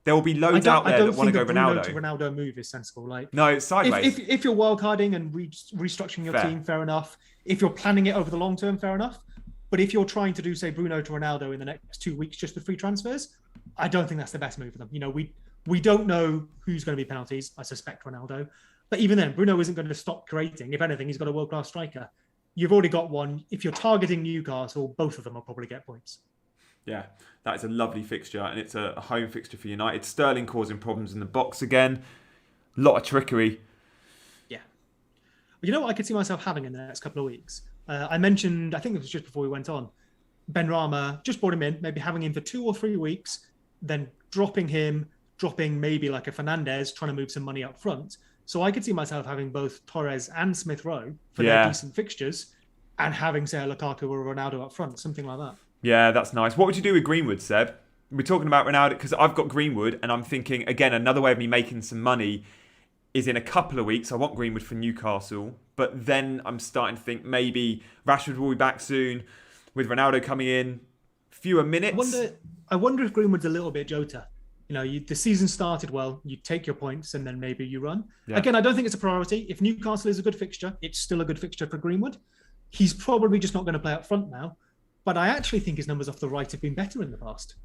There will be loads out there that want to go Ronaldo. To Ronaldo move is sensible. No, it's sideways. If you're wildcarding and restructuring your team, fair enough. If you're planning it over the long term, fair enough. But if you're trying to do, say, Bruno to Ronaldo in the next 2 weeks just with free transfers, I don't think that's the best move for them. We don't know who's going to be penalties. I suspect Ronaldo. But even then, Bruno isn't going to stop creating. If anything, he's got a world-class striker. You've already got one. If you're targeting Newcastle, both of them will probably get points. Yeah, that is a lovely fixture, and it's a home fixture for United. Sterling causing problems in the box again. A lot of trickery. Yeah. You know what I could see myself having in the next couple of weeks? I mentioned, I think it was just before we went on, Benrahma, just brought him in, maybe having him for 2 or 3 weeks, then dropping maybe like a Fernandes, trying to move some money up front. So I could see myself having both Torres and Smith Rowe for their decent fixtures and having, say, a Lukaku or Ronaldo up front, something like that. Yeah, that's nice. What would you do with Greenwood, Seb? We're talking about Ronaldo because I've got Greenwood and I'm thinking, again, another way of me making some money is in a couple of weeks. I want Greenwood for Newcastle, but then I'm starting to think maybe Rashford will be back soon with Ronaldo coming in. Fewer minutes. I wonder if Greenwood's a little bit Jota. The season started well, you take your points and then maybe you run. Yeah. Again, I don't think it's a priority. If Newcastle is a good fixture, it's still a good fixture for Greenwood. He's probably just not going to play up front now. But I actually think his numbers off the right have been better in the past.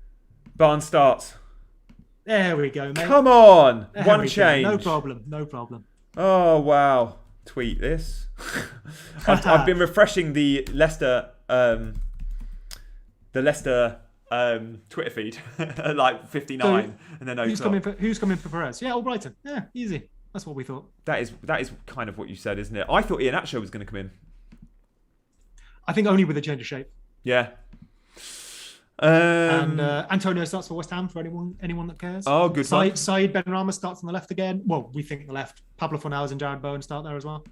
Barnes starts. There we go, mate. Come on. One change. No problem. Oh, wow. Tweet this. I've been refreshing the Leicester Twitter feed at like 59 and then who's coming for Perez? Yeah, all Brighton. Yeah, easy. That's what we thought. That is kind of what you said, isn't it? I thought Iheanacho was going to come in. I think only with a change of shape. Yeah. And Antonio starts for West Ham for anyone that cares. Oh, good. Said Benrahma starts on the left again. Well, we think the left. Pablo Fornals and Jared Bowen start there as well.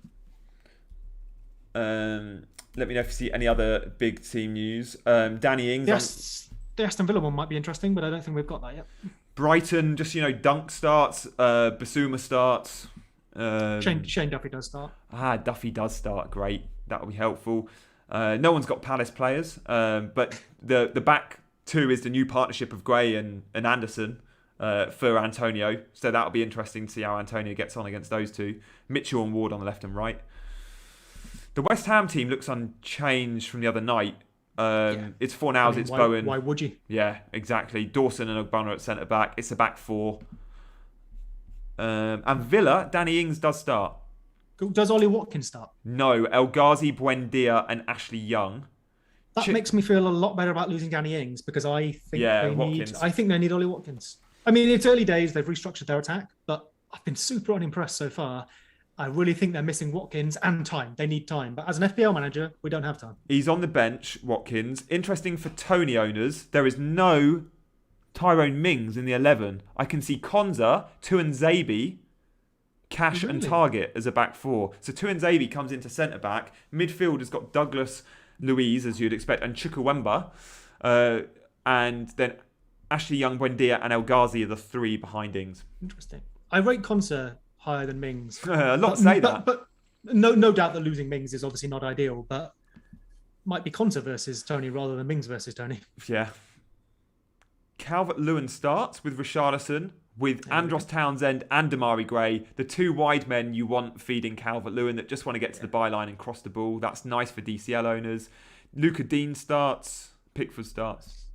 Let me know if you see any other big team news. Danny Ings. Yes, the Aston Villa one might be interesting, but I don't think we've got that yet. Brighton, just Dunk starts. Basuma starts. Shane Duffy does start. Duffy does start. Great. That'll be helpful. No one's got Palace players, but the back two is the new partnership of Gray and Anderson for Antonio. So that'll be interesting to see how Antonio gets on against those two. Mitchell and Ward on the left and right. The West Ham team looks unchanged from the other night. It's Fornals, it's Bowen. Why would you? Yeah, exactly. Dawson and Ogbonna at centre back. It's a back four. And Villa, Danny Ings does start. Does Ollie Watkins start? No, El Ghazi, Buendia and Ashley Young. That makes me feel a lot better about losing Danny Ings because I think they need Ollie Watkins. I mean, it's early days. They've restructured their attack, but I've been super unimpressed so far. I really think they're missing Watkins and time. They need time. But as an FPL manager, we don't have time. He's on the bench, Watkins. Interesting for Tony owners, there is no Tyrone Mings in the 11. I can see Konza, Tuanzebe, Cash and Target as a back four. So Tuanzebe comes into centre-back. Midfield has got Douglas Luiz, as you'd expect, and Chukwuemba. And then Ashley Young, Buendia and El Ghazi are the three behind Ings. Interesting. I rate Konza higher than Mings. A lot to say that. But no doubt that losing Mings is obviously not ideal, but might be Konza versus Tony rather than Mings versus Tony. Yeah. Calvert-Lewin starts with Richarlison, with Andros Townsend and Damari Gray, the two wide men you want feeding Calvert-Lewin that just want to get to the byline and cross the ball. That's nice for DCL owners. Luca Dean starts. Pickford starts.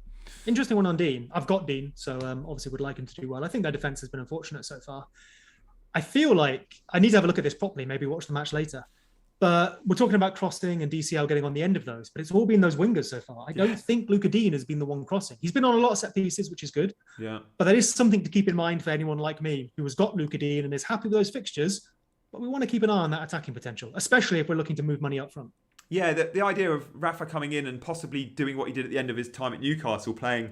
Interesting one on Dean. I've got Dean, so obviously would like him to do well. I think their defence has been unfortunate so far. I feel like I need to have a look at this properly, maybe watch the match later. But we're talking about crossing and DCL getting on the end of those, but it's all been those wingers so far. I don't think Luca Dean has been the one crossing. He's been on a lot of set pieces, which is good. Yeah. But that is something to keep in mind for anyone like me who has got Luca Dean and is happy with those fixtures, but we want to keep an eye on that attacking potential, especially if we're looking to move money up front. Yeah, the idea of Rafa coming in and possibly doing what he did at the end of his time at Newcastle, playing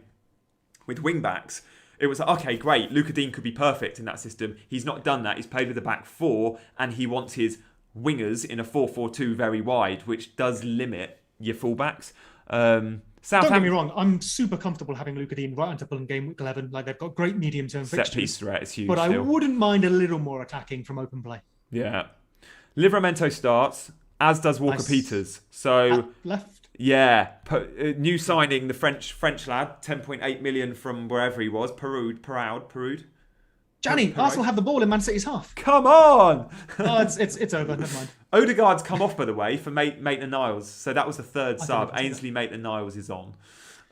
with wing-backs, it was like, okay, great, Luka Dean could be perfect in that system. He's not done that. He's played with the back four, and he wants his wingers in a 4-4-2 very wide, which does limit your fullbacks. Don't get me wrong, I'm super comfortable having Luka Dean right until game week 11. Like, they've got great medium-term fixtures. Set-piece threat is huge. But I wouldn't mind a little more attacking from open play. Yeah. Livramento starts, as does Walker-Peters. So left. Yeah, new signing, the French lad, 10.8 million from wherever he was, Peroud. Gianni, Arsenal have the ball in Man City's half. Come on! Oh, it's over. Never mind. Odegaard's come off, by the way, for Maitland-Niles. So that was the third sub. Ainsley Maitland-Niles is on.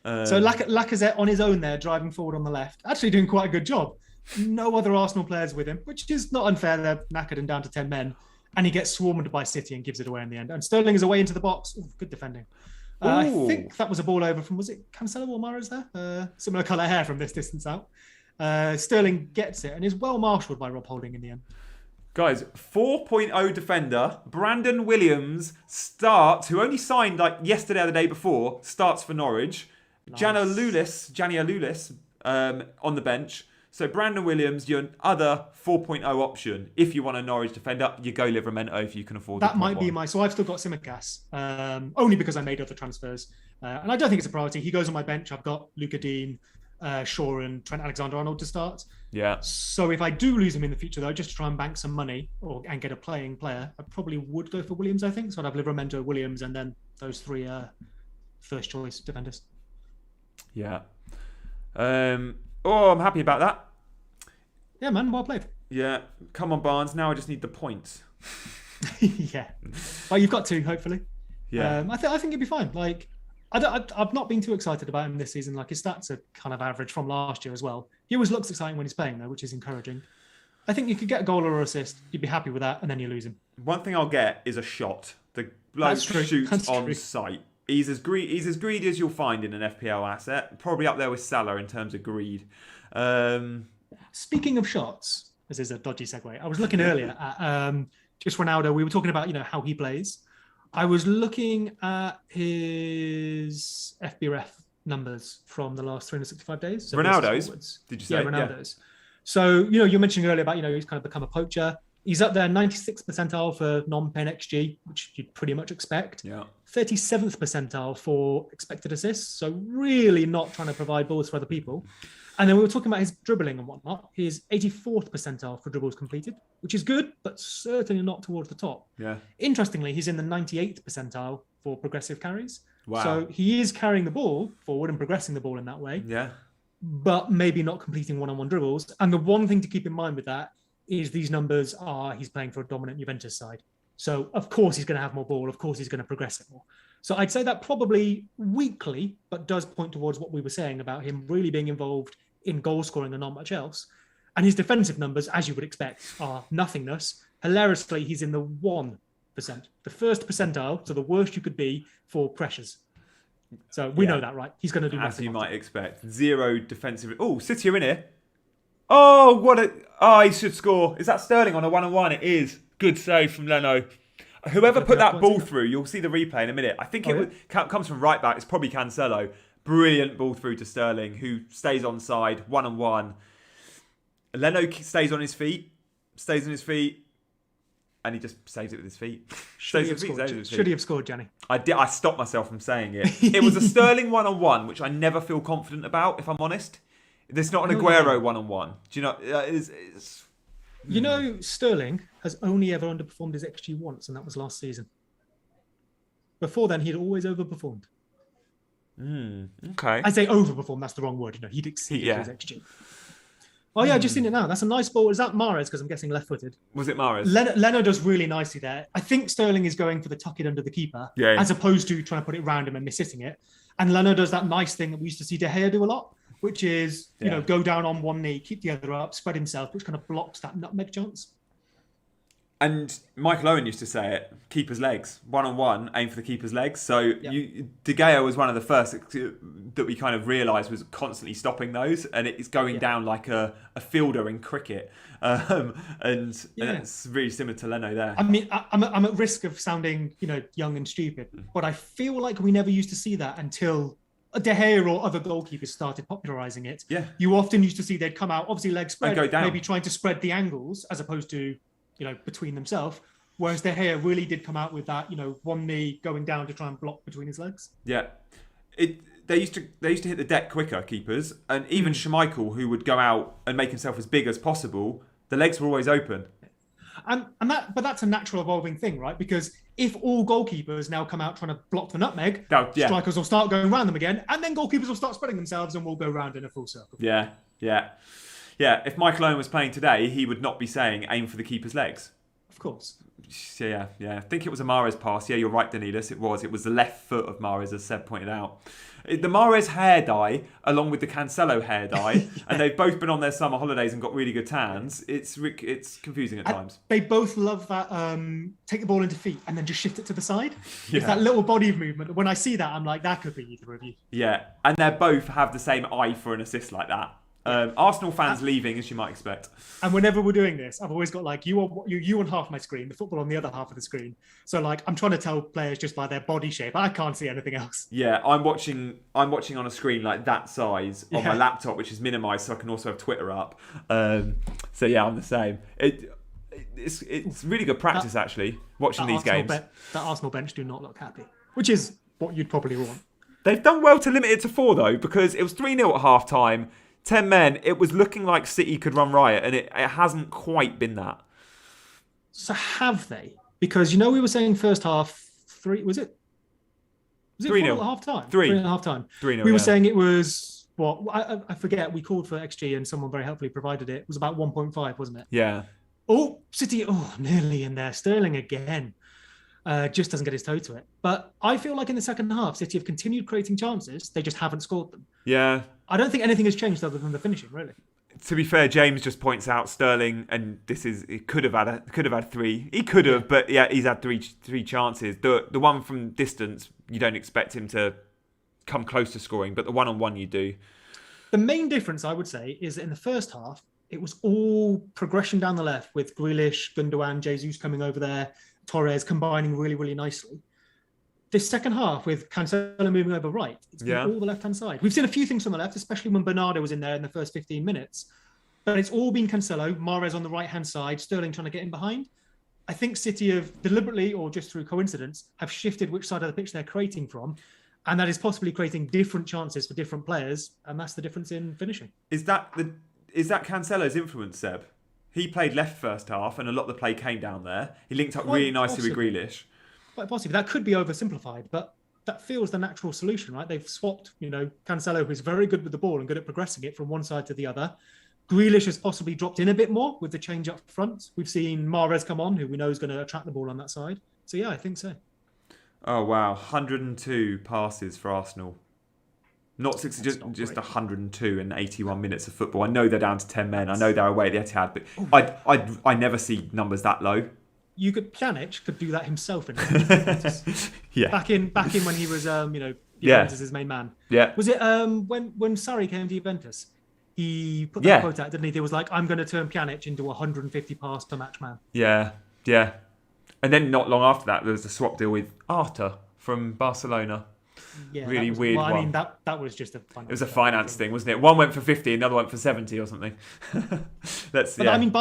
So Lacazette on his own there, driving forward on the left, actually doing quite a good job. No other Arsenal players with him, which is not unfair. They're knackered and down to 10 men. And he gets swarmed by City and gives it away in the end. And Sterling is away into the box. Ooh, good defending. I think that was a ball over from, was it Cancelo or Mahrez there? Similar colour hair from this distance out. Sterling gets it and is well marshalled by Rob Holding in the end. Guys, 4.0 defender, Brandon Williams starts, who only signed like yesterday or the day before, starts for Norwich. Nice. Gianni Alulis on the bench. So Brandon Williams, your other 4.0 option. If you want a Norwich defender, you go Livramento if you can afford that. Might be so I've still got Tsimikas, only because I made other transfers. And I don't think it's a priority. He goes on my bench. I've got Luka Dean, Shaw and Trent Alexander-Arnold to start. Yeah. So if I do lose him in the future, though, just to try and bank some money and get a playing player, I probably would go for Williams, I think. So I'd have Livramento, Williams, and then those three first choice defenders. Yeah. I'm happy about that. Yeah, man, well played. Yeah. Come on, Barnes. Now I just need the points. Yeah. Well, you've got two, hopefully. Yeah. I think he'd be fine. Like, I've not been too excited about him this season. Like, his stats are kind of average from last year as well. He always looks exciting when he's playing, though, which is encouraging. I think you could get a goal or assist. You'd be happy with that, and then you lose him. One thing I'll get is a shot. The bloke shoots on sight. He's as greedy as you'll find in an FPL asset. Probably up there with Salah in terms of greed. Speaking of shots, this is a dodgy segue. I was looking earlier at just Ronaldo. We were talking about how he plays. I was looking at his FBref numbers from the last 365 days. So Ronaldo's? Did you say? Yeah, Ronaldo's. Yeah. So, you're mentioning earlier about, he's kind of become a poacher. He's up there 96th percentile for non-pen XG, which you'd pretty much expect. Yeah. 37th percentile for expected assists. So really not trying to provide balls for other people. And then we were talking about his dribbling and whatnot. His 84th percentile for dribbles completed, which is good, but certainly not towards the top. Yeah. Interestingly, he's in the 98th percentile for progressive carries. Wow. So he is carrying the ball forward and progressing the ball in that way. Yeah. But maybe not completing one-on-one dribbles. And the one thing to keep in mind with that is these numbers are he's playing for a dominant Juventus side. So, of course, he's going to have more ball. Of course, he's going to progress it more. So I'd say that probably weakly, but does point towards what we were saying about him really being involved in goal scoring and not much else. And his defensive numbers, as you would expect, are nothingness. Hilariously, he's in the 1%, the first percentile, so the worst you could be for pressures. So we know that, right? He's going to do nothing. As you might expect. Zero defensive. Oh, City are in here. Oh, he should score. Is that Sterling on a 1-on-1? It is. Good save from Leno. Whoever put that ball through, you'll see the replay in a minute. I think comes from right back. It's probably Cancelo. Brilliant ball through to Sterling, who stays on side, 1-on-1. Leno stays on his feet, and he just saves it with his feet. Should he have scored, Gianni? I stopped myself from saying it. It was a Sterling 1-on-1, which I never feel confident about, if I'm honest. It's not an Aguero 1-on-1. Do you know? Sterling has only ever underperformed his XG once, and that was last season. Before then, he'd always overperformed. Okay. I say overperformed, that's the wrong word. He'd exceeded his XG. Oh, yeah, I've just seen it now. That's a nice ball. Is that Mahrez? Because I'm guessing left-footed. Was it Mahrez? Leno does really nicely there. I think Sterling is going for the tuck it under the keeper, as opposed to trying to put it round him and miss-hitting it. And Leno does that nice thing that we used to see De Gea do a lot, which is, go down on one knee, keep the other up, spread himself, which kind of blocks that nutmeg chance. And Michael Owen used to say it: keeper's legs, 1-on-1, aim for the keeper's legs. So De Gea was one of the first that we kind of realised was constantly stopping those, and it's going down like a fielder in cricket. And it's really similar to Leno there. I mean, I'm at risk of sounding, young and stupid, but I feel like we never used to see that until De Gea or other goalkeepers started popularising it. Yeah. You often used to see they'd come out, obviously legs spread, go down. maybe trying to spread the angles as opposed to, between themselves. Whereas De Gea really did come out with that, one knee going down to try and block between his legs. Yeah. They used to hit the deck quicker, keepers, and even Schmeichel, who would go out and make himself as big as possible, the legs were always open. But that's a natural evolving thing, right? Because if all goalkeepers now come out trying to block the nutmeg, strikers will start going around them again, and then goalkeepers will start spreading themselves, and we'll go round in a full circle. Yeah. If Michael Owen was playing today, he would not be saying aim for the keeper's legs. Of course. Yeah. I think it was a Mahrez pass. Yeah, you're right, Danilis. It was the left foot of Mahrez, as Seb pointed out. The Mahrez hair dye, along with the Cancelo hair dye, and they've both been on their summer holidays and got really good tans. It's confusing at times. They both love that take the ball into feet and then just shift it to the side. It's that little body movement. When I see that, I'm like, that could be either of you. Yeah, and they both have the same eye for an assist like that. Arsenal fans leaving, as you might expect. And whenever we're doing this, I've always got like you on half my screen, the football on the other half of the screen. So like I'm trying to tell players just by their body shape. I can't see anything else. Yeah, I'm watching on a screen like that size on my laptop, which is minimised, so I can also have Twitter up. So yeah, I'm the same. It's really good practice actually watching these games. That Arsenal bench do not look happy, which is what you'd probably want. They've done well to limit it to 4 though, because it was 3-0 at half time. 10 men, it was looking like City could run riot, and it hasn't quite been that. So have they? Because we were saying first half 3, was it 3-0 at half time? 3 at half time. 3-0. We were saying it was I forget. We called for XG and someone very helpfully provided it. It was about 1.5, wasn't it? Yeah. Oh, City! Oh, nearly in there. Sterling again. Just doesn't get his toe to it. But I feel like in the second half, City have continued creating chances. They just haven't scored them. Yeah. I don't think anything has changed other than the finishing, really. To be fair, James just points out Sterling, and he could have had 3. He could have, but yeah, he's had three chances. The one from distance, you don't expect him to come close to scoring, but the 1-on-1 you do. The main difference, I would say, is that in the first half, it was all progression down the left with Grealish, Gundogan, Jesus coming over there, Torres combining really, really nicely. This second half with Cancelo moving over right, it's been all the left-hand side. We've seen a few things from the left, especially when Bernardo was in there in the first 15 minutes. But it's all been Cancelo, Mahrez on the right-hand side, Sterling trying to get in behind. I think City have deliberately, or just through coincidence, have shifted which side of the pitch they're creating from. And that is possibly creating different chances for different players. And that's the difference in finishing. Is that Cancelo's influence, Seb? He played left first half, and a lot of the play came down there. He linked up really nicely with Grealish. Quite possibly. That could be oversimplified, but that feels the natural solution, right? They've swapped, Cancelo, who's very good with the ball and good at progressing it from one side to the other. Grealish has possibly dropped in a bit more with the change up front. We've seen Mahrez come on, who we know is going to attract the ball on that side. So, yeah, I think so. Oh, wow. 102 passes for Arsenal. Not 60, just 102 in 81 minutes of football. I know they're down to 10 men. I know they're away at the Etihad, but I never see numbers that low. Pjanic could do that himself in yeah. Back in when he was Juventus' main man. Yeah. Was it when Sarri came to Juventus? He put that quote out, didn't he? He was like, I'm going to turn Pjanic into 150 pass per match man. Yeah. And then not long after that, there was the swap deal with Arta from Barcelona. Yeah, really weird one. I mean, that was just a finance. It was a finance thing, wasn't it? One went for 50, another went for 70 or something. I mean,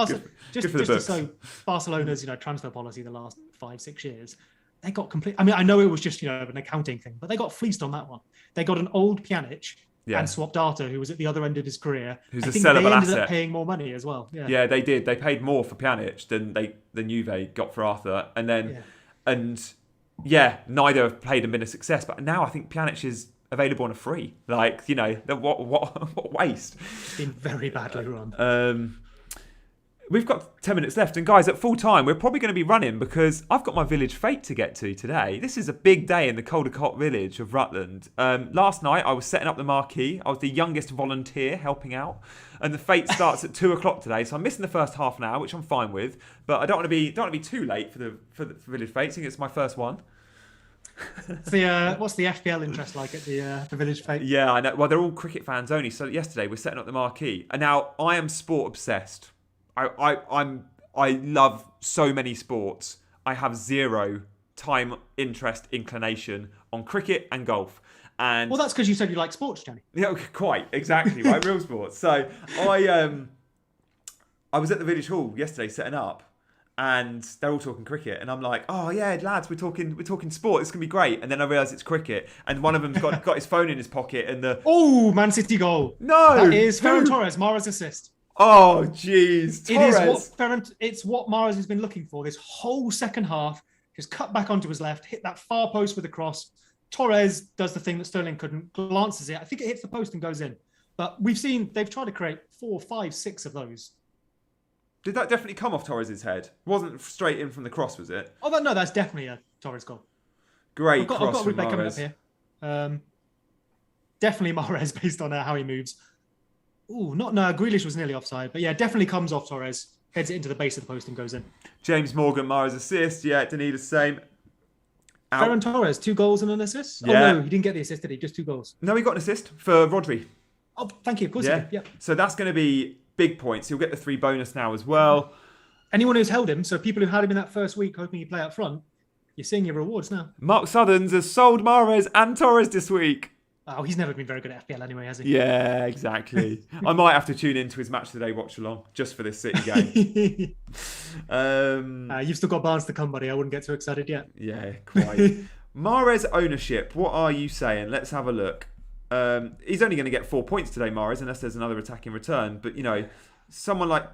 just to so Barcelona's transfer policy the last 5-6 years, they got complete. I mean, I know it was just an accounting thing, but they got fleeced on that one. They got an old Pjanic and swapped Arta, who was at the other end of his careir. Who's a sellable asset. They ended up paying more money as well. Yeah, they did. They paid more for Pjanic than Juve got for Arthur, and then neither have played and been a success. But now I think Pjanic is available on a free. What waste. It's been very badly run. we've got 10 minutes left. And guys, at full time, we're probably going to be running because I've got my village fete to get to today. This is a big day in the Caldecott village of Rutland. Last night, I was setting up the marquee. I was the youngest volunteer helping out. And the fete starts at 2 o'clock today. So I'm missing the first half an hour, which I'm fine with. But I don't want to be too late for the village fete. I think it's my first one. What's the FPL interest like at the village fete? Yeah, I know. Well, they're all cricket fans only. So yesterday we're setting up the marquee, and now I am sport obsessed. I love so many sports. I have zero time, interest, inclination on cricket and golf. And well, that's because you said you like sports, Johnny. Yeah, quite exactly. Right, real sports. So I was at the village hall yesterday setting up. And they're all talking cricket, and I'm like, "Oh yeah, lads, we're talking sport. It's gonna be great." And then I realise it's cricket, and one of them's got his phone in his pocket, and Man City goal. No, that is Ferran Torres, Mara's assist. Oh jeez, Torres. It's what Mahrez has been looking for this whole second half. Just cut back onto his left, hit that far post with a cross. Torres does the thing that Sterling couldn't, glances it. I think it hits the post and goes in. But we've seen they've tried to create 4, 5, 6 of those. Did that definitely come off Torres' head? It wasn't straight in from the cross, was it? Oh, no, that's definitely a Torres goal. Great cross from replay Mahrez. coming up here. Definitely Mahrez based on how he moves. Grealish was nearly offside. But yeah, definitely comes off Torres, heads it into the base of the post and goes in. James Morgan, Mahrez assist. Yeah, Danita same. Ferran Torres, 2 goals and an assist? Yeah. Oh, no, he didn't get the assist, did he? Just 2 goals. No, he got an assist for Rodri. Oh, thank you. Of course he did. Yeah. So that's going to be big points. He'll get the 3 bonus now as well. Anyone who's held him, so people who had him in that first week hoping he'd play up front, you're seeing your rewards now. Mark Southerns has sold Mahrez and Torres this week. Oh, he's never been very good at FPL anyway, has he? Yeah, exactly. I might have to tune into his Match Today watch along just for this City game. You've still got Barnes to come, buddy. I wouldn't get too excited yet. Yeah, quite. Mahrez ownership. What are you saying? Let's have a look. He's only going to get 4 points today, Mahrez, unless there's another attacking return. But, someone like...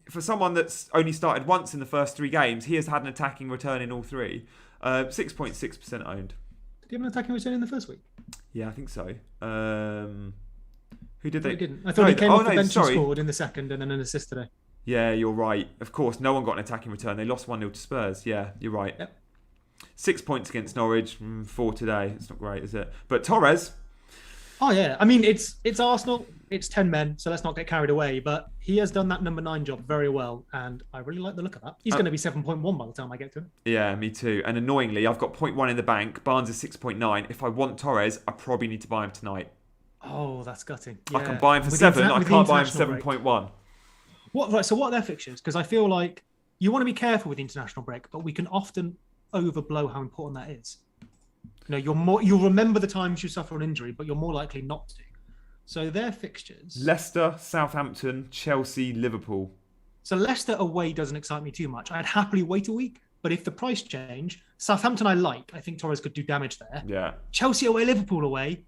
for someone that's only started once in the first 3 games, he has had an attacking return in all 3. 6.6% owned. Did he have an attacking return in the first week? Yeah, I think so. Who did they? He didn't. I thought he came off the bench and scored in the second and then an assist today. Yeah, you're right. Of course, no one got an attacking return. They lost 1-0 to Spurs. Yeah, you're right. Yep. 6 points against Norwich, 4 today. It's not great, is it? But Torres... Oh, yeah. I mean, it's Arsenal. It's 10 men, so let's not get carried away. But he has done that number 9 job very well, and I really like the look of that. He's going to be 7.1 by the time I get to him. Yeah, me too. And annoyingly, I've got 0.1 in the bank. Barnes is 6.9. If I want Torres, I probably need to buy him tonight. Oh, that's gutting. Yeah. I can buy him for 7. I can't buy him 7.1. So what are their fixtures? Because I feel like you want to be careful with the international break, but we can often overblow how important that is. You'll remember the times you suffer an injury, but you're more likely not to. So their fixtures: Leicester, Southampton, Chelsea, Liverpool. So Leicester away doesn't excite me too much. I'd happily wait a week, but if the price change, Southampton I like. I think Torres could do damage there. Yeah. Chelsea away, Liverpool away.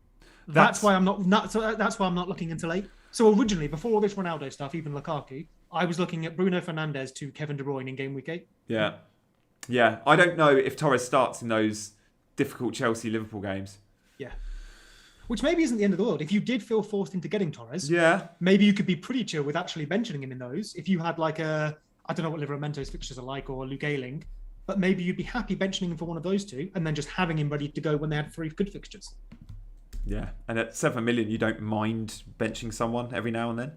That's why I'm not that's why I'm not looking until 8. So originally, before all this Ronaldo stuff, even Lukaku, I was looking at Bruno Fernandes to Kevin De Bruyne in Gameweek 8. Yeah. Yeah. I don't know if Torres starts in those difficult Chelsea-Liverpool games. Yeah. Which maybe isn't the end of the world. If you did feel forced into getting Torres, maybe you could be pretty chill with actually mentioning him in those. If you had like I don't know what Liveramento's fixtures are like, or Luke Ayling, but maybe you'd be happy benching him for one of those 2 and then just having him ready to go when they had 3 good fixtures. Yeah, and at 7 million, you don't mind benching someone every now and then?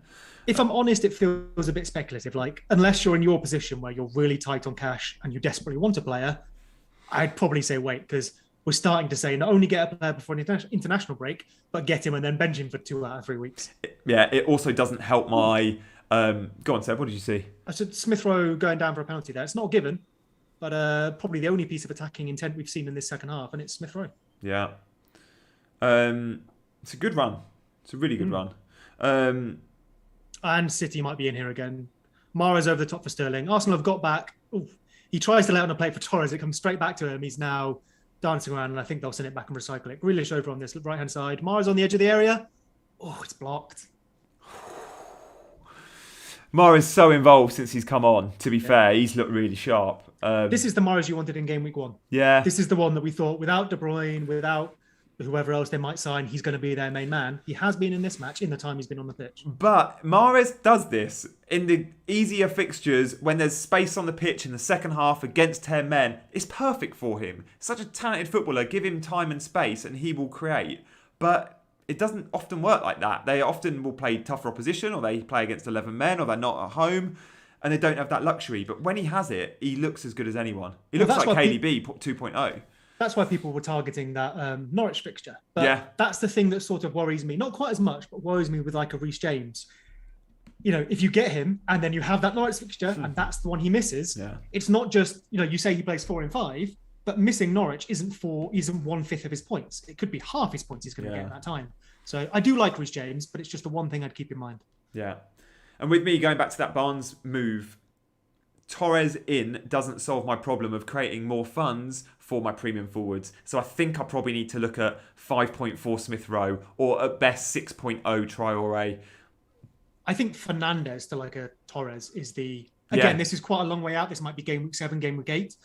If I'm honest, it feels a bit speculative. Like, unless you're in your position where you're really tight on cash and you desperately want a player, I'd probably say wait, because we're starting to say not only get a player before an international break, but get him and then bench him for 2 out of 3 weeks. Yeah, it also doesn't help my... Go on, Seb, what did you see? I said Smith Rowe going down for a penalty there. It's not given, but probably the only piece of attacking intent we've seen in this second half, and it's Smith Rowe. Yeah. It's a good run. It's a really good run. And City might be in here again. Mahrez over the top for Sterling. Arsenal have got back. Ooh, he tries to lay on a plate for Torres. It comes straight back to him. He's now dancing around, and I think they'll send it back and recycle it. Grealish over on this right-hand side. Mahrez on the edge of the area. Oh, it's blocked. Mahrez so involved since he's come on. To be fair, he's looked really sharp. This is the Mahrez you wanted in Game Week 1. Yeah. This is the one that we thought, without De Bruyne, without whoever else they might sign, he's going to be their main man. He has been in this match in the time he's been on the pitch. But Mahrez does this in the easier fixtures when there's space on the pitch in the second half against 10 men. It's perfect for him. Such a talented footballer. Give him time and space and he will create. But it doesn't often work like that. They often will play tougher opposition, or they play against 11 men, or they're not at home, and they don't have that luxury. But when he has it, he looks as good as anyone. He looks like KDB 2.0. That's why people were targeting that Norwich fixture. But that's the thing that sort of worries me. Not quite as much, but worries me with like a Reece James. You know, if you get him and then you have that Norwich fixture and that's the one he misses, it's not just, you know, you say he plays 4 in 5, but missing Norwich isn't 1/5 of his points. It could be half his points he's going to get at that time. So I do like Reece James, but it's just the one thing I'd keep in mind. Yeah. And with me, going back to that Barnes move, Torres in doesn't solve my problem of creating more funds for my premium forwards. So I think I probably need to look at 5.4 Smith Rowe, or at best 6.0 Traore. I think Fernandes to like a Torres is the... Again, this is quite a long way out. This might be game week 7, game week 8.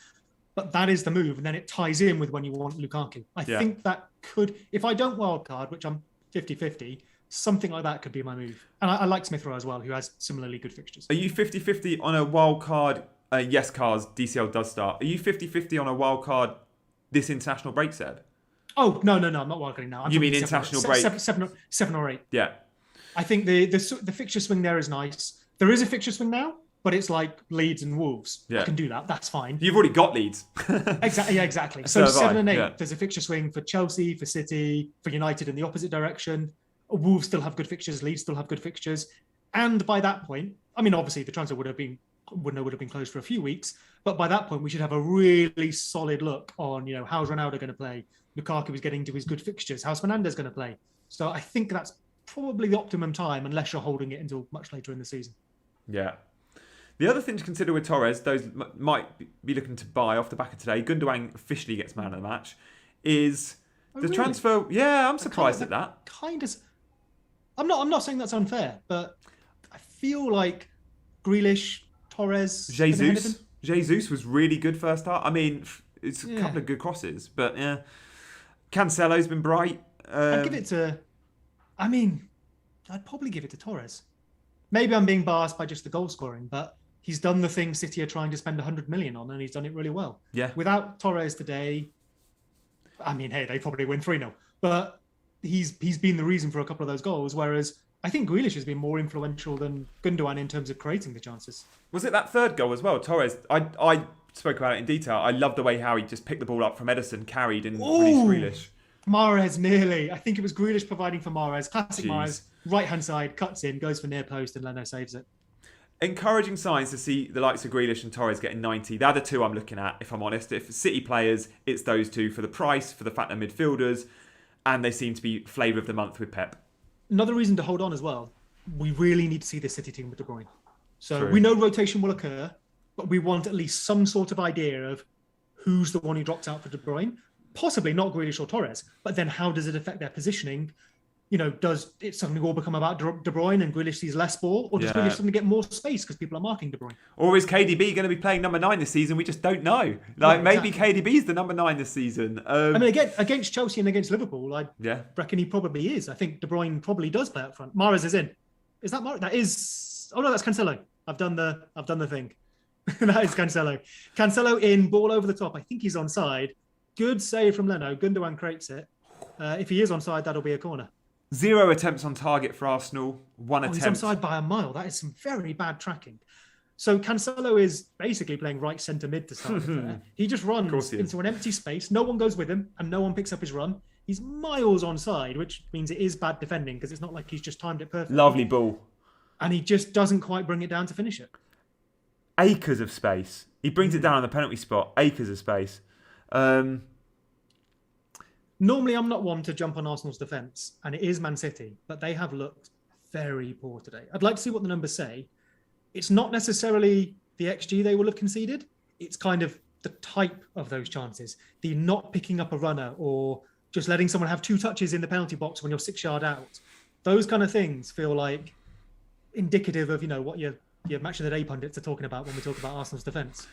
But that is the move. And then it ties in with when you want Lukaku. I think that could... If I don't wildcard, which I'm 50-50, something like that could be my move. And I like Smith Rowe as well, who has similarly good fixtures. Are you 50-50 on a wild card? Yes, Cars, DCL does start. Are you 50-50 on a wild card this international break, Seb? Oh, no, I'm not wildcarding now. You mean international break? 7 or 8. Yeah. I think the fixture swing there is nice. There is a fixture swing now, but it's like Leeds and Wolves. I can do that. That's fine. You've already got Leeds. Exactly. So 7 and 8, there's a fixture swing for Chelsea, for City, for United in the opposite direction. Wolves still have good fixtures. Leeds still have good fixtures. And by that point, I mean, obviously the transfer would have been closed for a few weeks. But by that point, we should have a really solid look on, you know, how's Ronaldo going to play? Lukaku is getting to his good fixtures. How's Fernandes going to play? So I think that's probably the optimum time, unless you're holding it until much later in the season. Yeah. The other thing to consider with Torres, those might be looking to buy off the back of today, Gundogan officially gets man of the match, is the transfer. Yeah, I'm surprised at that. Kind of. I'm not saying that's unfair, but I feel like Grealish, Torres, Jesus was really good first half. I mean, it's a couple of good crosses, but yeah. Cancelo's been bright. I'd give it to... I mean, I'd probably give it to Torres. Maybe I'm being biased by just the goal scoring, but he's done the thing City are trying to spend 100 million on, and he's done it really well. Yeah. Without Torres today, I mean, hey, they probably win 3-0. But he's been the reason for a couple of those goals, whereas I think Grealish has been more influential than Gundogan in terms of creating the chances. Was it that third goal as well? Torres, I spoke about it in detail. I love the way how he just picked the ball up from Ederson, carried and released Grealish. Mahrez nearly. I think it was Grealish providing for Mahrez. Classic Mahrez. Right-hand side, cuts in, goes for near post, and Leno saves it. Encouraging signs to see the likes of Grealish and Torres getting 90. They're the two I'm looking at, if I'm honest. If City players, it's those two for the price, for the fact they're midfielders, and they seem to be flavour of the month with Pep. Another reason to hold on as well, we really need to see this City team with De Bruyne. So we know rotation will occur, but we want at least some sort of idea of who's the one who drops out for De Bruyne. Possibly not Grealish or Torres, but then how does it affect their positioning? You know, does it suddenly all become about De Bruyne and Grealish sees less ball? Or does Grealish suddenly get more space because people are marking De Bruyne? Or is KDB going to be playing number 9 this season? We just don't know. Like, maybe KDB's the number 9 this season. I mean, again, against Chelsea and against Liverpool, I reckon he probably is. I think De Bruyne probably does play up front. Mahrez is in. Is that Mahrez? That is... Oh, no, that's Cancelo. I've done the thing. That is Cancelo. Cancelo in, ball over the top. I think he's onside. Good save from Leno. Gundogan creates it. If he is onside, that'll be a corner. 0 attempts on target for Arsenal. 1 attempt. He's onside by a mile. That is some very bad tracking. So Cancelo is basically playing right centre mid to start with. He just runs into an empty space. No one goes with him, and no one picks up his run. He's miles onside, which means it is bad defending because it's not like he's just timed it perfectly. Lovely ball. And he just doesn't quite bring it down to finish it. Acres of space. He brings it down on the penalty spot. Acres of space. Normally, I'm not one to jump on Arsenal's defence, and it is Man City, but they have looked very poor today. I'd like to see what the numbers say. It's not necessarily the XG they will have conceded. It's kind of the type of those chances. The not picking up a runner or just letting someone have 2 touches in the penalty box when you're 6 yards out. Those kind of things feel like indicative of, you know, what your Match of the Day pundits are talking about when we talk about Arsenal's defence.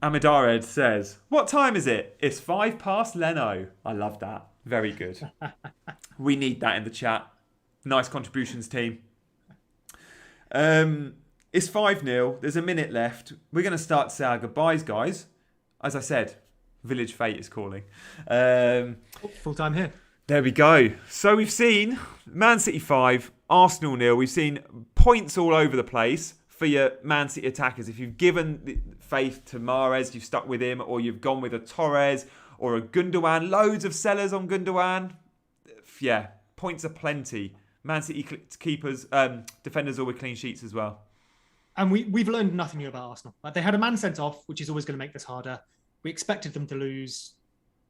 Amidared says, what time is it? It's 5 past Leno. I love that. Very good. We need that in the chat. Nice contributions, team. It's 5-0. There's a minute left. We're going to start to say our goodbyes, guys. As I said, Village Fate is calling. Full time here. There we go. So we've seen Man City 5, Arsenal 0. We've seen points all over the place for your Man City attackers. If you've given faith to Mahrez, you've stuck with him, or you've gone with a Torres or a Gundogan. Loads of sellers on Gundogan. Yeah, points are plenty. Man City keepers, defenders all with clean sheets as well. And we've learned nothing new about Arsenal. Like, they had a man sent off, which is always going to make this harder. We expected them to lose.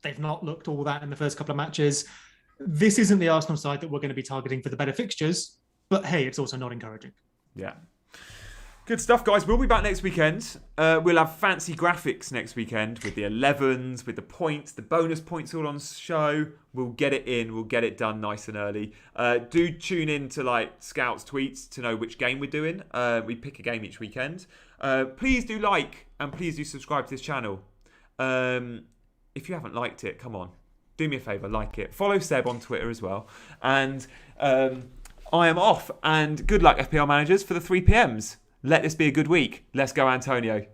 They've not looked all that in the first couple of matches. This isn't the Arsenal side that we're going to be targeting for the better fixtures. But hey, it's also not encouraging. Yeah. Good stuff, guys. We'll be back next weekend. We'll have fancy graphics next weekend with the 11s, with the points, the bonus points all on show. We'll get it in. We'll get it done nice and early. Do tune in to Scout's tweets to know which game we're doing. We pick a game each weekend. Please do like and please do subscribe to this channel. If you haven't liked it, come on. Do me a favour, like it. Follow Seb on Twitter as well. And I am off. And good luck, FPL managers, for the 3 PMs. Let this be a good week. Let's go, Antonio.